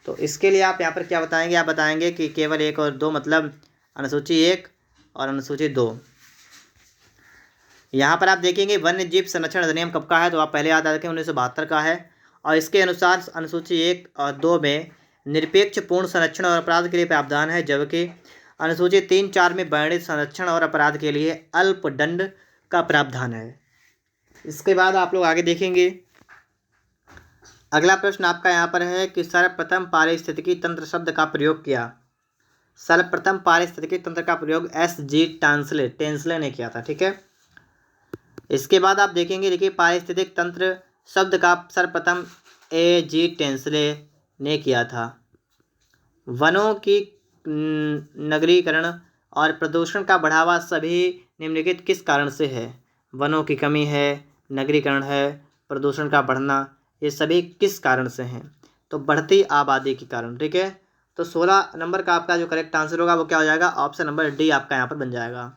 Speaker 1: तो इसके लिए आप यहाँ पर क्या बताएंगे? आप बताएंगे कि केवल 1 और 2, मतलब अनुसूची 1 और अनुसूची 2। यहाँ पर आप देखेंगे वन्य जीव संरक्षण अधिनियम कब का है, तो आप पहले याद रखें 1972 का है। और इसके अनुसार अनुसूची 1 और 2 में निरपेक्ष पूर्ण संरक्षण और अपराध के लिए प्रावधान है, जबकि अनुसूची 3, 4 में वर्णित संरक्षण और अपराध के लिए अल्प दंड का प्रावधान है। इसके बाद आप लोग आगे देखेंगे। अगला प्रश्न आपका यहाँ पर है कि सर्वप्रथम पारिस्थितिकी तंत्र शब्द का प्रयोग किया। सर्वप्रथम पारिस्थितिकी तंत्र का प्रयोग S.G. टेंसले ने किया था। ठीक है, इसके बाद आप देखेंगे, देखिए पारिस्थितिक तंत्र शब्द का सर्वप्रथम A.G. टेंसले ने किया था। वनों की नगरीकरण और प्रदूषण का बढ़ावा सभी निम्नलिखित किस कारण से है। वनों की कमी है, नगरीकरण है, प्रदूषण का बढ़ना, ये सभी किस कारण से हैं? तो बढ़ती आबादी के कारण। ठीक है, तो 16 नंबर का आपका जो करेक्ट आंसर होगा वो क्या हो जाएगा? ऑप्शन नंबर डी आपका यहाँ पर बन जाएगा।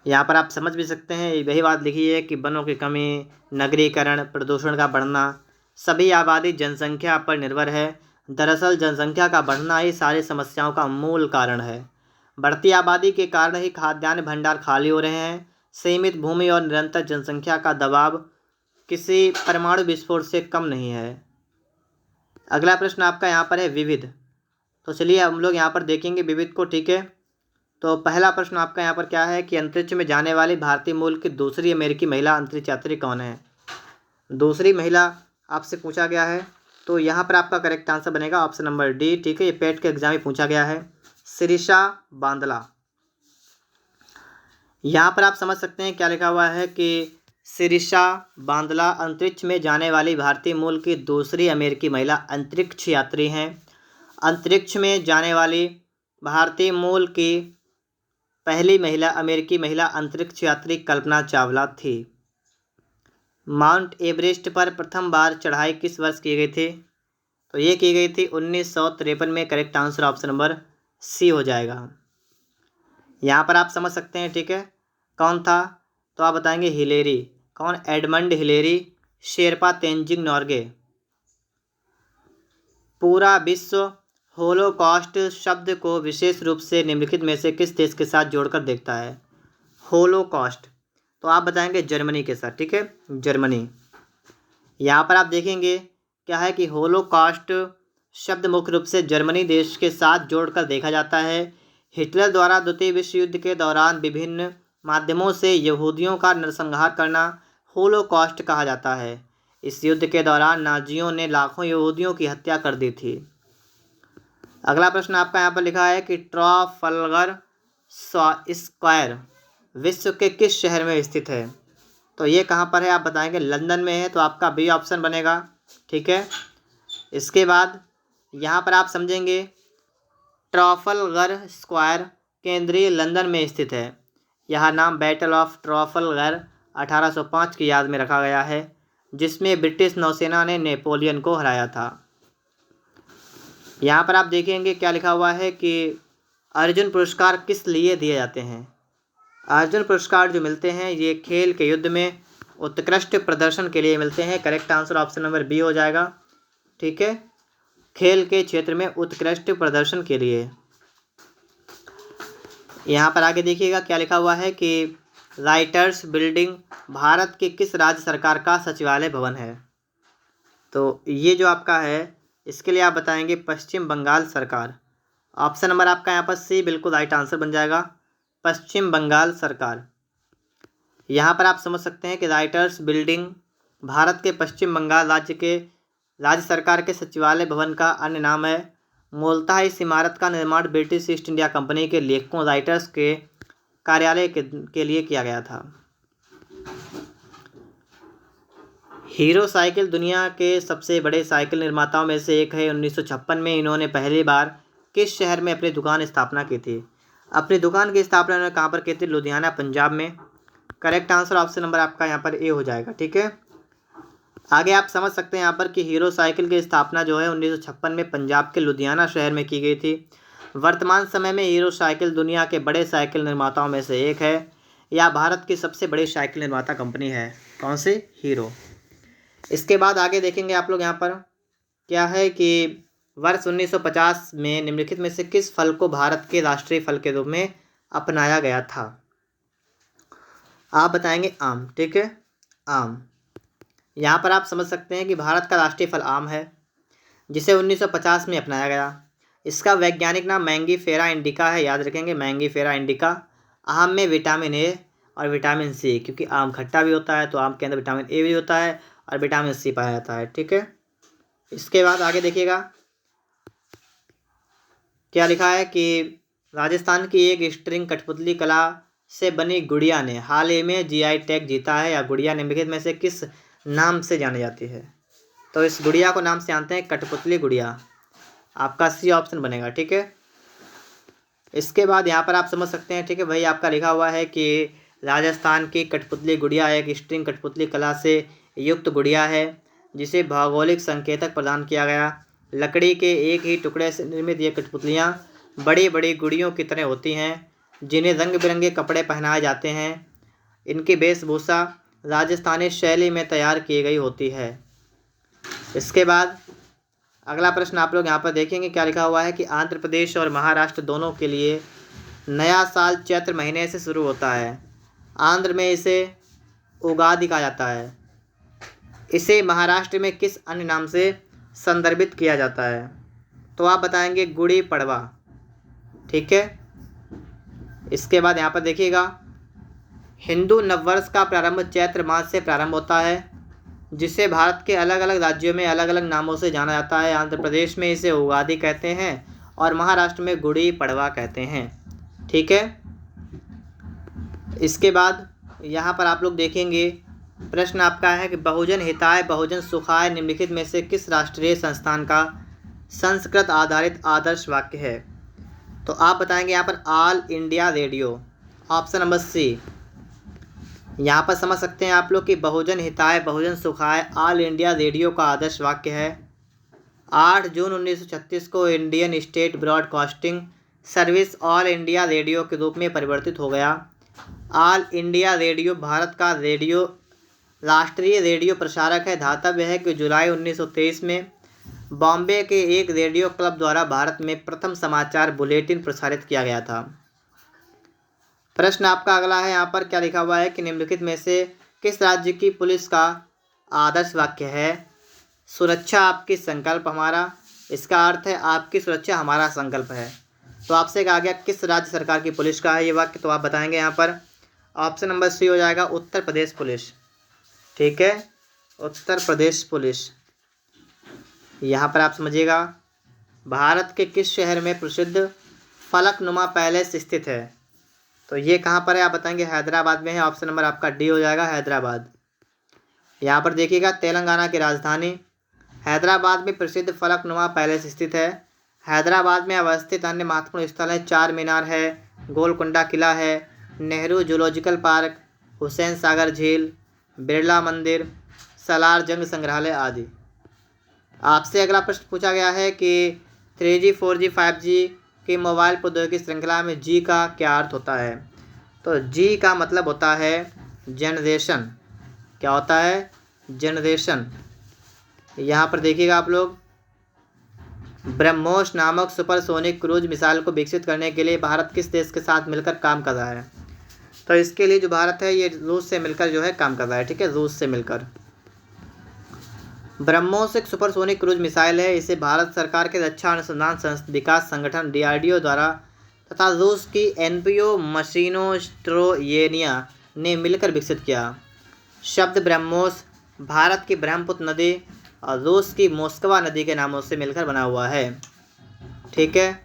Speaker 1: यहाँ पर आप समझ भी सकते हैं, यही बात लिखी है कि वनों की कमी, नगरीकरण, प्रदूषण का बढ़ना, सभी आबादी जनसंख्या पर निर्भर है। दरअसल जनसंख्या का बढ़ना ही सारी समस्याओं का मूल कारण है। बढ़ती आबादी के कारण ही खाद्यान्न भंडार खाली हो रहे हैं। सीमित भूमि और निरंतर जनसंख्या का दबाव किसी परमाणु विस्फोट से कम नहीं है। अगला प्रश्न आपका यहाँ पर है विविध। तो चलिए हम लोग यहाँ पर देखेंगे विविध को। ठीक है, तो पहला प्रश्न आपका यहाँ पर क्या है कि अंतरिक्ष में जाने वाली भारतीय मूल की दूसरी अमेरिकी महिला अंतरिक्ष यात्री कौन है। दूसरी महिला आपसे पूछा गया है, तो यहाँ पर आपका करेक्ट आंसर बनेगा ऑप्शन नंबर डी। ठीक है, ये पेट के एग्जाम में पूछा गया है, शिरीषा बांदला। यहाँ पर आप समझ सकते हैं क्या लिखा हुआ है कि शिरीषा बांदला अंतरिक्ष में जाने वाली भारतीय मूल की दूसरी अमेरिकी महिला अंतरिक्ष यात्री हैं। अंतरिक्ष में जाने वाली भारतीय मूल की पहली महिला अमेरिकी महिला अंतरिक्ष यात्री कल्पना चावला थी। माउंट एवरेस्ट पर प्रथम बार चढ़ाई किस वर्ष की गई थी? तो ये की गई थी 1953 में। Correct answer option number C हो जाएगा। यहाँ पर आप समझ सकते हैं। ठीक है, कौन था? तो आप बताएंगे हिलेरी। कौन? Edmund Hillary, Sherpa Tenzing Norgay. पूरा विश्व होलोकॉस्ट शब्द को विशेष रूप से निम्नलिखित में से किस देश के साथ जोड़कर देखता है? होलोकॉस्ट, तो आप बताएंगे जर्मनी के साथ। ठीक है, जर्मनी। यहाँ पर आप देखेंगे क्या है कि होलोकॉस्ट शब्द मुख्य रूप से जर्मनी देश के साथ जोड़कर देखा जाता है। हिटलर द्वारा द्वितीय विश्व युद्ध के दौरान विभिन्न माध्यमों से यहूदियों का नरसंहार करना होलोकॉस्ट कहा जाता है। इस युद्ध के दौरान नाजियों ने लाखों यहूदियों की हत्या कर दी थी। अगला प्रश्न आपका यहाँ पर लिखा है कि ट्राफल्गर स्क्वायर विश्व के किस शहर में स्थित है? तो ये कहाँ पर है? आप बताएंगे लंदन में है, तो आपका बी ऑप्शन बनेगा। ठीक है, इसके बाद यहाँ पर आप समझेंगे ट्राफल्गर स्क्वायर केंद्रीय लंदन में स्थित है। यह नाम बैटल ऑफ ट्राफल्गर 1805 की याद में रखा गया है, जिसमें ब्रिटिश नौसेना ने नेपोलियन को हराया था। यहाँ पर आप देखेंगे क्या लिखा हुआ है कि अर्जुन पुरस्कार किस लिए दिए जाते हैं? अर्जुन पुरस्कार जो मिलते हैं ये खेल के युद्ध में उत्कृष्ट प्रदर्शन के लिए मिलते हैं। Correct answer option number B हो जाएगा। ठीक है, खेल के क्षेत्र में उत्कृष्ट प्रदर्शन के लिए। यहाँ पर आगे देखिएगा क्या लिखा हुआ है कि राइटर्स बिल्डिंग भारत के किस राज्य सरकार का सचिवालय भवन है? तो ये जो आपका है इसके लिए आप बताएंगे पश्चिम बंगाल सरकार। ऑप्शन नंबर आपका यहाँ पर सी बिल्कुल राइट आंसर बन जाएगा, पश्चिम बंगाल सरकार। यहाँ पर आप समझ सकते हैं कि राइटर्स बिल्डिंग भारत के पश्चिम बंगाल राज्य सरकार के सचिवालय भवन का अन्य नाम है। मूलतः इस इमारत का निर्माण ब्रिटिश ईस्ट इंडिया कंपनी के लेखकों राइटर्स के कार्यालय के लिए किया गया था। हीरो साइकिल दुनिया के सबसे बड़े साइकिल निर्माताओं में से एक है। 1956 में इन्होंने पहली बार किस शहर में अपनी दुकान स्थापना की थी? अपनी दुकान की स्थापना इन्होंने कहाँ पर की थी? लुधियाना, पंजाब में। करेक्ट आंसर ऑप्शन नंबर आपका यहाँ पर ए हो जाएगा। ठीक है, आगे आप समझ सकते हैं यहाँ पर कि हीरो साइकिल की स्थापना जो है 1956 में पंजाब के लुधियाना शहर में की गई थी। वर्तमान समय में हीरो साइकिल दुनिया के बड़े साइकिल निर्माताओं में से एक है। यह भारत की सबसे बड़ी साइकिल निर्माता कंपनी है। कौन सी? हीरो। इसके बाद आगे देखेंगे आप लोग यहाँ पर क्या है कि वर्ष 1950 में निम्नलिखित में से किस फल को भारत के राष्ट्रीय फल के रूप में अपनाया गया था? आप बताएंगे आम। ठीक है, आम। यहाँ पर आप समझ सकते हैं कि भारत का राष्ट्रीय फल आम है, जिसे 1950 में अपनाया गया। इसका वैज्ञानिक नाम मैंगीफेरा इंडिका है। याद रखेंगे, मैंगीफेरा इंडिका। आम में विटामिन ए और विटामिन सी, क्योंकि आम खट्टा भी होता है तो आम के अंदर विटामिन ए भी होता है और विटामिन सी पाया जाता है। ठीक है, इसके बाद आगे देखिएगा क्या लिखा है कि राजस्थान की एक स्ट्रिंग कठपुतली कला से बनी गुड़िया ने हाल ही में जीआई टैग जीता है। या गुड़िया निम्नलिखित में से किस नाम से जानी जाती है? तो इस गुड़िया को नाम से जानते हैं कठपुतली गुड़िया। आपका सी ऑप्शन बनेगा। ठीक है, इसके बाद यहाँ पर आप समझ सकते हैं। ठीक है भाई, आपका लिखा हुआ है कि राजस्थान की कठपुतली गुड़िया एक स्ट्रिंग कठपुतली कला से युक्त गुड़िया है, जिसे भौगोलिक संकेतक प्रदान किया गया। लकड़ी के एक ही टुकड़े से निर्मित ये कठपुतलियाँ बड़ी बड़ी गुड़ियों की तरह होती हैं, जिन्हें रंग बिरंगे कपड़े पहनाए जाते हैं। इनकी वेशभूषा राजस्थानी शैली में तैयार की गई होती है। इसके बाद अगला प्रश्न आप लोग यहाँ पर देखेंगे क्या लिखा हुआ है कि आंध्र प्रदेश और महाराष्ट्र दोनों के लिए नया साल चैत्र महीने से शुरू होता है। आंध्र में इसे उगादि कहा जाता है। इसे महाराष्ट्र में किस अन्य नाम से संदर्भित किया जाता है? तो आप बताएंगे गुड़ी पड़वा। ठीक है, इसके बाद यहाँ पर देखिएगा हिंदू नववर्ष का प्रारंभ चैत्र मास से प्रारंभ होता है, जिसे भारत के अलग अलग राज्यों में अलग अलग नामों से जाना जाता है। आंध्र प्रदेश में इसे उगादि कहते हैं और महाराष्ट्र में गुड़ी पड़वा कहते हैं। ठीक है, इसके बाद यहाँ पर आप लोग देखेंगे प्रश्न आपका है कि बहुजन हिताय बहुजन सुखाय निम्नलिखित में से किस राष्ट्रीय संस्थान का संस्कृत आधारित आदर्श वाक्य है? तो आप बताएंगे यहाँ पर All India Radio. Option number C. यहाँ पर समझ सकते हैं आप लोग कि बहुजन हिताय बहुजन सुखाय ऑल इंडिया रेडियो का आदर्श वाक्य है। 8 जून 1936 को Indian state broadcasting service all India radio के रूप में परिवर्तित हो गया। ऑल इंडिया रेडियो भारत का राष्ट्रीय रेडियो प्रसारक है। धातव्य है कि जुलाई 1923 में बॉम्बे के एक रेडियो क्लब द्वारा भारत में प्रथम समाचार बुलेटिन प्रसारित किया गया था। प्रश्न आपका अगला है, यहाँ पर क्या लिखा हुआ है कि निम्नलिखित में से किस राज्य की पुलिस का आदर्श वाक्य है? सुरक्षा आपकी संकल्प हमारा। इसका अर्थ है आपकी सुरक्षा हमारा संकल्प है। तो आपसे कहा गया किस राज्य सरकार की पुलिस का है ये वाक्य? तो आप बताएंगे यहाँ पर ऑप्शन नंबर सी हो जाएगा उत्तर प्रदेश पुलिस। ठीक है, उत्तर प्रदेश पुलिस। यहाँ पर आप समझिएगा भारत के किस शहर में प्रसिद्ध फलकनुमा पैलेस स्थित है? तो ये कहाँ पर है? आप बताएंगे हैदराबाद में है। ऑप्शन नंबर आपका डी हो जाएगा हैदराबाद। यहाँ पर देखिएगा तेलंगाना की राजधानी हैदराबाद में प्रसिद्ध फलकनुमा पैलेस स्थित है। हैदराबाद में अवस्थित अन्य महत्वपूर्ण स्थल हैं चार मीनार है, गोलकुंडा किला है, नेहरू जूलॉजिकल पार्क, हुसैन सागर झील, बिरला मंदिर, सलार जंग संग्रहालय आदि। आपसे अगला प्रश्न पूछा गया है कि 3G 4G 5G की मोबाइल प्रौद्योगिकी श्रृंखला में जी का क्या अर्थ होता है? तो जी का मतलब होता है जनरेशन। क्या होता है? जनरेशन। यहाँ पर देखिएगा आप लोग ब्रह्मोस नामक सुपरसोनिक क्रूज मिसाइल को विकसित करने के लिए भारत किस देश के साथ मिलकर काम कर रहा है? तो इसके लिए जो भारत है ये रूस से मिलकर जो है काम कर रहा है। ठीक है, रूस से मिलकर। ब्रह्मोस एक सुपरसोनिक क्रूज मिसाइल है। इसे भारत सरकार के रक्षा अनुसंधान विकास संगठन DRDO द्वारा तथा रूस की NPO मशीनोस्ट्रोयेनिया ने मिलकर विकसित किया। शब्द ब्रह्मोस भारत की ब्रह्मपुत्र नदी और रूस की मोस्कवा नदी के नामों से मिलकर बना हुआ है। ठीक है।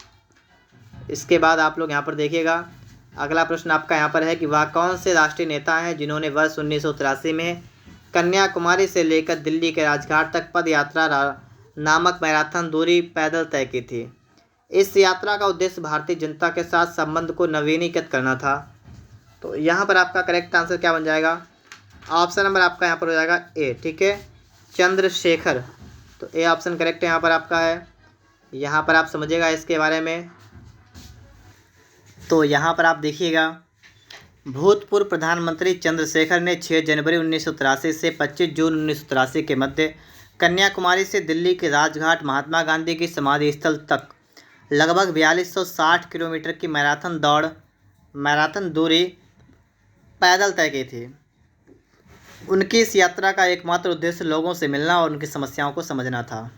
Speaker 1: इसके बाद आप लोग यहाँ पर देखिएगा, अगला प्रश्न आपका यहाँ पर है कि वह कौन से राष्ट्रीय नेता हैं जिन्होंने वर्ष 1983 में कन्याकुमारी से लेकर दिल्ली के राजघाट तक पद यात्रा नामक मैराथन दूरी पैदल तय की थी। इस यात्रा का उद्देश्य भारतीय जनता के साथ संबंध को नवीनीकृत करना था। तो यहाँ पर आपका करेक्ट आंसर क्या बन जाएगा? ऑप्शन नंबर आपका यहाँ पर हो जाएगा ए। ठीक है, चंद्रशेखर। तो ए ऑप्शन करेक्ट यहाँ पर आपका है। यहाँ पर आप समझिएगा इसके बारे में। तो यहाँ पर आप देखिएगा, भूतपूर्व प्रधानमंत्री चंद्रशेखर ने 6 जनवरी 1983 से 25 जून 1983 के मध्य कन्याकुमारी से दिल्ली के राजघाट महात्मा गांधी की समाधि स्थल तक लगभग 4260 किलोमीटर की मैराथन दूरी पैदल तय की थी। उनकी इस यात्रा का एकमात्र उद्देश्य लोगों से मिलना और उनकी समस्याओं को समझना था।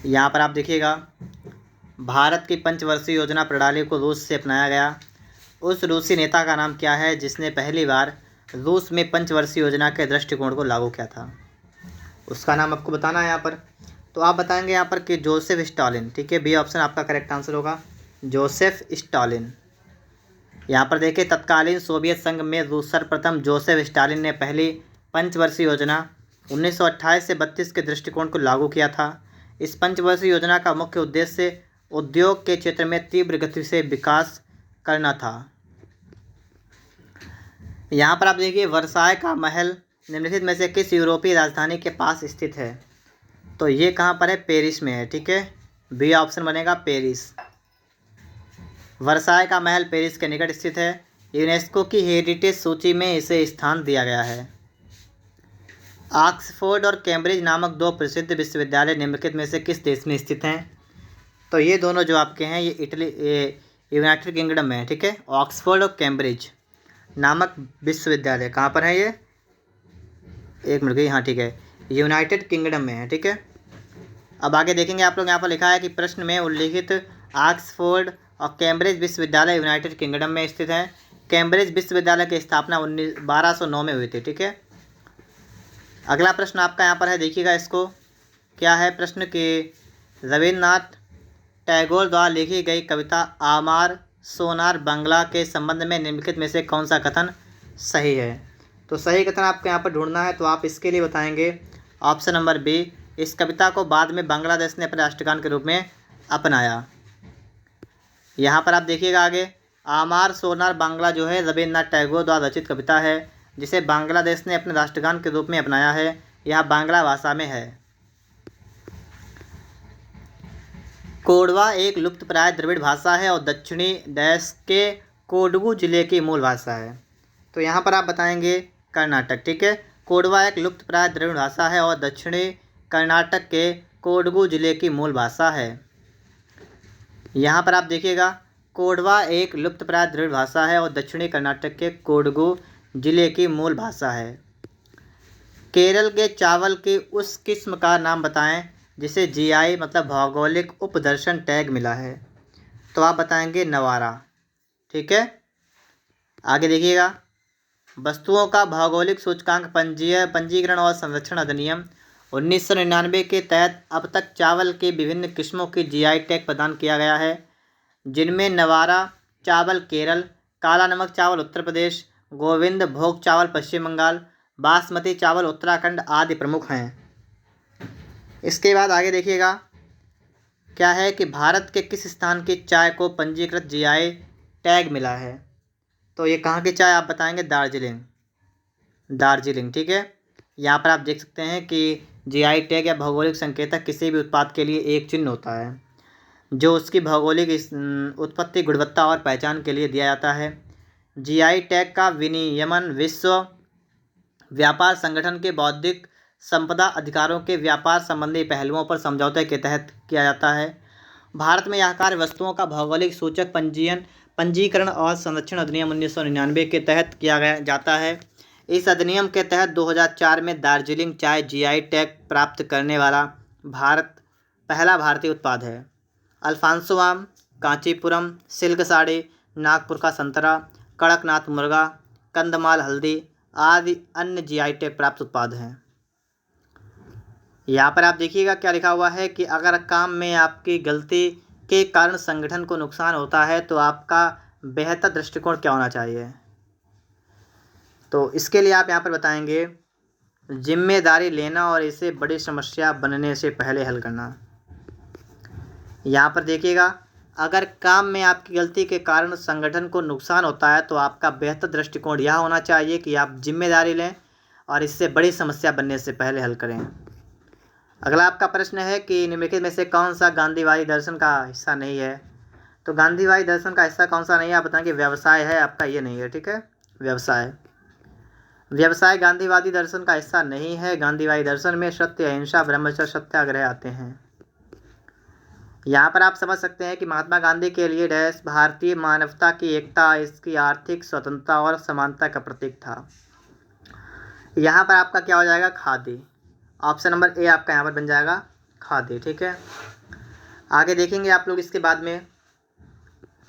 Speaker 1: यहाँ पर आप देखिएगा, भारत की पंचवर्षीय योजना प्रणाली को रूस से अपनाया गया। उस रूसी नेता का नाम क्या है जिसने पहली बार रूस में पंचवर्षीय योजना के दृष्टिकोण को लागू किया था? उसका नाम आपको बताना है यहाँ पर। तो आप बताएंगे यहाँ पर कि जोसेफ स्टालिन। ठीक है, बी ऑप्शन आपका करेक्ट आंसर होगा, जोसेफ स्टालिन। यहाँ पर देखिए, तत्कालीन सोवियत संघ में सर्वप्रथम जोसेफ स्टालिन ने पहली पंचवर्षीय योजना 1928 से 32 के दृष्टिकोण को लागू किया था। इस पंचवर्षीय योजना का मुख्य उद्देश्य उद्योग के क्षेत्र में तीव्र गति से विकास करना था। यहाँ पर आप देखिए, वर्साय का महल निम्नलिखित में से किस यूरोपीय राजधानी के पास स्थित है? तो ये कहाँ पर है? पेरिस में है। ठीक है, बी ऑप्शन बनेगा पेरिस। वर्साय का महल पेरिस के निकट स्थित है। यूनेस्को की हेरिटेज सूची में इसे स्थान दिया गया है। ऑक्सफोर्ड और कैम्ब्रिज नामक 2 प्रसिद्ध विश्वविद्यालय निम्नलिखित में से किस देश में स्थित हैं? तो ये दोनों जो आपके हैं ये यूनाइटेड किंगडम में है। ठीक है, ऑक्सफोर्ड और कैम्ब्रिज नामक विश्वविद्यालय कहाँ पर है? ये एक मिनट गई, हाँ ठीक है, यूनाइटेड किंगडम में है। ठीक है, अब आगे देखेंगे आप लोग। यहाँ पर लिखा है कि प्रश्न में उल्लिखित ऑक्सफोर्ड और कैम्ब्रिज विश्वविद्यालय यूनाइटेड किंगडम में स्थित है। कैम्ब्रिज विश्वविद्यालय की स्थापना 1209 में हुई थी। ठीक है, अगला प्रश्न आपका यहाँ पर है, देखिएगा इसको। क्या है प्रश्न कि रविन्द्रनाथ टैगोर द्वारा लिखी गई कविता आमार सोनार बांग्ला के संबंध में निम्नलिखित में से कौन सा कथन सही है? तो सही कथन आपको यहाँ पर ढूंढना है। तो आप इसके लिए बताएंगे ऑप्शन नंबर बी, इस कविता को बाद में बांग्लादेश ने अपने राष्ट्रगान के रूप में अपनाया। यहाँ पर आप देखिएगा आगे, आमार सोनार बांग्ला जो है रविन्द्रनाथ टैगोर द्वारा रचित कविता है जिसे बांग्लादेश ने अपने राष्ट्रगान के रूप में अपनाया है। यह बांग्ला भाषा में है। कोडवा एक लुप्तप्राय द्रविड़ भाषा है और दक्षिणी देश के कोडगू जिले की मूल भाषा है। तो यहाँ पर आप बताएंगे कर्नाटक। ठीक है, कोडवा एक लुप्तप्राय द्रविड़ भाषा है और दक्षिणी कर्नाटक के कोडगू जिले की मूल भाषा है। यहाँ पर आप देखिएगा, कोडवा एक लुप्तप्राय द्रविड़ भाषा है और दक्षिणी कर्नाटक के कोडगू जिले की मूल भाषा है। केरल के चावल की उस किस्म का नाम बताएं जिसे जीआई मतलब भौगोलिक उपदर्शन टैग मिला है। तो आप बताएंगे नवारा। ठीक है, आगे देखिएगा, वस्तुओं का भौगोलिक सूचकांक पंजीकरण और संरक्षण अधिनियम 1999 के तहत अब तक चावल के विभिन्न किस्मों की जीआई टैग प्रदान किया गया है, जिनमें नवारा चावल केरल, काला नमक चावल उत्तर प्रदेश, गोविंद भोग चावल पश्चिम बंगाल, बासमती चावल उत्तराखंड आदि प्रमुख हैं। इसके बाद आगे देखिएगा, क्या है कि भारत के किस स्थान की चाय को पंजीकृत जीआई टैग मिला है? तो ये कहाँ की चाय आप बताएंगे? दार्जिलिंग। ठीक है, यहाँ पर आप देख सकते हैं कि जीआई टैग या भौगोलिक संकेतक किसी भी उत्पाद के लिए एक चिन्ह होता है जो उसकी भौगोलिक उत्पत्ति, गुणवत्ता और पहचान के लिए दिया जाता है। जीआई टैग का विनियमन विश्व व्यापार संगठन के बौद्धिक संपदा अधिकारों के व्यापार संबंधी पहलुओं पर समझौते के तहत किया जाता है। भारत में यह कार्य वस्तुओं का भौगोलिक सूचक पंजीकरण और संरक्षण अधिनियम 1999 के तहत किया जाता है। इस अधिनियम के तहत 2004 में दार्जिलिंग चाय जीआई टैग प्राप्त करने वाला पहला भारतीय उत्पाद है। अल्फांसो आम, कांचीपुरम सिल्क साड़ी, नागपुर का संतरा, कड़कनाथ मुर्गा, कंधमाल हल्दी आदि अन्य जीआई टैग प्राप्त उत्पाद हैं। यहाँ पर आप देखिएगा क्या लिखा हुआ है कि अगर काम में आपकी गलती के कारण संगठन को नुकसान होता है तो आपका बेहतर दृष्टिकोण क्या होना चाहिए। तो इसके लिए आप यहाँ पर बताएंगे जिम्मेदारी लेना और इसे बड़ी समस्या बनने से पहले हल करना। यहाँ पर देखिएगा अगर काम में आपकी गलती के कारण संगठन को नुकसान होता है तो आपका बेहतर दृष्टिकोण यह होना चाहिए कि आप जिम्मेदारी लें और इससे बड़ी समस्या बनने से पहले हल करें। अगला आपका प्रश्न है कि निम्नलिखित में से कौन सा गांधीवादी दर्शन का हिस्सा नहीं है। तो गांधीवादी दर्शन का हिस्सा कौन सा नहीं है, आप बताएं कि व्यवसाय है आपका, ये नहीं है। ठीक है, व्यवसाय गांधीवादी दर्शन का हिस्सा नहीं है। गांधीवादी दर्शन में सत्य, अहिंसा, ब्रह्मचर्य, सत्याग्रह आते हैं। यहाँ पर आप समझ सकते हैं कि महात्मा गांधी के लिए डैश भारतीय मानवता की एकता, इसकी आर्थिक स्वतंत्रता और समानता का प्रतीक था। यहाँ पर आपका क्या हो जाएगा, खादी। ऑप्शन नंबर ए आपका यहाँ पर बन जाएगा खादी। ठीक है, आगे देखेंगे आप लोग इसके बाद में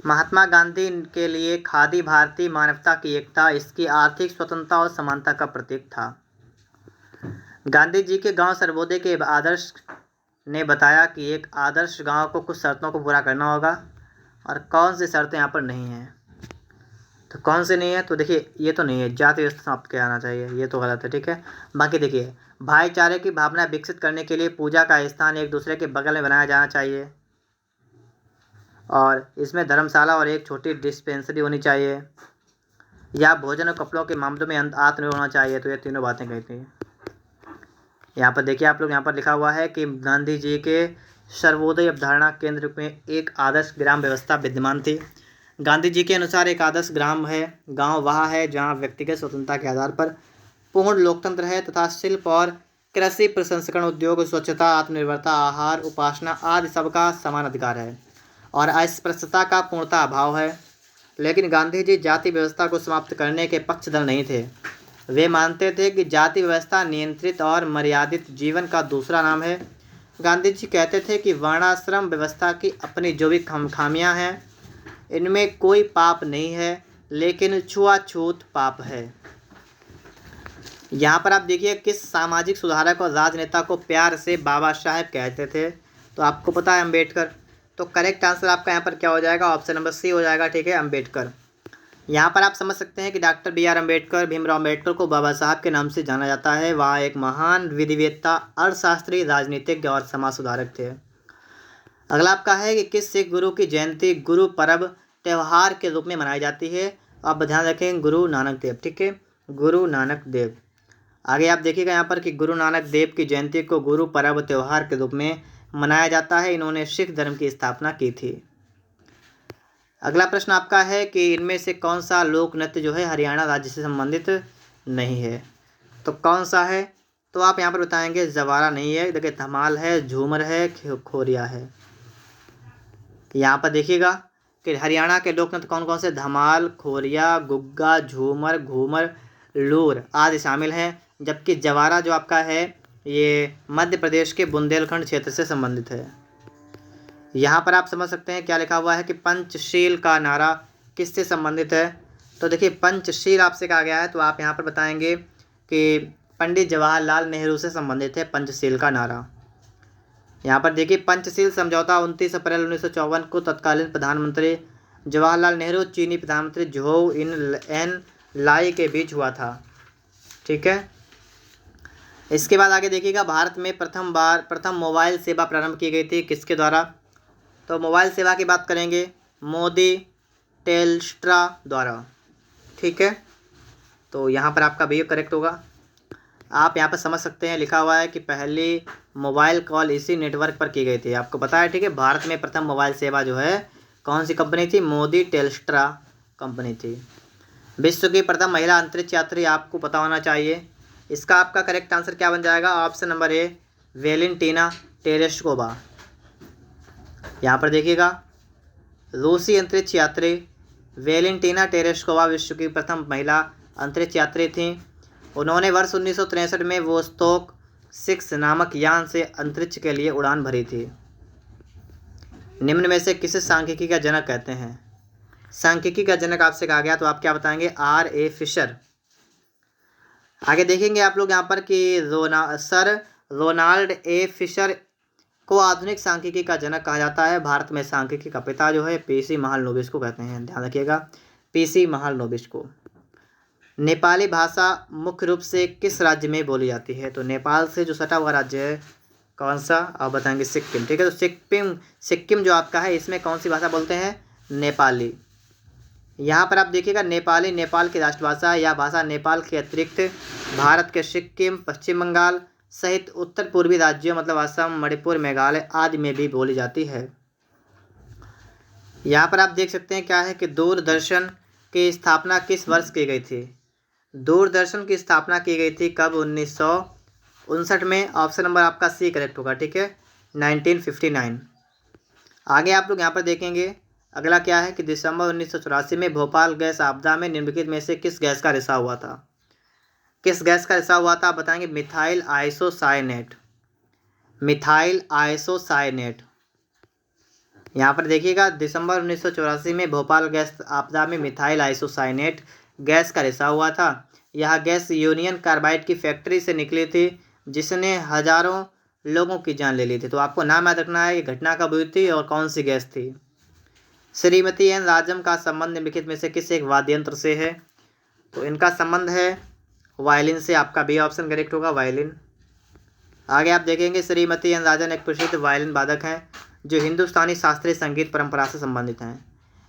Speaker 1: महात्मा गांधी के लिए खादी भारतीय मानवता की एकता, इसकी आर्थिक स्वतंत्रता और समानता का प्रतीक था। गांधी जी के गांव सर्वोदय के आदर्श ने बताया कि एक आदर्श गांव को कुछ शर्तों को पूरा करना होगा और कौन सी शर्तें यहाँ पर नहीं हैं। तो कौन सी नहीं है, तो देखिए ये तो नहीं है, जाति व्यवस्था समाप्त किया जाना चाहिए, ये तो गलत है। ठीक है, बाकी देखिए भाईचारे की भावना विकसित करने के लिए पूजा का स्थान एक दूसरे के बगल में बनाया जाना चाहिए और इसमें धर्मशाला और एक छोटी डिस्पेंसरी होनी चाहिए, या भोजन और कपड़ों के मामलों में आत्मनिर्भर होना चाहिए। तो ये तीनों बातें कहती हैं। यहाँ पर देखिए आप लोग, यहाँ पर लिखा हुआ है कि गांधी जी के सर्वोदय अवधारणा केंद्र में एक आदर्श ग्राम व्यवस्था विद्यमान थी। गांधी जी के अनुसार एक आदर्श ग्राम है, गांव वह है जहां व्यक्तिगत स्वतंत्रता के आधार पर पूर्ण लोकतंत्र है तथा शिल्प और कृषि, प्रसंस्करण उद्योग, स्वच्छता, आत्मनिर्भरता, आहार, उपासना आदि सबका समान अधिकार है और अस्पृश्यता का पूर्णतः अभाव है। लेकिन गांधी जी जाति व्यवस्था को समाप्त करने के पक्षधर नहीं थे। वे मानते थे कि जाति व्यवस्था नियंत्रित और मर्यादित जीवन का दूसरा नाम है। गांधी जी कहते थे कि वर्णाश्रम व्यवस्था की अपनी जो भी खामियां हैं, इनमें कोई पाप नहीं है, लेकिन छुआछूत पाप है। यहाँ पर आप देखिए किस सामाजिक सुधारक और राजनेता को प्यार से बाबा साहेब कहते थे। तो आपको पता है अम्बेडकर। तो करेक्ट आंसर आपका यहाँ पर क्या हो जाएगा, ऑप्शन नंबर सी हो जाएगा। ठीक है, अम्बेडकर। यहाँ पर आप समझ सकते हैं कि डॉक्टर बी.आर. अम्बेडकर, भीमराव अम्बेडकर को बाबा साहब के नाम से जाना जाता है। वह एक महान विधिवेत्ता, अर्थशास्त्री, राजनीतिज्ञ और समाज सुधारक थे। अगला आपका है कि किस सिख गुरु की जयंती गुरु पर्व त्यौहार के रूप में मनाई जाती है। आप ध्यान रखें, गुरु नानक देव। ठीक है, गुरु नानक देव। आगे आप देखिएगा यहाँ पर कि गुरु नानक देव की जयंती को गुरु पर्व त्यौहार के रूप में मनाया जाता है। इन्होंने सिख धर्म की स्थापना की थी। अगला प्रश्न आपका है कि इनमें से कौन सा लोक नृत्य जो है हरियाणा राज्य से संबंधित नहीं है। तो कौन सा है, तो आप यहाँ पर बताएंगे जवारा नहीं है, देखिए धमाल है, झूमर है, खोरिया है। यहाँ पर देखिएगा कि हरियाणा के लोक नृत्य कौन कौन से, धमाल, खोरिया, गुग्गा, झूमर, घूमर, लूर आदि शामिल हैं। जबकि जवारा जो आपका है ये मध्य प्रदेश के बुंदेलखंड क्षेत्र से संबंधित है। यहाँ पर आप समझ सकते हैं क्या लिखा हुआ है कि पंचशील का नारा किससे संबंधित है। तो देखिए पंचशील आपसे कहा गया है, तो आप यहाँ पर बताएंगे कि पंडित जवाहरलाल नेहरू से संबंधित है पंचशील का नारा। यहाँ पर देखिए पंचशील समझौता 29 अप्रैल 1954 को तत्कालीन प्रधानमंत्री जवाहरलाल नेहरू, चीनी प्रधानमंत्री झोउ एन लाई के बीच हुआ था। ठीक है, इसके बाद आगे देखिएगा भारत में प्रथम मोबाइल सेवा प्रारंभ की गई थी, किसके द्वारा। तो मोबाइल सेवा की बात करेंगे मोदी टेलस्ट्रा द्वारा। ठीक है, तो यहाँ पर आपका भी करेक्ट होगा। आप यहाँ पर समझ सकते हैं लिखा हुआ है कि पहली मोबाइल कॉल इसी नेटवर्क पर की गई थी, आपको पता है। ठीक है, भारत में प्रथम मोबाइल सेवा जो है कौन सी कंपनी थी, मोदी टेलस्ट्रा कंपनी थी। विश्व की प्रथम महिला अंतरिक्ष यात्री आपको पता होना चाहिए। इसका आपका करेक्ट आंसर क्या बन जाएगा, ऑप्शन नंबर ए वेलेंटीना टेरेस्कोवा। यहाँ पर देखिएगा रूसी अंतरिक्ष यात्री वेलेंटीना टेरेस्कोवा विश्व की प्रथम महिला अंतरिक्ष यात्री थीं। उन्होंने वर्ष 1963 में वोस्तोक 6 नामक यान से अंतरिक्ष के लिए उड़ान भरी थी। निम्न में से किसे सांख्यिकी का जनक कहते हैं। सांख्यिकी का जनक आपसे कहा गया, तो आप क्या बताएंगे, R.A. फिशर। आगे देखेंगे आप लोग यहाँ पर कि सर रोनाल्ड ए फिशर को आधुनिक सांख्यिकी का जनक कहा जाता है। भारत में सांख्यिकी का पिता जो है पीसी महालनोबिस को कहते हैं, ध्यान रखिएगा, पीसी महालनोबिस को। नेपाली भाषा मुख्य रूप से किस राज्य में बोली जाती है? तो नेपाल से जो सटा हुआ राज्य है कौन सा? आप बताएंगे सिक्किम, ठीक है। तो सिक्किम जो आपका है इसमें कौन सी भाषा बोलते हैं? नेपाली। यहाँ पर आप देखिएगा नेपाली नेपाल की राष्ट्रभाषा है। यह भाषा नेपाल के अतिरिक्त भारत के सिक्किम, पश्चिम बंगाल सहित उत्तर पूर्वी राज्यों मतलब असम, मणिपुर, मेघालय आदि में भी बोली जाती है। यहाँ पर आप देख सकते हैं क्या है कि दूरदर्शन की स्थापना किस वर्ष की गई थी? दूरदर्शन की स्थापना की गई थी कब? 1959 में। ऑप्शन नंबर आपका सी करेक्ट होगा, ठीक है, 1959। आगे आप लोग यहाँ पर देखेंगे अगला क्या है कि दिसंबर 1984 में भोपाल गैस आपदा में निम्नलिखित में से किस गैस का रिसाव हुआ था? किस गैस का रिसाव हुआ था? आप बताएंगे मिथाइल आइसोसाइनेट। Methyl isocyanate. यहाँ पर देखिएगा दिसंबर 1984 में भोपाल गैस आपदा में मिथाइल आइसोसाइनेट गैस का रिसाव हुआ था। यह गैस यूनियन कार्बाइड की फैक्ट्री से निकली थी जिसने हजारों लोगों की जान ले ली थी। तो आपको नाम याद रखना है कि घटना कब हुई थी और कौन सी गैस थी। श्रीमती एन राजम का संबंध निम्नलिखित में से किस एक वाद्य यंत्र से है? तो इनका संबंध है वायलिन से। आपका बी ऑप्शन करेक्ट होगा, वायलिन। आगे आप देखेंगे श्रीमती एन राजन एक प्रसिद्ध वायलिन वादक हैं जो हिंदुस्तानी शास्त्रीय संगीत परंपरा से संबंधित हैं।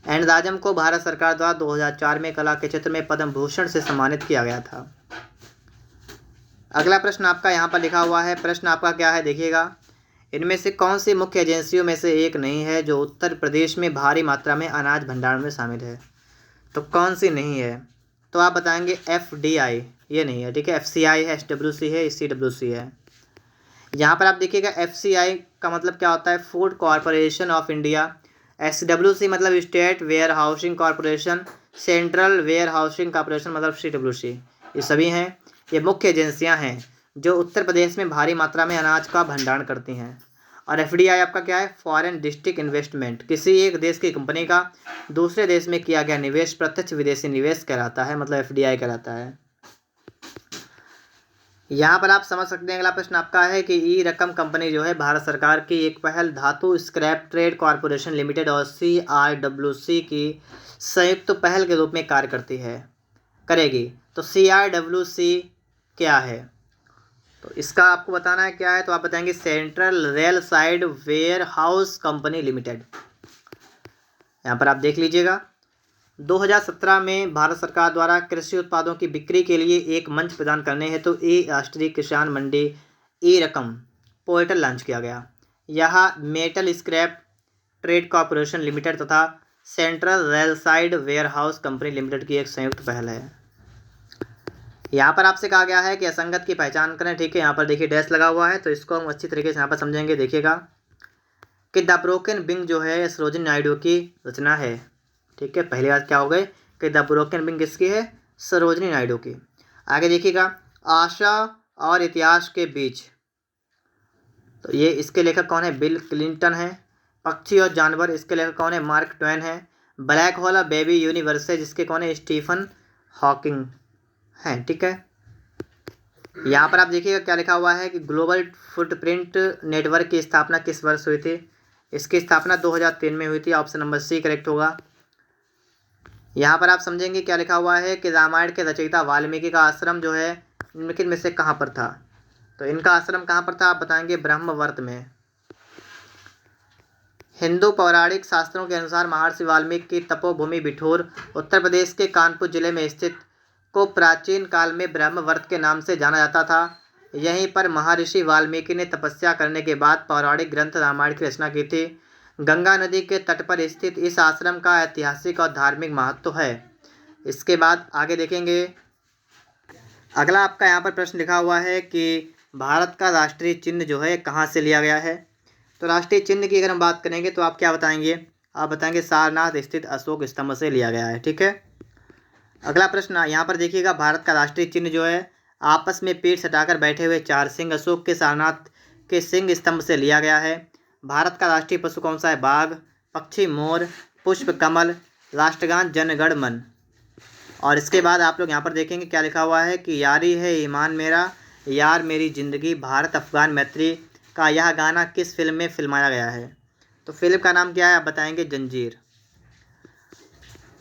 Speaker 1: एन राजम को भारत सरकार द्वारा 2004 में कला के क्षेत्र में पद्म भूषण से सम्मानित किया गया था। अगला प्रश्न आपका यहाँ पर लिखा हुआ है। प्रश्न आपका क्या है देखिएगा, इनमें से कौन सी मुख्य एजेंसियों में से एक नहीं है जो उत्तर प्रदेश में भारी मात्रा में अनाज भंडारण में शामिल है? तो कौन सी नहीं है? तो आप बताएंगे FDI, ये नहीं है, ठीक है। FCI है, SWC है, CWC है। यहाँ पर आप देखिएगा FCI का मतलब क्या होता है? Food corporation of India. SWC मतलब state warehousing corporation. Central warehousing corporation मतलब CWC। ये सभी हैं, ये मुख्य एजेंसियां हैं जो उत्तर प्रदेश में भारी मात्रा में अनाज का भंडारण करती हैं। और FDI आपका क्या है? Foreign district investment. किसी एक देश की कंपनी का दूसरे देश में किया गया निवेश प्रत्यक्ष विदेशी निवेश कहलाता है, मतलब FDI कहलाता है। यहाँ पर आप समझ सकते हैं। अगला प्रश्न आपका है कि ई रकम कंपनी जो है भारत सरकार की एक पहल धातु स्क्रैप ट्रेड कॉरपोरेशन लिमिटेड और CRWC की संयुक्त पहल के रूप में कार्य करती है, करेगी। तो CRWC क्या है? तो इसका आपको बताना है क्या है। तो आप बताएंगे central rail side warehouse company limited. यहाँ पर आप देख लीजिएगा 2017 में भारत सरकार द्वारा कृषि उत्पादों की बिक्री के लिए एक मंच प्रदान करने हेतु राष्ट्रीय किसान मंडी ई रकम पोर्टल लॉन्च किया गया। यह metal scrap trade corporation limited तथा central rail side warehouse company limited की एक संयुक्त पहल है। यहाँ पर आपसे कहा गया है कि असंगत की पहचान करें, ठीक है। यहाँ पर देखिए डैश लगा हुआ है तो इसको हम अच्छी तरीके से यहाँ पर समझेंगे। देखिएगा कि द ब्रोकन विंग जो है सरोजिनी नायडू की रचना है, ठीक है। पहली बात क्या हो गई कि द ब्रोकन विंग किसकी है? सरोजिनी नायडू की। आगे देखिएगा आशा और इतिहास के बीच, तो ये इसके लेखक कौन है? बिल क्लिंटन है। पक्षी और जानवर, इसके लेखक कौन है? मार्क ट्वेन है। ब्लैक होल और बेबी यूनिवर्स है, जिसके कौन है? स्टीफन हॉकिंग हैं, ठीक है। यहाँ पर आप देखिएगा क्या लिखा हुआ है कि ग्लोबल फुटप्रिंट नेटवर्क की स्थापना किस वर्ष हुई थी? इसकी स्थापना 2003 में हुई थी। ऑप्शन नंबर सी करेक्ट होगा। यहाँ पर आप समझेंगे क्या लिखा हुआ है कि रामायण के रचयिता वाल्मीकि का आश्रम जो है निम्नलिखित में से कहाँ पर था? तो इनका आश्रम कहाँ पर था? आप बताएंगे ब्रह्मवर्त में। हिंदू पौराणिक शास्त्रों के अनुसार महर्षि वाल्मीकि की तपोभूमि बिठूर उत्तर प्रदेश के कानपुर जिले में स्थित को प्राचीन काल में ब्रह्मवर्त के नाम से जाना जाता था। यहीं पर महर्षि वाल्मीकि ने तपस्या करने के बाद पौराणिक ग्रंथ रामायण की रचना की थी। गंगा नदी के तट पर स्थित इस आश्रम का ऐतिहासिक और धार्मिक महत्व है। इसके बाद आगे देखेंगे। अगला आपका यहाँ पर प्रश्न लिखा हुआ है कि भारत का राष्ट्रीय चिन्ह जो है कहाँ से लिया गया है? तो राष्ट्रीय चिन्ह की अगर हम बात करेंगे तो आप क्या बताएंगे? आप बताएंगे सारनाथ स्थित अशोक स्तंभ से लिया गया है, ठीक है। अगला प्रश्न यहाँ पर देखिएगा भारत का राष्ट्रीय चिन्ह जो है आपस में पीठ सटाकर बैठे हुए चार सिंह अशोक के सारनाथ के सिंह स्तंभ से लिया गया है। भारत का राष्ट्रीय पशु कौन सा है? बाघ, पक्षी मोर, पुष्प कमल, राष्ट्रगान जन गण मन। और इसके बाद आप लोग यहाँ पर देखेंगे क्या लिखा हुआ है कि यारी है ईमान मेरा, यार मेरी ज़िंदगी भारत अफ़गान मैत्री का यह गाना किस फिल्म में फिल्माया गया है? तो फिल्म का नाम क्या है? आप बताएंगे जंजीर।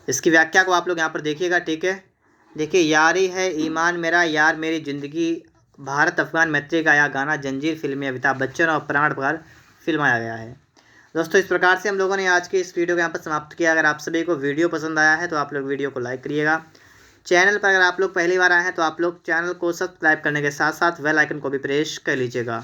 Speaker 1: इसकी व्याख्या को आप लोग यहाँ पर देखिएगा, ठीक है। देखिए, यारी है ईमान मेरा, यार मेरी ज़िंदगी, भारत अफ़गान मैत्री का यह गाना जंजीर फिल्म में अमिताभ बच्चन और प्राण पर फिल्माया गया है। दोस्तों, इस प्रकार से हम लोगों ने आज की इस वीडियो को यहाँ पर समाप्त किया। अगर आप सभी को वीडियो पसंद आया है तो आप लोग वीडियो को लाइक करिएगा। चैनल पर अगर आप लोग पहली बार आए हैं तो आप लोग चैनल को सब्सक्राइब करने के साथ साथ बेल आइकन को भी प्रेस कर लीजिएगा।